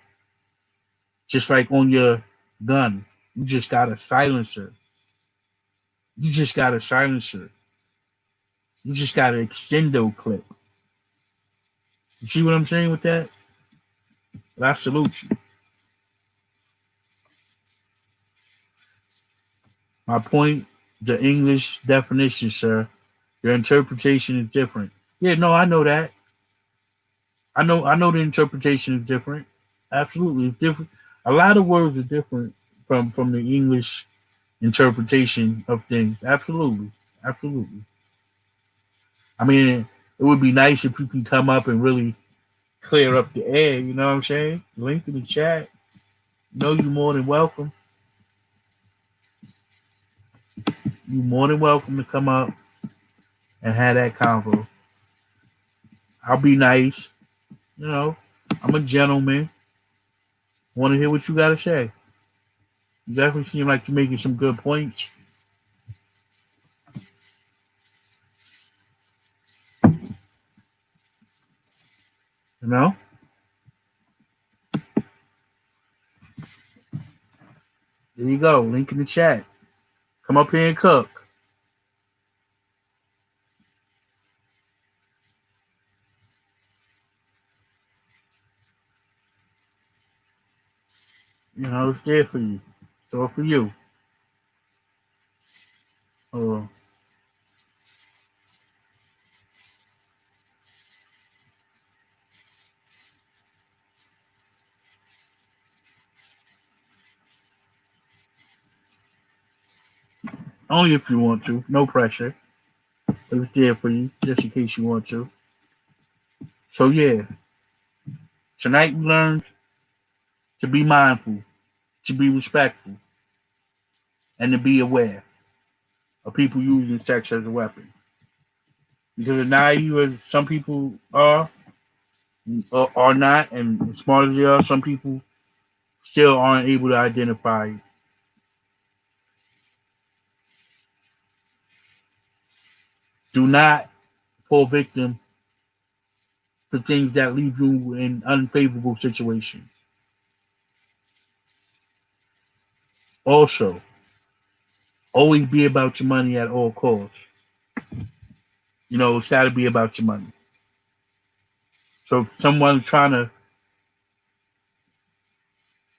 S1: Just like on your gun, you just got a silencer. You just got a silencer. You just got an extendo clip. You see what I'm saying with that? But I salute you. My point, the English definition, sir. Your interpretation is different. Yeah, no, I know that. I know the interpretation is different. Absolutely, it's different. A lot of words are different from the English interpretation of things. Absolutely, absolutely. I mean, it would be nice if you can come up and really clear up the air. You know what I'm saying? Link in the chat. You're more than welcome. You're more than welcome to come up and have that convo. I'll be nice. I'm a gentleman. Want to hear what you got to say? You definitely seem like you're making some good points. You know? There you go. Link in the chat. Come up here and cook. It's there for you. It's all for you. Oh, only if you want to. No pressure. But it's there for you, just in case you want to. So yeah, tonight we learned to be mindful, to be respectful, and to be aware of people using sex as a weapon. Because as naive as some people are not, and as smart as they are, some people still aren't able to identify it. Do not fall victim to things that leave you in unfavorable situations. Also, always be about your money at all costs. It's got to be about your money. So if someone's trying to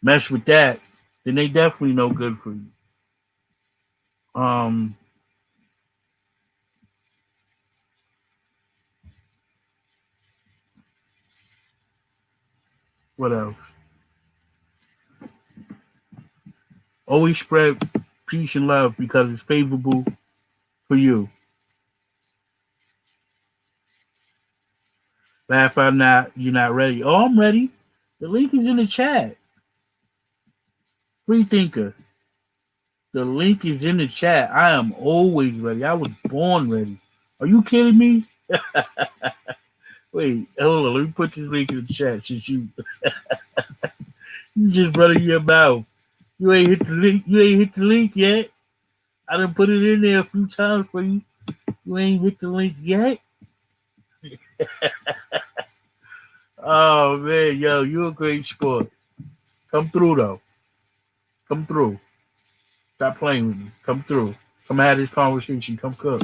S1: mess with that, then they definitely no good for you. Um, what else? Always spread peace and love because it's favorable for you. Laugh out not you're not ready. Oh, I'm ready. The link is in the chat. Free thinker. The link is in the chat. I am always ready. I was born ready. Are you kidding me? Wait, hold on. Let me put this link in the chat since you just running your mouth. You ain't hit the link. You ain't hit the link yet. I done put it in there a few times for you. You ain't hit the link yet. Oh man, yo, you a great sport. Come through though. Come through. Stop playing with me. Come through. Come have this conversation. Come cook.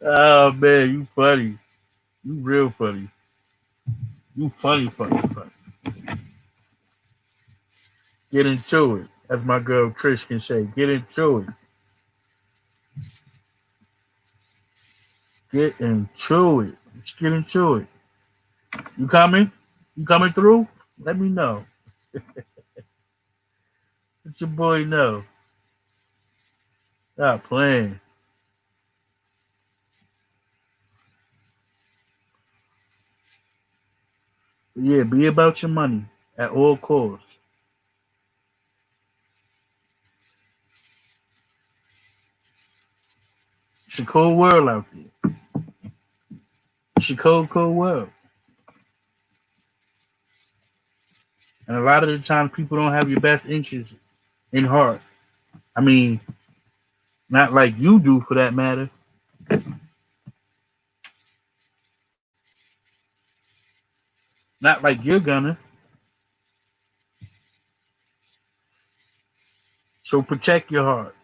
S1: Oh man, you funny. You real funny. You funny. Get into it. As my girl Trish can say, get into it. Get into it. Let's get into it. You coming? You coming through? Let me know. Let your boy know. Stop playing. But yeah, be about your money at all costs. It's a cold world out there. It's a cold, cold world. And a lot of the time, people don't have your best interests in heart. I mean, not like you do for that matter. Not like you're gonna. So protect your heart.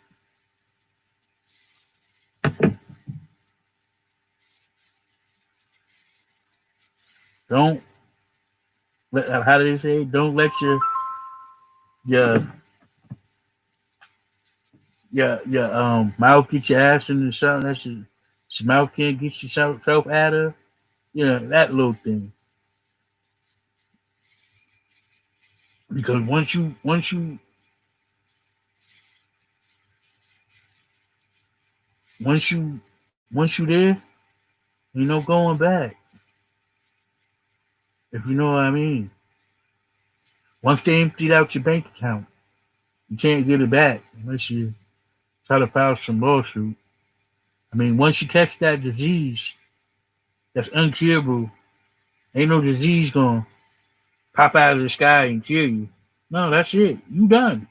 S1: Don't let, how do they say? Don't let your mouth get your ass into something that your mouth can't get yourself out of. You know, that little thing. Because once you once you there, ain't no going back. If you know what I mean. Once they emptied out your bank account, you can't get it back unless you try to file some lawsuit. I mean, once you catch that disease that's uncurable, ain't no disease gonna pop out of the sky and kill you. No, that's it. You done.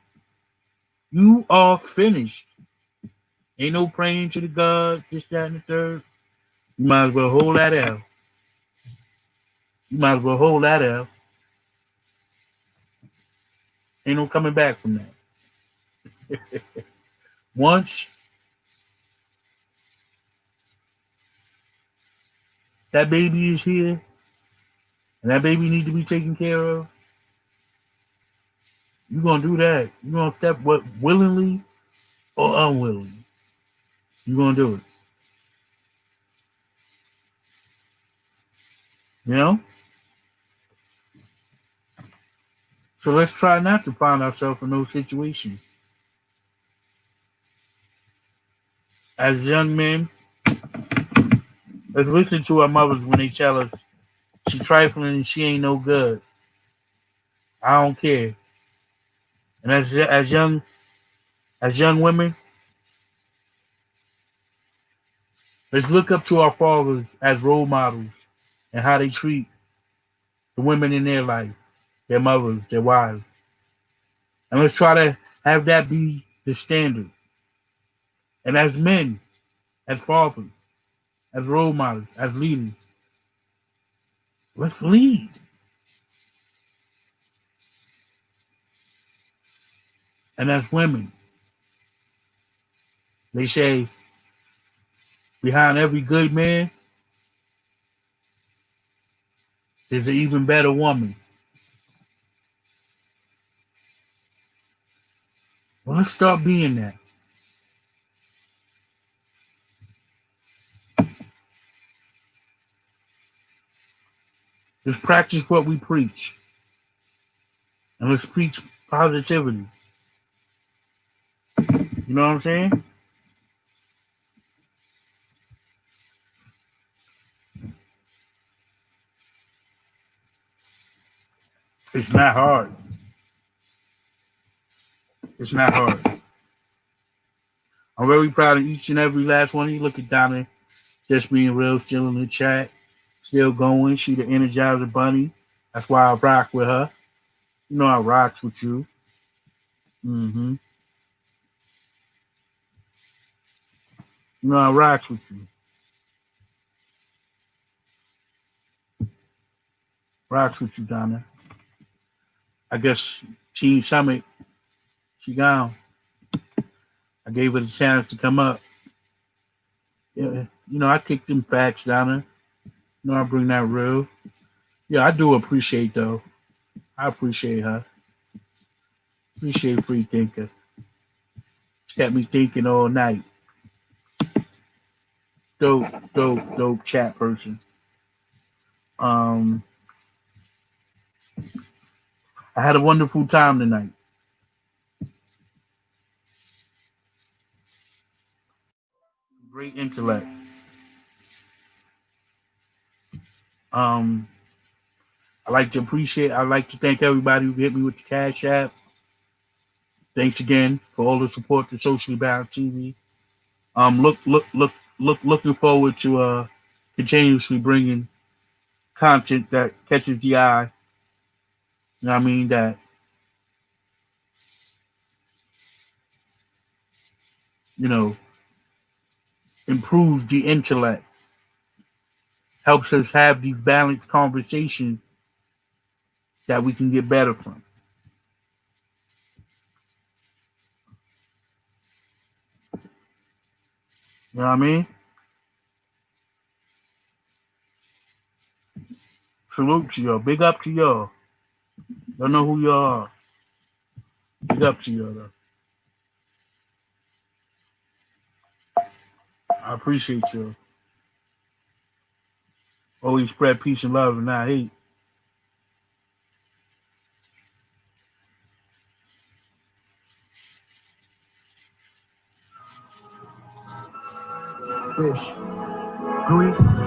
S1: You are finished. Ain't no praying to the God, this, that, and the third. You might as well hold that out. You might as well hold that out. Ain't no coming back from that. Once that baby is here and that baby need to be taken care of, you're gonna do that. You're gonna step what willingly or unwillingly. You're gonna do it. You know? So let's try not to find ourselves in those situations. As young men, let's listen to our mothers when they tell us she trifling and she ain't no good. I don't care. And as young women, let's look up to our fathers as role models and how they treat the women in their life, their mothers, their wives. And let's try to have that be the standard. And as men, as fathers, as role models, as leaders, let's lead. And as women, they say behind every good man, there's an even better woman. Well, let's start being that. Let's practice what we preach. And let's preach positivity. You know what I'm saying? It's not hard. It's not hard. I'm very proud of each and every last one of you. Look at Donna, just being real, still in the chat, still going. She the Energizer Bunny. That's why I rock with her. You know I rocks with you. Mm-hmm. You know I rocks with you. Rocks with you, Donna. I guess Team Summit, she gone. I gave her the chance to come up. Yeah, I kick them facts, Donna. I bring that real. Yeah, I do appreciate though. I appreciate her. Appreciate Free Thinker. She got me thinking all night. dope chat person. Um, I had a wonderful time tonight. Great intellect. Um, I like to thank everybody who hit me with the Cash App. Thanks again for all the support to Socially Balanced TV. Looking forward to continuously bringing content that catches the eye. You know what I mean? That you know improves the intellect, helps us have these balanced conversations that we can get better from. You know what I mean? Salute to y'all. Big up to y'all. Y'all know who y'all are. Big up to y'all though. I appreciate y'all. Always spread peace and love and not hate.
S2: Fish, grease.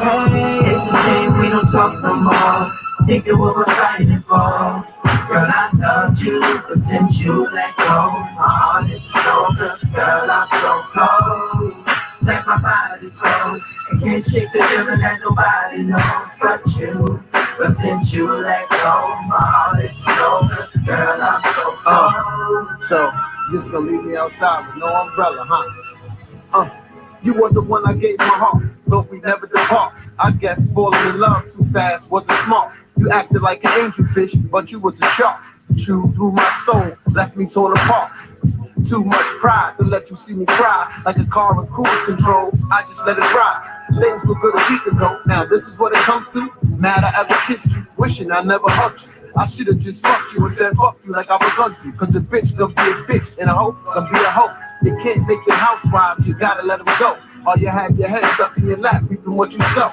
S3: Hey, it's a shame we don't talk no more. Think of what we're fighting for. Girl, I loved you, but since you let go, my heart is so good. Girl, I'm so cold. Like my body's froze. I can't shake the feeling that nobody knows but you. But since you let go, my heart is so good. Girl, I'm so cold.
S2: So, just gonna leave me outside with no umbrella, huh? You were the one I gave my heart, thought we never depart. I guess falling in love too fast wasn't smart. You acted like an angel fish, but you was a shark. Chewed through my soul, left me torn apart. Too much pride to let you see me cry. Like a car with cruise control, I just let it ride. Things were good a week ago, now this is what it comes to. Mad I ever kissed you, wishing I never hugged you. I should've just fucked you and said fuck you like I was going to. Cause a bitch gonna be a bitch and a hoe gonna be a hoe. You can't make them housewives, you gotta let them go. Or you have your head stuck in your lap, reaping what you sow.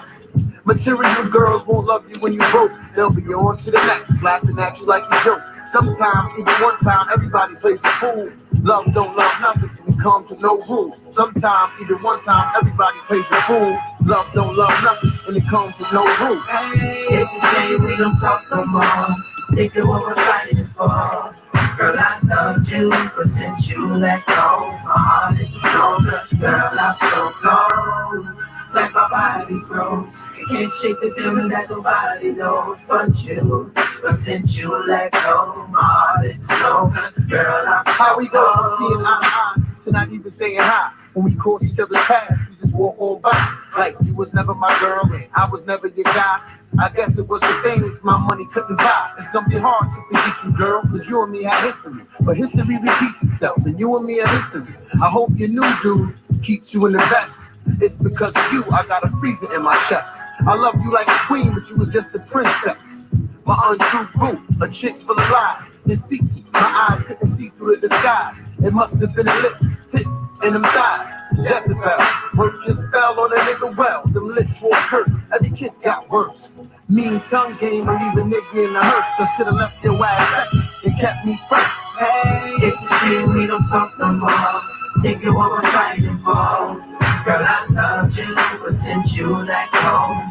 S2: Material girls won't love you when you broke. They'll be on to the next, laughing at you like a joke. Sometimes, even one time, everybody plays a fool. Love don't love nothing, and it comes with no rules. Sometimes, even one time, everybody plays a fool. Love don't love nothing, and it comes with no rules.
S3: Hey, it's a shame we don't talk no more. Think of what we're fighting for. Girl, I loved you, but since you let go, my heart is so good. Girl, I'm so cold. Like my body's froze. I can't shake the feeling that nobody knows but you. But since you let go, my heart is so good. Girl, I'm so
S2: How we go from
S3: cold.
S2: seeing eye to eye to not even saying hi. When we cross each other's paths, we just walk on by. Like you was never my girl and I was never your guy. I guess it was the things my money couldn't buy. It's gonna be hard to forget you, girl, cause you and me had history. But history repeats itself, and you and me are history. I hope your new dude keeps you in the best. It's because of you I got a freezer in my chest. I love you like a queen, but you was just a princess. My untrue boo, a chick full of lies. Deceitful, my eyes couldn't see through the disguise. It must have been the lips, tits, and them thighs. Jezebel, worked your spell on a nigga well. Them lips won't hurt, every kiss got worse. Mean tongue game will leave a nigga in the hearse. I should've left your ass second and kept me first.
S3: Hey, it's a shame we don't talk no more. Think of what we're fighting for. Girl, I loved you, but since you let go,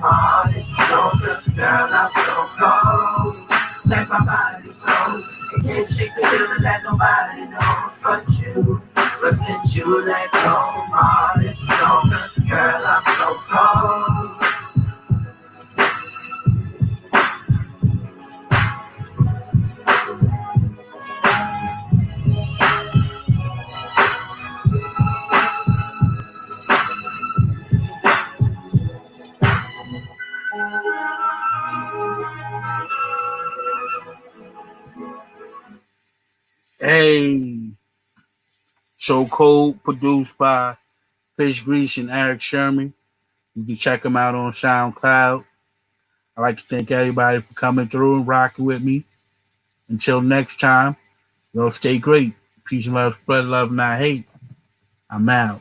S3: my heart is so good. Girl, I'm so cold. Like my body's froze. I can't shake the feeling that nobody knows but you. But since you let go, my heart is so good. Girl, I'm so cold.
S1: Hey, So Cold, produced by Fish Grease and Eric Sherman. You can check them out on SoundCloud. I'd like to thank everybody for coming through and rocking with me. Until next time, y'all stay great. Peace. Peace and love, spread love, not hate. I'm out.